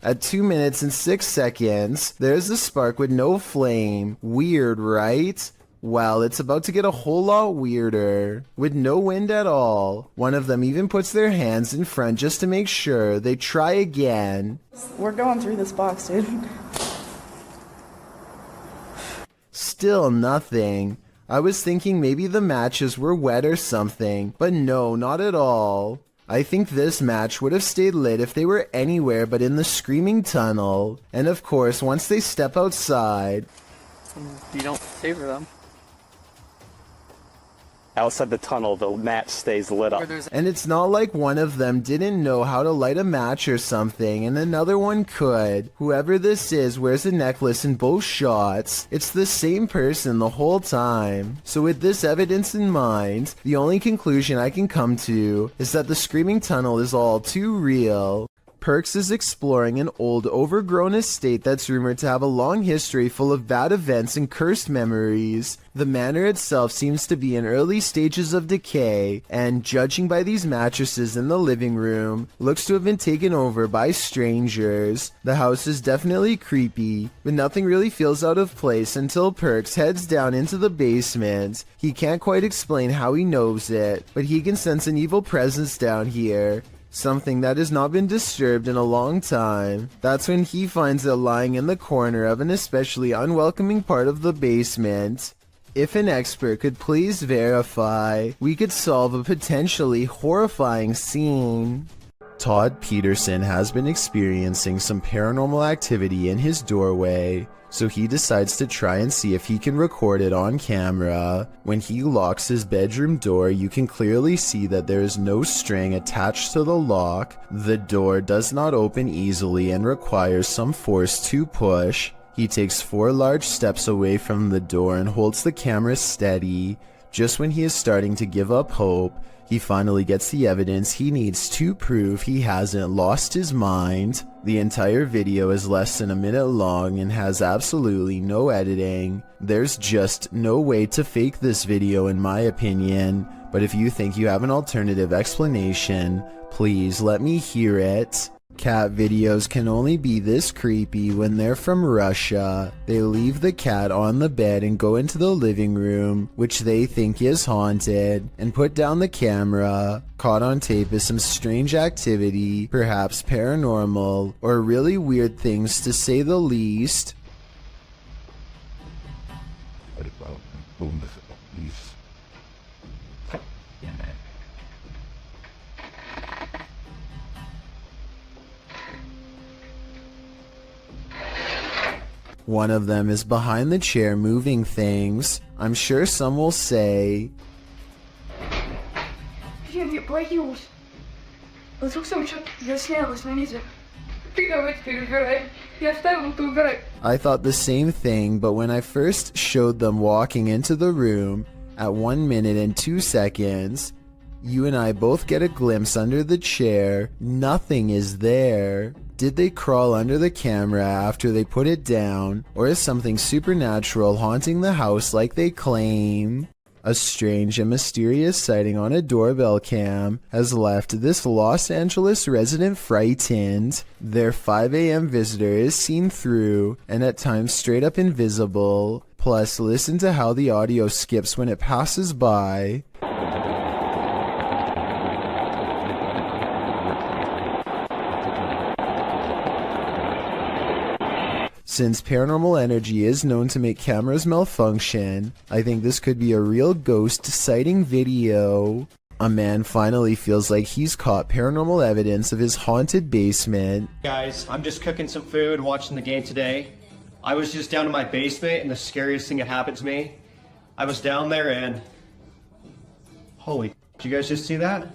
At 2 minutes and 6 seconds, there's a spark with no flame. Weird, right? Well, it's about to get a whole lot weirder. With no wind at all. One of them even puts their hands in front just to make sure. They try again. We're going through this box, dude. Still nothing. I was thinking maybe the matches were wet or something, but no, not at all. I think this match would have stayed lit if they were anywhere but in the Screaming Tunnel. And of course, once they step outside... You don't savor them. Outside the tunnel, the match stays lit up. And it's not like one of them didn't know how to light a match or something, and another one could. Whoever this is wears a necklace in both shots. It's the same person the whole time. So with this evidence in mind, the only conclusion I can come to is that the Screaming Tunnel is all too real. Perks is exploring an old, overgrown estate that's rumored to have a long history full of bad events and cursed memories. The manor itself seems to be in early stages of decay, and judging by these mattresses in the living room, looks to have been taken over by strangers. The house is definitely creepy, but nothing really feels out of place until Perks heads down into the basement. He can't quite explain how he knows it, but he can sense an evil presence down here. Something that has not been disturbed in a long time. That's when he finds it lying in the corner of an especially unwelcoming part of the basement. If an expert could please verify, we could solve a potentially horrifying scene. Todd Peterson has been experiencing some paranormal activity in his doorway, so he decides to try and see if he can record it on camera. When he locks his bedroom door, you can clearly see that there is no string attached to the lock. The door does not open easily and requires some force to push. He takes 4 large steps away from the door and holds the camera steady. Just when he is starting to give up hope, he finally gets the evidence he needs to prove he hasn't lost his mind. The entire video is less than a minute long and has absolutely no editing. There's just no way to fake this video in my opinion, but if you think you have an alternative explanation, please let me hear it. Cat videos can only be this creepy when they're from Russia. They leave the cat on the bed and go into the living room, which they think is haunted, and put down the camera. Caught on tape is some strange activity, perhaps paranormal, or really weird things to say the least. One of them is behind the chair moving things. I'm sure some will say, I thought the same thing, but when I first showed them walking into the room at 1 minute and 2 seconds, you and I both get a glimpse under the chair. Nothing is there. Did they crawl under the camera after they put it down, or is something supernatural haunting the house like they claim? A strange and mysterious sighting on a doorbell cam has left this Los Angeles resident frightened. Their 5 a.m. visitor is seen through, and at times straight up invisible. Plus, listen to how the audio skips when it passes by. Since paranormal energy is known to make cameras malfunction, I think this could be a real ghost sighting video. A man finally feels like he's caught paranormal evidence of his haunted basement. Guys, I'm just cooking some food, watching the game today. I was just down in my basement and the scariest thing that happened to me, I was down there and... Holy, did you guys just see that?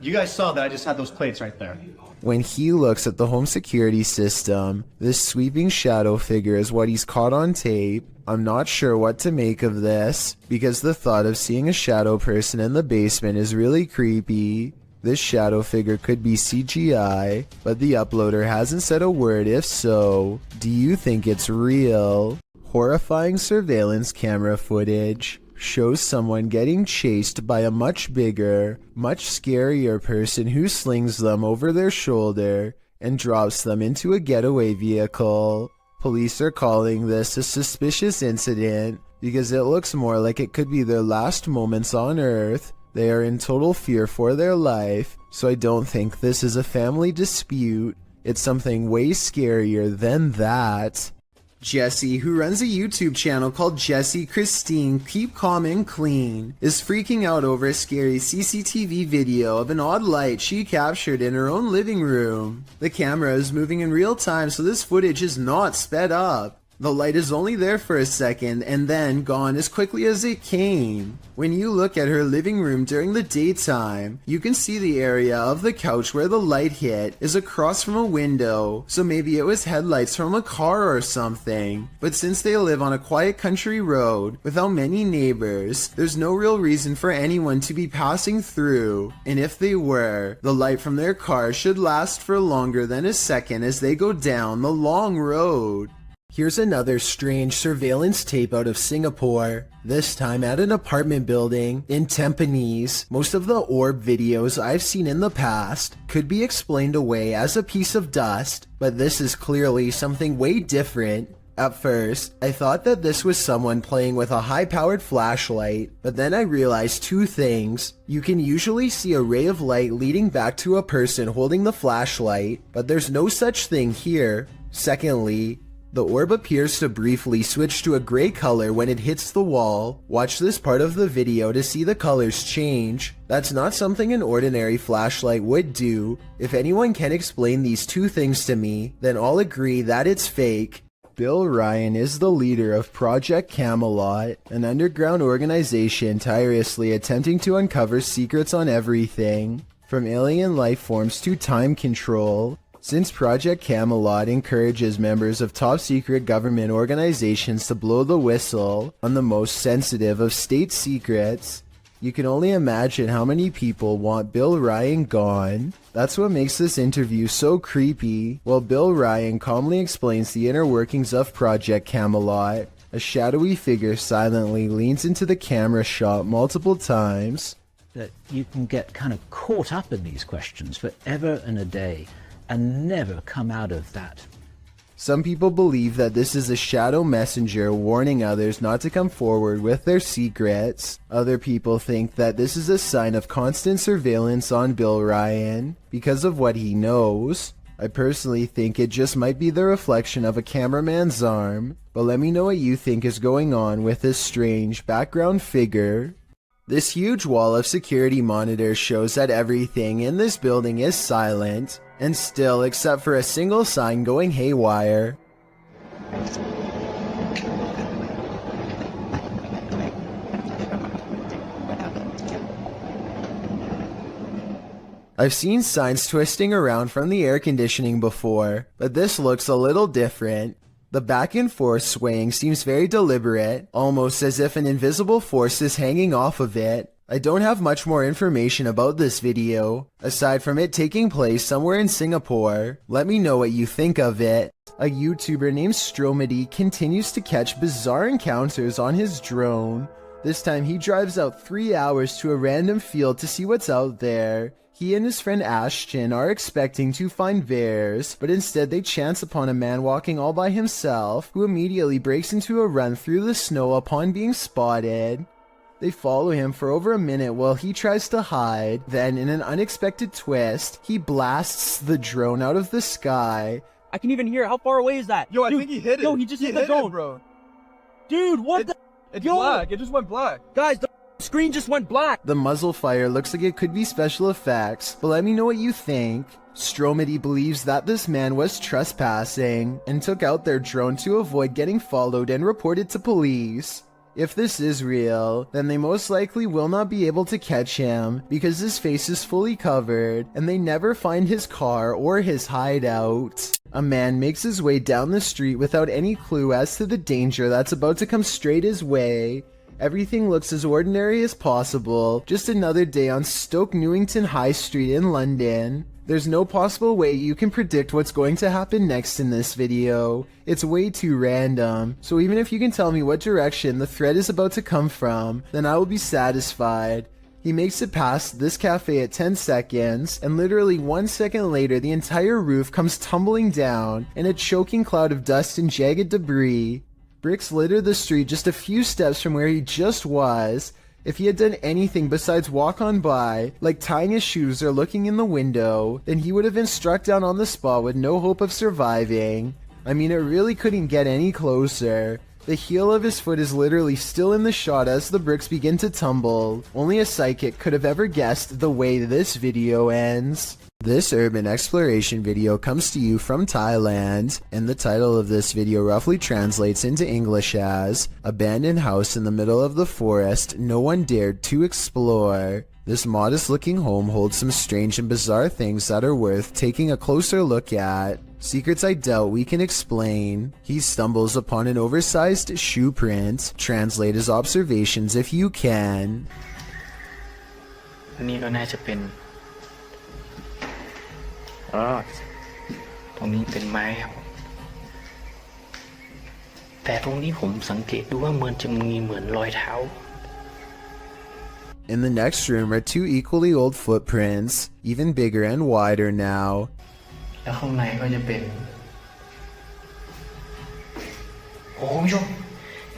You guys saw that I just had those plates right there. When he looks at the home security system, this sweeping shadow figure is what he's caught on tape. I'm not sure what to make of this, because the thought of seeing a shadow person in the basement is really creepy. This shadow figure could be CGI, but the uploader hasn't said a word. If so, do you think it's real? Horrifying surveillance camera footage shows someone getting chased by a much bigger, much scarier person who slings them over their shoulder and drops them into a getaway vehicle. Police are calling this a suspicious incident because it looks more like it could be their last moments on Earth. They are in total fear for their life, so I don't think this is a family dispute. It's something way scarier than that. Jessie, who runs a YouTube channel called Jessie Christine Keep Calm and Clean, is freaking out over a scary CCTV video of an odd light she captured in her own living room. The camera is moving in real time, so this footage is not sped up. The light is only there for a second and then gone as quickly as it came. When you look at her living room during the daytime, you can see the area of the couch where the light hit is across from a window, so maybe it was headlights from a car or something. But since they live on a quiet country road without many neighbors, there's no real reason for anyone to be passing through, and if they were, the light from their car should last for longer than a second as they go down the long road. Here's another strange surveillance tape out of Singapore, this time at an apartment building in Tampines. Most of the orb videos I've seen in the past could be explained away as a piece of dust, but this is clearly something way different. At first, I thought that this was someone playing with a high-powered flashlight, but then I realized two things. You can usually see a ray of light leading back to a person holding the flashlight, but there's no such thing here. Secondly, the orb appears to briefly switch to a gray color when it hits the wall. Watch this part of the video to see the colors change. That's not something an ordinary flashlight would do. If anyone can explain these two things to me, then I'll agree that it's fake. Bill Ryan is the leader of Project Camelot, an underground organization tirelessly attempting to uncover secrets on everything, from alien life forms to time control. Since Project Camelot encourages members of top-secret government organizations to blow the whistle on the most sensitive of state secrets, you can only imagine how many people want Bill Ryan gone. That's what makes this interview so creepy. While Bill Ryan calmly explains the inner workings of Project Camelot, a shadowy figure silently leans into the camera shot multiple times. That you can get kind of caught up in these questions forever and a day and never come out of that. Some people believe that this is a shadow messenger warning others not to come forward with their secrets. Other people think that this is a sign of constant surveillance on Bill Ryan because of what he knows. I personally think it just might be the reflection of a cameraman's arm, but let me know what you think is going on with this strange background figure. This huge wall of security monitors shows that everything in this building is silent and still, except for a single sign going haywire. I've seen signs twisting around from the air conditioning before, but this looks a little different. The back and forth swaying seems very deliberate, almost as if an invisible force is hanging off of it. I don't have much more information about this video, aside from it taking place somewhere in Singapore. Let me know what you think of it. A YouTuber named Stromedy continues to catch bizarre encounters on his drone. This time he drives out 3 hours to a random field to see what's out there. He and his friend Ashton are expecting to find bears, but instead they chance upon a man walking all by himself, who immediately breaks into a run through the snow upon being spotted. They follow him for over a minute while he tries to hide. Then, in an unexpected twist, he blasts the drone out of the sky. I can even hear. How far away is that? Yo, I think he hit it. Yo, he just hit the drone, bro. Dude, what the? It's Yo, black. It just went black. Guys, the screen just went black. The muzzle fire looks like it could be special effects, but let me know what you think. Stromedy believes that this man was trespassing and took out their drone to avoid getting followed and reported to police. If this is real, then they most likely will not be able to catch him because his face is fully covered and they never find his car or his hideout. A man makes his way down the street without any clue as to the danger that's about to come straight his way. Everything looks as ordinary as possible, just another day on Stoke Newington High Street in London. There's no possible way you can predict what's going to happen next in this video. It's way too random, so even if you can tell me what direction the thread is about to come from, then I will be satisfied. He makes it past this cafe at 10 seconds, and literally 1 second later the entire roof comes tumbling down in a choking cloud of dust and jagged debris. Bricks litter the street just a few steps from where he just was. If he had done anything besides walk on by, like tying his shoes or looking in the window, then he would have been struck down on the spot with no hope of surviving. I mean, it really couldn't get any closer. The heel of his foot is literally still in the shot as the bricks begin to tumble. Only a psychic could have ever guessed the way this video ends. This urban exploration video comes to you from Thailand, and the title of this video roughly translates into English as Abandoned House in the Middle of the Forest No One Dared to Explore. This modest looking home holds some strange and bizarre things that are worth taking a closer look at. Secrets I doubt we can explain. He stumbles upon an oversized shoe print. Translate his observations if you can. นี่ก็น่าจะเป็นตรงนี้เป็นไม้ครับแต่ตรงนี้ผมสังเกตดูว่ามันจะมีเหมือนรอยเท้า In the next room are two equally old footprints, even bigger and wider now. แล้วข้างในก็จะเป็นโอ้ย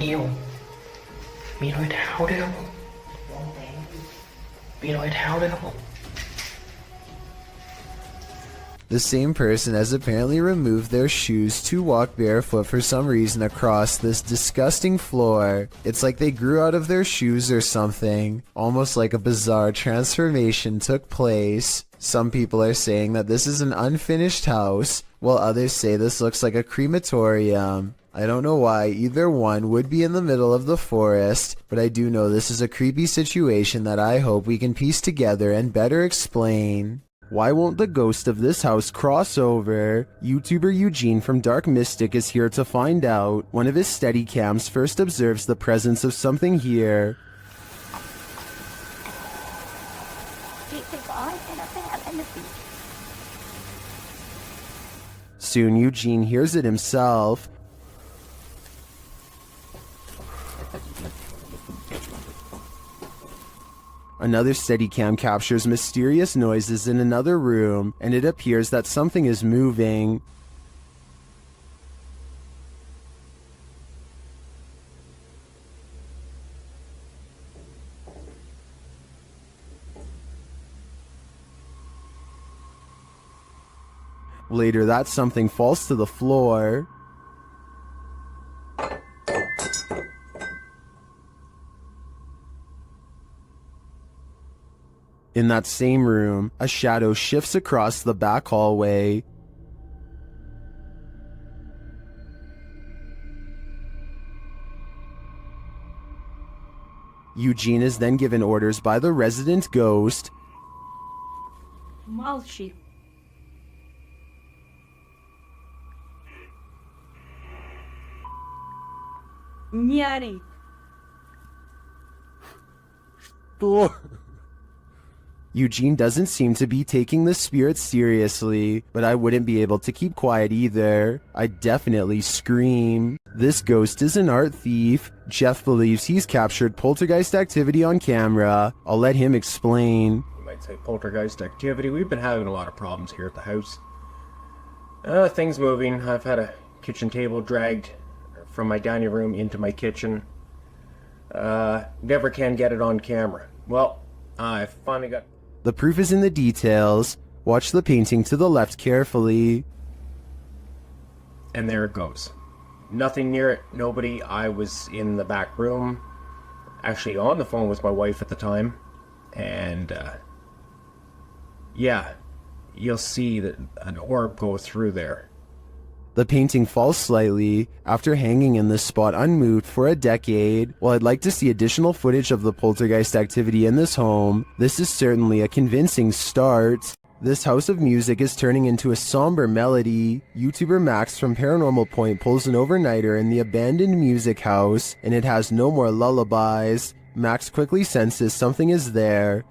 นี่มีรอยเท้าด้วยครับมีรอยเท้าด้วยครับ The same person has apparently removed their shoes to walk barefoot for some reason across this disgusting floor. It's like they grew out of their shoes or something. Almost like a bizarre transformation took place. Some people are saying that this is an unfinished house, while others say this looks like a crematorium. I don't know why either one would be in the middle of the forest, but I do know this is a creepy situation that I hope we can piece together and better explain. Why won't the ghost of this house cross over? YouTuber Eugene from Dark Mystic is here to find out. One of his Steadicams first observes the presence of something here. Soon Eugene hears it himself. Another Steadicam captures mysterious noises in another room, and it appears that something is moving. Later, that something falls to the floor. In that same room, a shadow shifts across the back hallway. Eugene is then given orders by the resident ghost. Malshi. Nyari. Eugene doesn't seem to be taking the spirits seriously, but I wouldn't be able to keep quiet either. I'd definitely scream. This ghost is an art thief. Jeff believes he's captured poltergeist activity on camera. I'll let him explain. You might say poltergeist activity. We've been having a lot of problems here at the house. Things moving. I've had a kitchen table dragged from my dining room into my kitchen. Never can get it on camera. Well, I finally got... The proof is in the details. Watch the painting to the left carefully. And there it goes. Nothing near it, nobody. I was in the back room, actually on the phone with my wife at the time, and yeah, you'll see that an orb go through there. The painting falls slightly after hanging in this spot unmoved for a decade. While I'd like to see additional footage of the poltergeist activity in this home, this is certainly a convincing start. This house of music is turning into a somber melody. YouTuber Max from Paranormal Point pulls an overnighter in the abandoned music house, and it has no more lullabies. Max quickly senses something is there.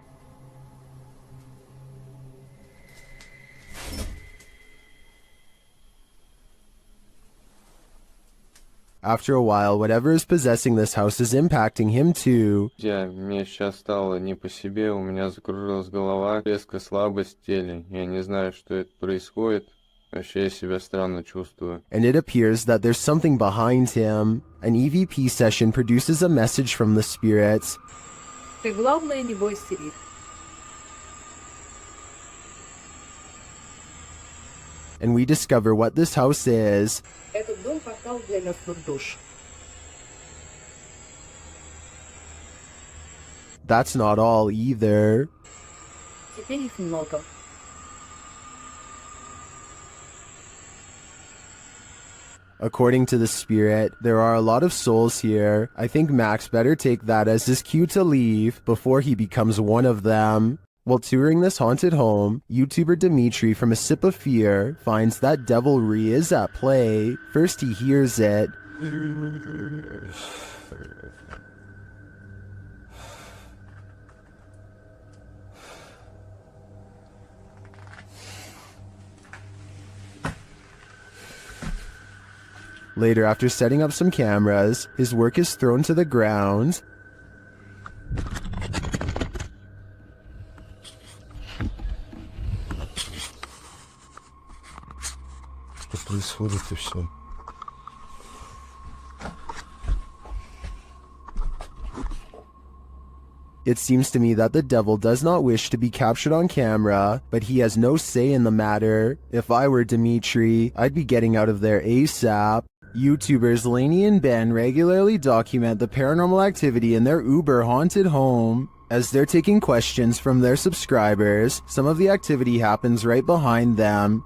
After a while, whatever is possessing this house is impacting him too. Мне сейчас стало не по себе, у меня закружилась голова, резкая слабость в теле. Я не знаю, что это происходит. Вообще я себя странно чувствую. And it appears that there's something behind him. An EVP session produces a message from the spirits. Ты главное не бойся их. And we discover what this house is. Этот дом портал для мертвых душ. That's not all either. Теперь их много. According to the spirit, there are a lot of souls here. I think Max better take that as his cue to leave before he becomes one of them. While touring this haunted home, YouTuber Dimitri from A Sip of Fear finds that devilry is at play. First he hears it. Later, after setting up some cameras, his work is thrown to the ground. Что происходит и все? It seems to me that the devil does not wish to be captured on camera, but he has no say in the matter. If I were Dimitri, I'd be getting out of there ASAP. YouTubers Lainey and Ben regularly document the paranormal activity in their Uber haunted home. As they're taking questions from their subscribers, some of the activity happens right behind them.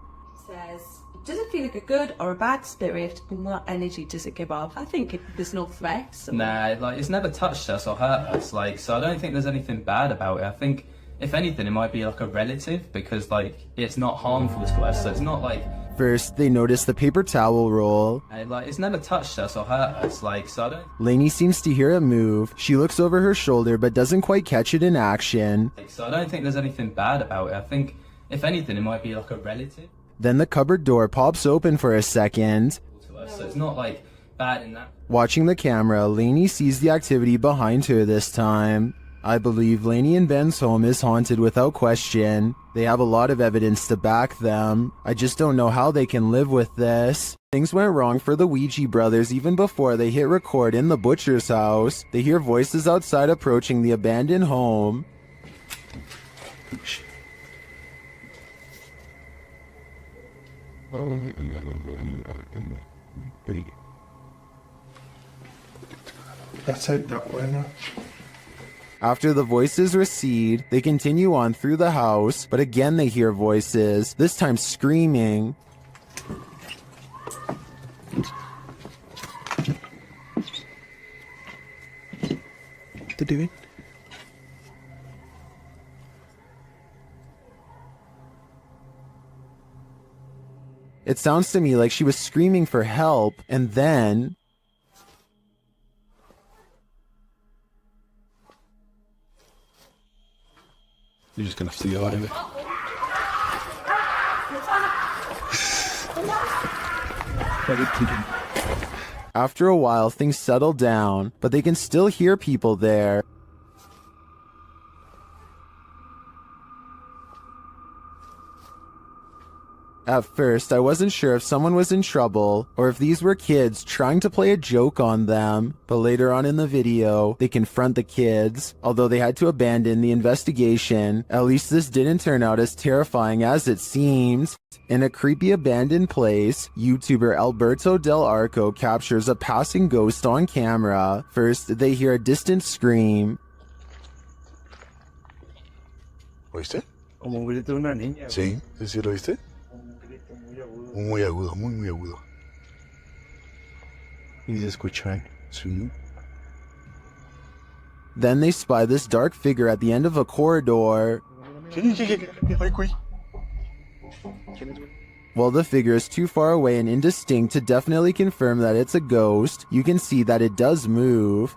Says, does it feel like a good or a bad spirit? And what energy does it give off? I think there's no threats. Nah, like, it's never touched us or hurt us, like, so I don't think there's anything bad about it. I think, if anything, it might be like a relative, because, like, it's not harmful to us, so it's not like... First, they notice the paper towel roll. Like, it's never touched us or hurt us, like, so I don't... Lainey seems to hear it move. She looks over her shoulder but doesn't quite catch it in action. So I don't think there's anything bad about it. I think, if anything, it might be like a relative. Then the cupboard door pops open for a second. To us, so it's not, like, bad in that... Watching the camera, Lainey sees the activity behind her this time. I believe Lainey and Ben's home is haunted without question. They have a lot of evidence to back them. I just don't know how they can live with this. Things went wrong for the Ouija brothers even before they hit record in the butcher's house. They hear voices outside approaching the abandoned home. After the voices recede, they continue on through the house, but again they hear voices, this time screaming. What they doing? It sounds to me like she was screaming for help, and then... You're just gonna see out of it. After a while, things settle down, but they can still hear people there. At first, I wasn't sure if someone was in trouble or if these were kids trying to play a joke on them, but later on in the video, they confront the kids. Although they had to abandon the investigation, at least this didn't turn out as terrifying as it seemed. In a creepy abandoned place, YouTuber Alberto Del Arco captures a passing ghost on camera. First, they hear a distant scream. ¿Oíste? Como un grito de una niña. Sí, ¿sí lo oíste? Muy agudo, muy agudo. Dieses Gutschein zu. Then they spy this dark figure at the end of a corridor. While the figure is too far away and indistinct to definitely confirm that it's a ghost, you can see that it does move.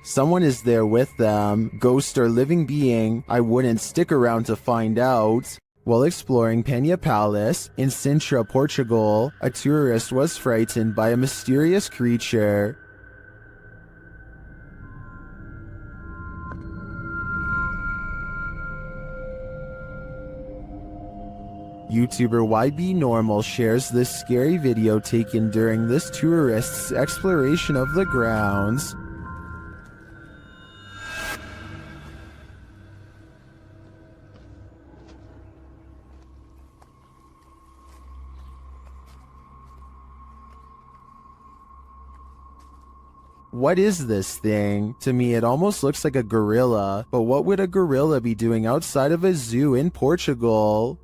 Someone is there with them, ghost or living being. I wouldn't stick around to find out. While exploring Penha Palace in Sintra, Portugal, a tourist was frightened by a mysterious creature. YouTuber YB Normal shares this scary video taken during this tourist's exploration of the grounds. What is this thing? To me, it almost looks like a gorilla, but what would a gorilla be doing outside of a zoo in Portugal?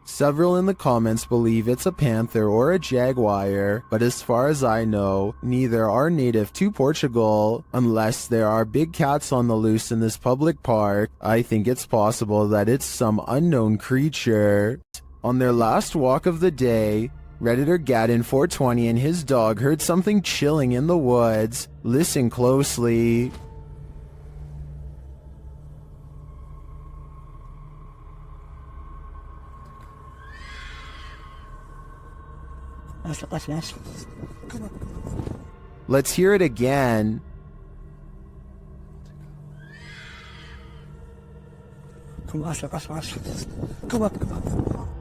Several in the comments believe it's a panther or a jaguar, but as far as I know, neither are native to Portugal. Unless there are big cats on the loose in this public park, I think it's possible that it's some unknown creature. On their last walk of the day, Redditor Gaddin420 and his dog heard something chilling in the woods. Listen closely. Let's hear it again.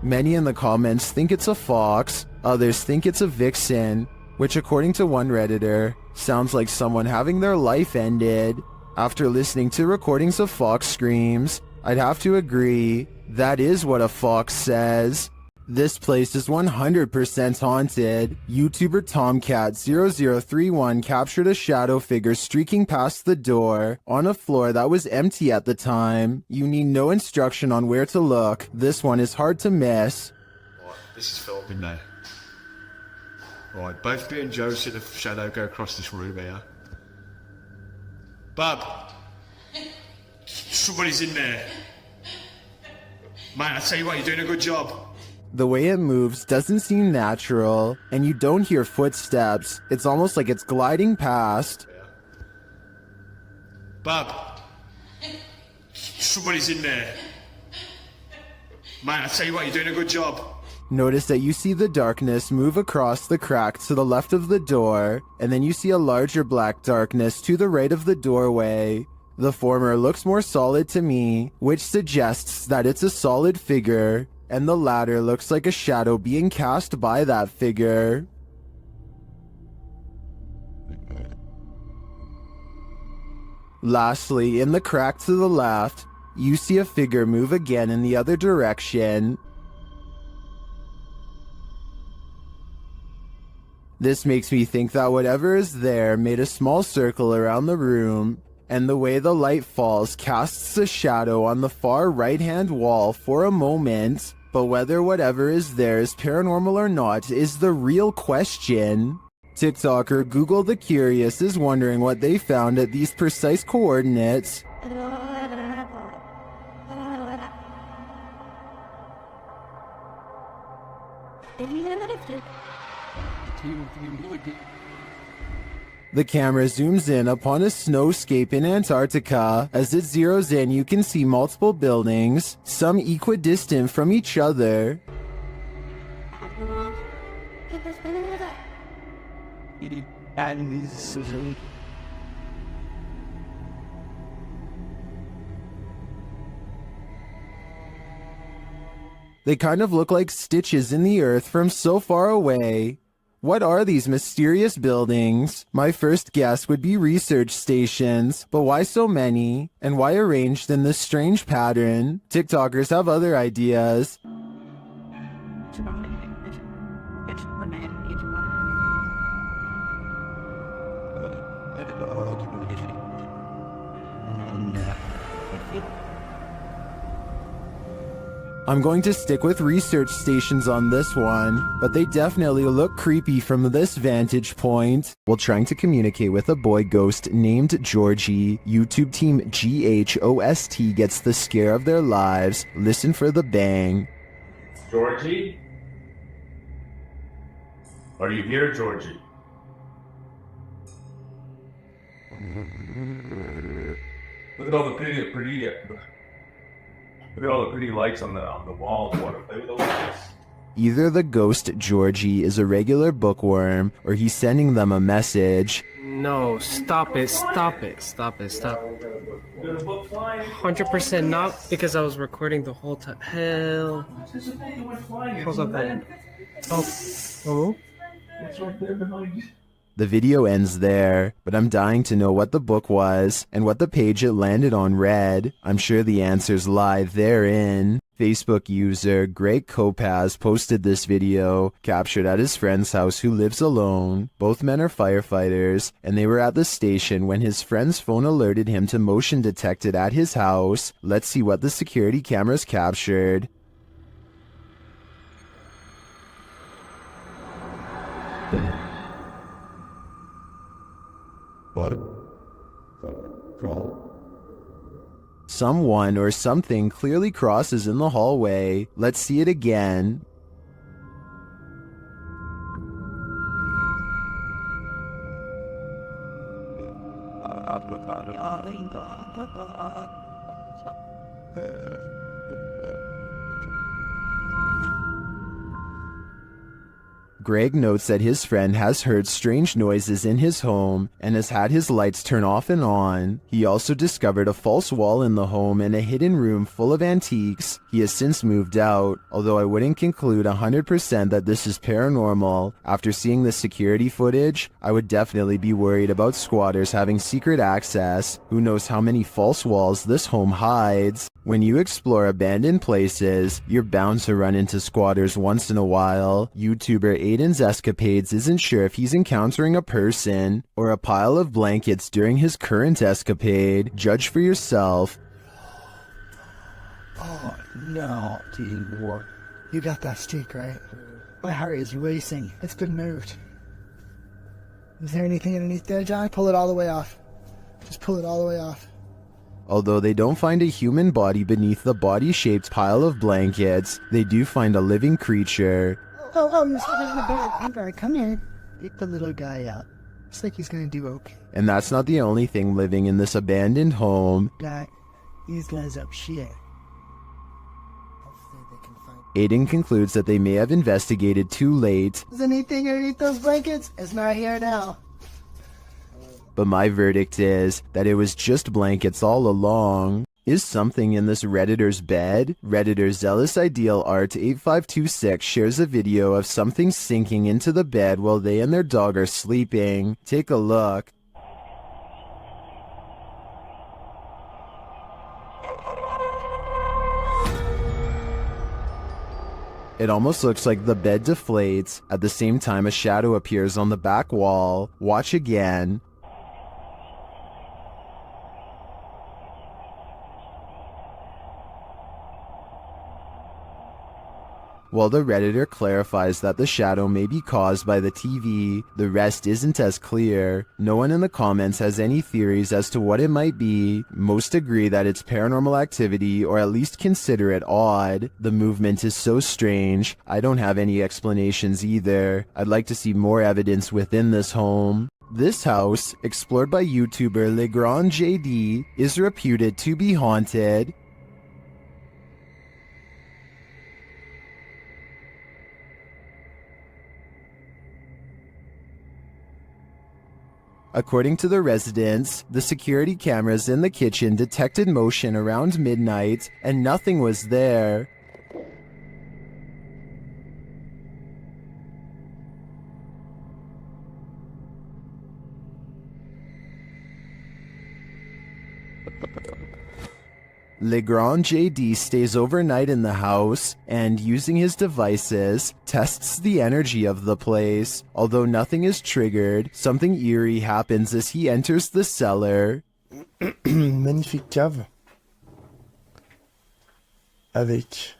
Many in the comments think it's a fox, others think it's a vixen, which according to one Redditor, sounds like someone having their life ended. After listening to recordings of fox screams, I'd have to agree, that is what a fox says. This place is 100% haunted. YouTuber Tomcat0031 captured a shadow figure streaking past the door on a floor that was empty at the time. You need no instruction on where to look. This one is hard to miss. Right, this is Phil in there. Right, both me and Joe see the shadow go across this room here. Bub! Somebody's in there. Man, I tell you what, you're doing a good job. The way it moves doesn't seem natural, and you don't hear footsteps. It's almost like it's gliding past. Bub! Somebody's in there. Man, I tell you what, you're doing a good job. Notice that you see the darkness move across the crack to the left of the door, and then you see a larger black darkness to the right of the doorway. The former looks more solid to me, which suggests that it's a solid figure, and the latter looks like a shadow being cast by that figure. Lastly, in the crack to the left, you see a figure move again in the other direction. This makes me think that whatever is there made a small circle around the room, and the way the light falls casts a shadow on the far right-hand wall for a moment. But whether whatever is there is paranormal or not is the real question. TikToker Google the Curious is wondering what they found at these precise coordinates. The camera zooms in upon a snowscape in Antarctica. As it zeroes in, you can see multiple buildings, some equidistant from each other. They kind of look like stitches in the earth from so far away. What are these mysterious buildings? My first guess would be research stations, but why so many? And why arranged in this strange pattern? TikTokers have other ideas. I'm going to stick with research stations on this one, but they definitely look creepy from this vantage point. While trying to communicate with a boy ghost named Georgie, YouTube team GHOST gets the scare of their lives. Listen for the bang. Georgie? Are you here, Georgie? Look at all the pretty lights on the walls. Want to play with those lights? Either the ghost Georgie is a regular bookworm, or he's sending them a message. No, stop it, stop it, stop it, stop. 100% not, because I was recording the whole time. Hell. What's up there? Oh. What's right there behind you? The video ends there, but I'm dying to know what the book was and what the page it landed on read. I'm sure the answers lie therein. Facebook user Greg Kopaz posted this video, captured at his friend's house who lives alone. Both men are firefighters, and they were at the station when his friend's phone alerted him to motion detected at his house. Let's see what the security cameras captured. Someone or something clearly crosses in the hallway. Let's see it again. Greg notes that his friend has heard strange noises in his home and has had his lights turn off and on. He also discovered a false wall in the home and a hidden room full of antiques. He has since moved out, although I wouldn't conclude 100% that this is paranormal. After seeing the security footage, I would definitely be worried about squatters having secret access. Who knows how many false walls this home hides? When you explore abandoned places, you're bound to run into squatters once in a while. YouTuber Aiden's Escapades isn't sure if he's encountering a person or a pile of blankets during his current escapade. Judge for yourself. Oh, no, T-War. You got that stick, right? My heart is racing. It's been moved. Is there anything underneath there, John? Pull it all the way off. Just pull it all the way off. Although they don't find a human body beneath the body-shaped pile of blankets, they do find a living creature. Oh, Mr. in the bed. Amber, come in. Get the little guy out. Looks like he's gonna do okay. And that's not the only thing living in this abandoned home. Guy, these guys up shit. Aiden concludes that they may have investigated too late. Is anything underneath those blankets? It's not here now. But my verdict is that it was just blankets all along. Is something in this Redditor's bed? Redditor Zealous Ideal Art 8526 shares a video of something sinking into the bed while they and their dog are sleeping. Take a look. It almost looks like the bed deflates. At the same time, a shadow appears on the back wall. Watch again. While the Redditor clarifies that the shadow may be caused by the TV, the rest isn't as clear. No one in the comments has any theories as to what it might be. Most agree that it's paranormal activity, or at least consider it odd. The movement is so strange. I don't have any explanations either. I'd like to see more evidence within this home. This house, explored by YouTuber Legrand JD, is reputed to be haunted. According to the residents, the security cameras in the kitchen detected motion around midnight, and nothing was there. Legrand JD stays overnight in the house and, using his devices, tests the energy of the place. Although nothing is triggered, something eerie happens as he enters the cellar. Magnifique cave. avec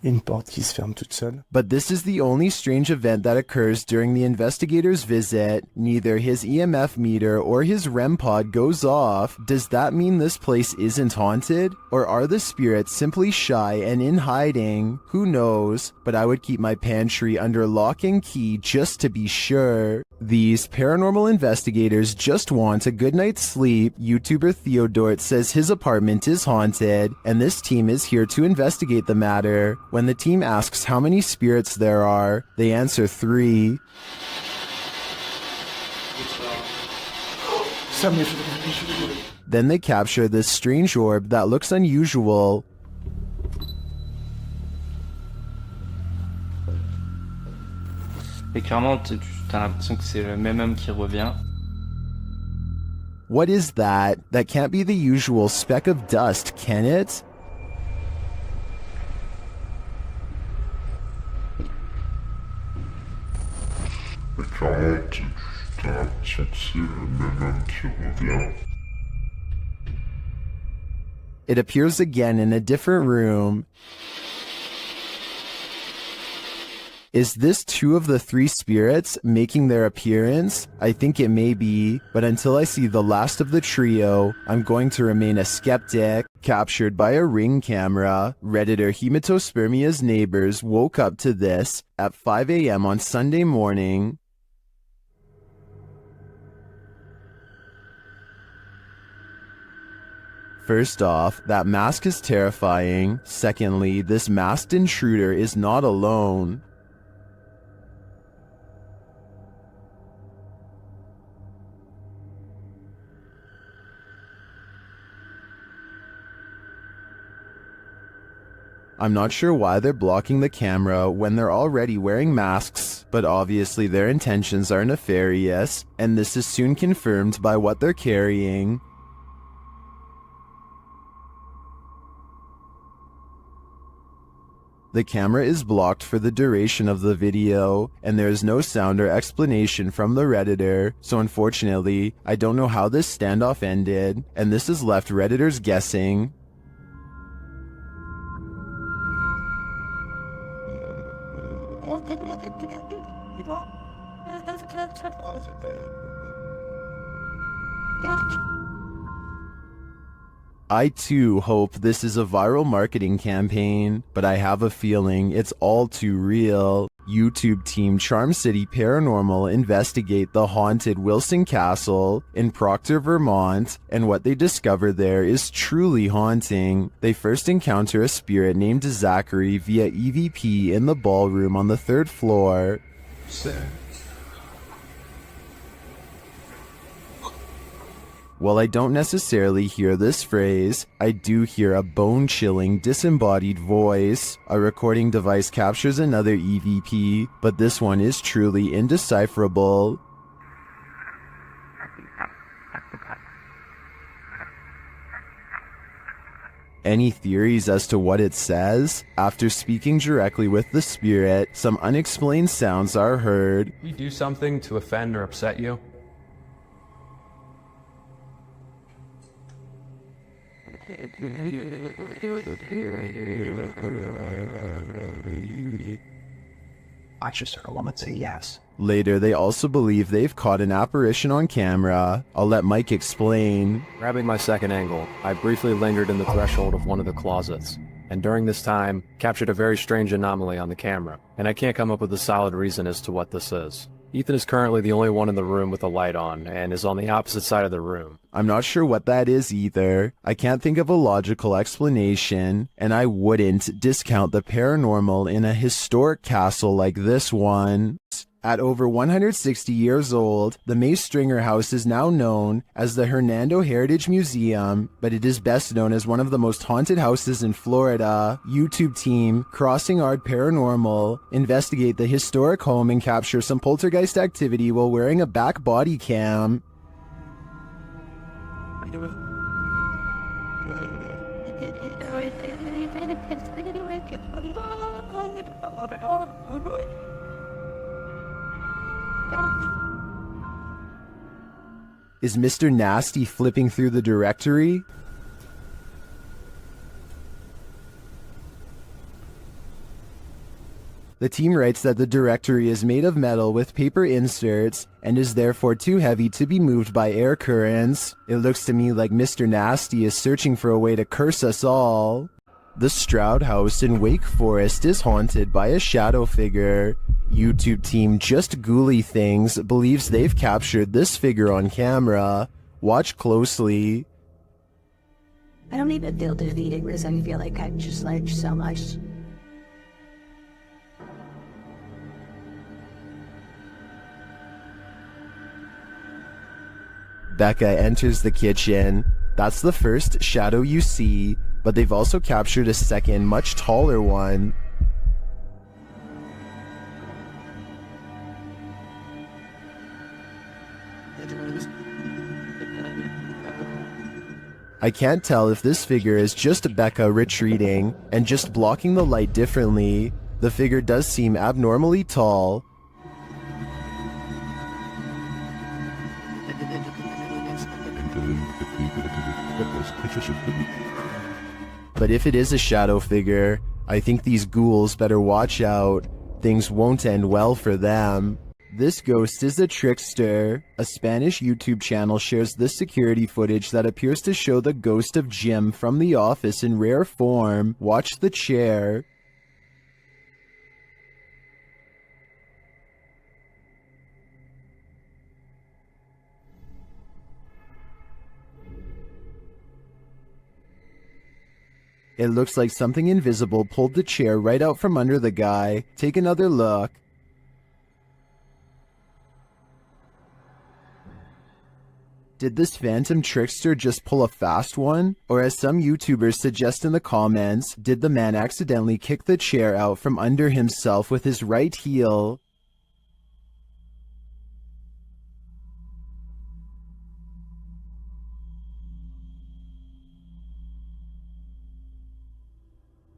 une porte qui se ferme toute seule. But this is the only strange event that occurs during the investigator's visit. Neither his EMF meter or his REM pod goes off. Does that mean this place isn't haunted? Or are the spirits simply shy and in hiding? Who knows? But I would keep my pantry under lock and key just to be sure. These paranormal investigators just want a good night's sleep. YouTuber Theodort says his apartment is haunted, and this team is here to investigate the matter. When the team asks how many spirits there are, they answer 3. Then they capture this strange orb that looks unusual. Et clairement, t'as l'impression que c'est le même homme qui revient. What is that? That can't be the usual speck of dust, can it? It appears again in a different room. Is this 2 of the 3 spirits making their appearance? I think it may be, but until I see the last of the trio, I'm going to remain a skeptic. Captured by a Ring camera, Redditor Hematospermia's neighbors woke up to this at 5 a.m. on Sunday morning. First off, that mask is terrifying. Secondly, this masked intruder is not alone. I'm not sure why they're blocking the camera when they're already wearing masks, but obviously their intentions are nefarious, and this is soon confirmed by what they're carrying. The camera is blocked for the duration of the video, and there is no sound or explanation from the Redditor, so unfortunately, I don't know how this standoff ended, and this has left Redditors guessing. I too hope this is a viral marketing campaign, but I have a feeling it's all too real. YouTube team Charm City Paranormal investigate the haunted Wilson Castle in Proctor, Vermont, and what they discover there is truly haunting. They first encounter a spirit named Zachary via EVP in the ballroom on the 3rd floor. While I don't necessarily hear this phrase, I do hear a bone-chilling, disembodied voice. A recording device captures another EVP, but this one is truly indecipherable. Any theories as to what it says? After speaking directly with the spirit, some unexplained sounds are heard. We do something to offend or upset you? I just heard a woman say yes. Later, they also believe they've caught an apparition on camera. I'll let Mike explain. Grabbing my second angle, I briefly lingered in the threshold of one of the closets, and during this time, captured a very strange anomaly on the camera, and I can't come up with a solid reason as to what this is. Ethan is currently the only one in the room with a light on, and is on the opposite side of the room. I'm not sure what that is either. I can't think of a logical explanation, and I wouldn't discount the paranormal in a historic castle like this one. At over 160 years old, the May Stringer House is now known as the Hernando Heritage Museum, but it is best known as one of the most haunted houses in Florida. YouTube team Crossing Art Paranormal investigate the historic home and capture some poltergeist activity while wearing a back body cam. Is Mr. Nasty flipping through the directory? The team writes that the directory is made of metal with paper inserts and is therefore too heavy to be moved by air currents. It looks to me like Mr. Nasty is searching for a way to curse us all. The Stroud House in Wake Forest is haunted by a shadow figure. YouTube team Just Ghouly Things believes they've captured this figure on camera. Watch closely. I don't even feel defeated because I feel like I've just learned so much. Becca enters the kitchen. That's the first shadow you see, but they've also captured a second, much taller one. I can't tell if this figure is just Becca retreating and just blocking the light differently. The figure does seem abnormally tall. But if it is a shadow figure, I think these ghouls better watch out. Things won't end well for them. This ghost is a trickster. A Spanish YouTube channel shares this security footage that appears to show the ghost of Jim from The Office in rare form. Watch the chair. It looks like something invisible pulled the chair right out from under the guy. Take another look. Did this phantom trickster just pull a fast one? Or as some YouTubers suggest in the comments, did the man accidentally kick the chair out from under himself with his right heel?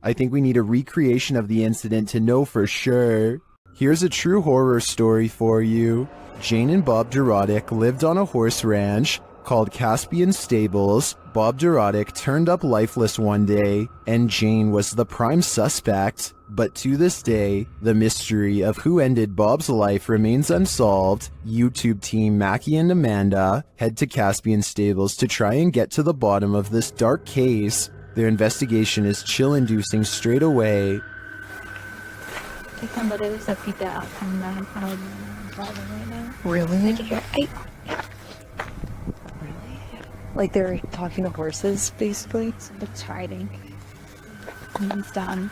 I think we need a recreation of the incident to know for sure. Here's a true horror story for you. Jane and Bob Durotic lived on a horse ranch called Caspian Stables. Bob Durotic turned up lifeless one day, and Jane was the prime suspect. But to this day, the mystery of who ended Bob's life remains unsolved. YouTube team Mackie and Amanda head to Caspian Stables to try and get to the bottom of this dark case. Their investigation is chill-inducing straight away. Really? Really? Like they're talking to horses, basically? It's writing. It's done.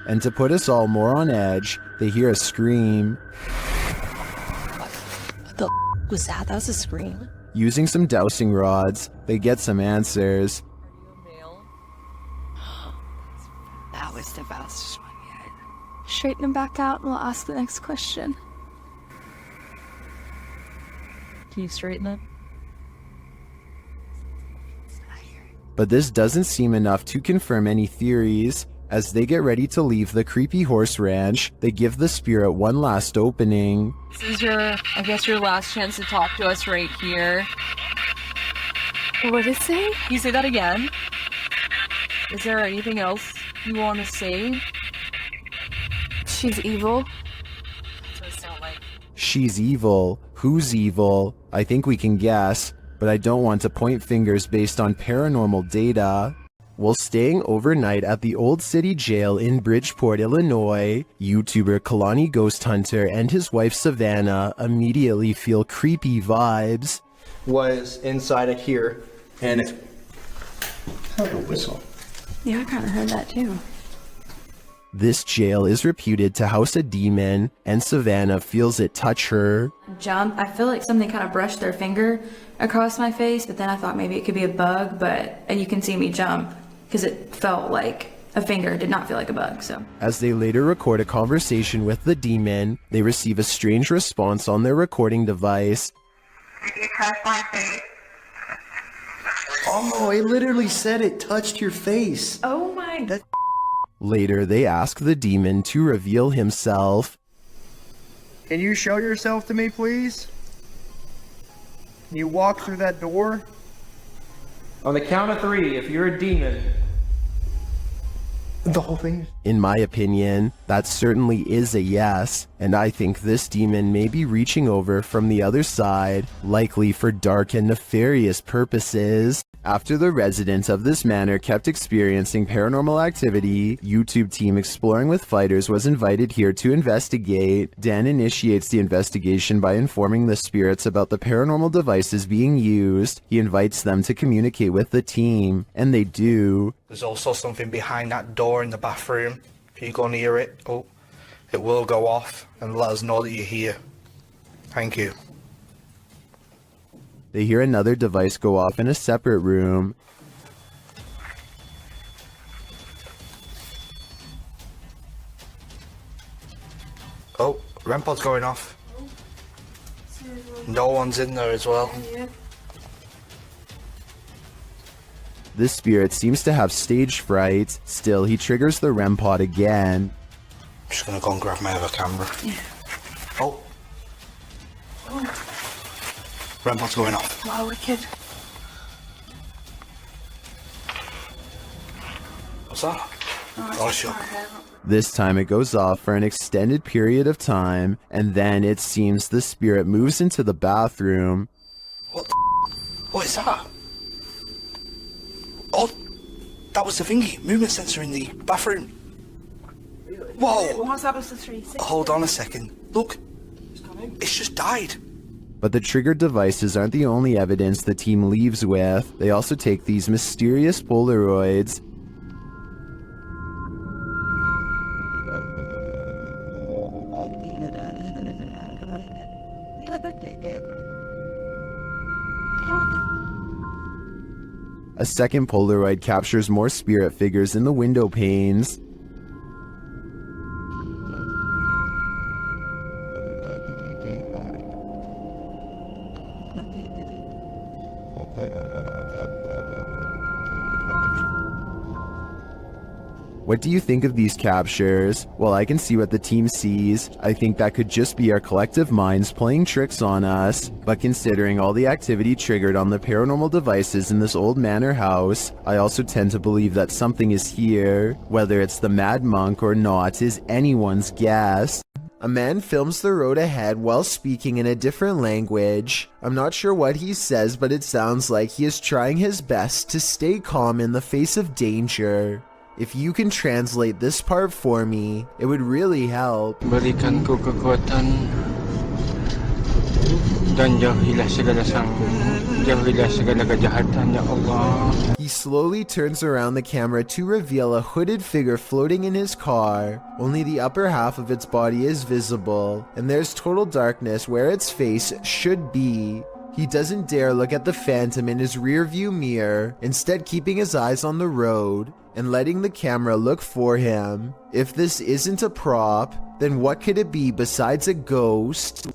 And to put us all more on edge, they hear a scream. What the was that? That was a scream. Using some dowsing rods, they get some answers. That was the best one yet. Straighten them back out and we'll ask the next question. Can you straighten them? But this doesn't seem enough to confirm any theories. As they get ready to leave the creepy horse ranch, they give the spirit one last opening. This is I guess your last chance to talk to us right here. What did it say? Can you say that again? Is there anything else you want to say? She's evil. That's what it sounds like. She's evil. Who's evil? I think we can guess, but I don't want to point fingers based on paranormal data. While staying overnight at the Old City Jail in Bridgeport, Illinois, YouTuber Kalani Ghost Hunter and his wife Savannah immediately feel creepy vibes. Was inside of here, and it heard a whistle. Yeah, I kind of heard that too. This jail is reputed to house a demon, and Savannah feels it touch her. Jump. I feel like something kind of brushed their finger across my face, but then I thought maybe it could be a bug, and you can see me jump because it felt like a finger, did not feel like a bug, so. As they later record a conversation with the demon, they receive a strange response on their recording device. You touched my face. Oh, it literally said it touched your face. Oh my god. Later, they ask the demon to reveal himself. Can you show yourself to me, please? Can you walk through that door? On the count of 3, if you're a demon. The whole thing? In my opinion, that certainly is a yes, and I think this demon may be reaching over from the other side, likely for dark and nefarious purposes. After the residents of this manor kept experiencing paranormal activity, YouTube team Exploring with Fighters was invited here to investigate. Dan initiates the investigation by informing the spirits about the paranormal devices being used. He invites them to communicate with the team, and they do. There's also something behind that door in the bathroom. If you go near it, it will go off and let us know that you're here. Thank you. They hear another device go off in a separate room. Oh, REM pod's going off. No one's in there as well. This spirit seems to have stage fright. Still, he triggers the REM pod again. I'm just gonna go and grab my other camera. Yeah. Oh. REM pod's going off. Wow, wicked. What's that? Oh, sure. This time it goes off for an extended period of time, and then it seems the spirit moves into the bathroom. What the What is that? Oh, that was the thingy, movement sensor in the bathroom. Whoa! What's happened to 3? Hold on a second. Look, it's just died. But the triggered devices aren't the only evidence the team leaves with. They also take these mysterious Polaroids. A second Polaroid captures more spirit figures in the window panes. What do you think of these captures? Well, I can see what the team sees. I think that could just be our collective minds playing tricks on us. But considering all the activity triggered on the paranormal devices in this old manor house, I also tend to believe that something is here. Whether it's the Mad Monk or not is anyone's guess. A man films the road ahead while speaking in a different language. I'm not sure what he says, but it sounds like he is trying his best to stay calm in the face of danger. If you can translate this part for me, it would really help. Berikan ko kekuatan dan jauhilah segala kejahatan, ya Allah. He slowly turns around the camera to reveal a hooded figure floating in his car. Only the upper half of its body is visible, and there's total darkness where its face should be. He doesn't dare look at the phantom in his rearview mirror, instead keeping his eyes on the road and letting the camera look for him. If this isn't a prop, then what could it be besides a ghost?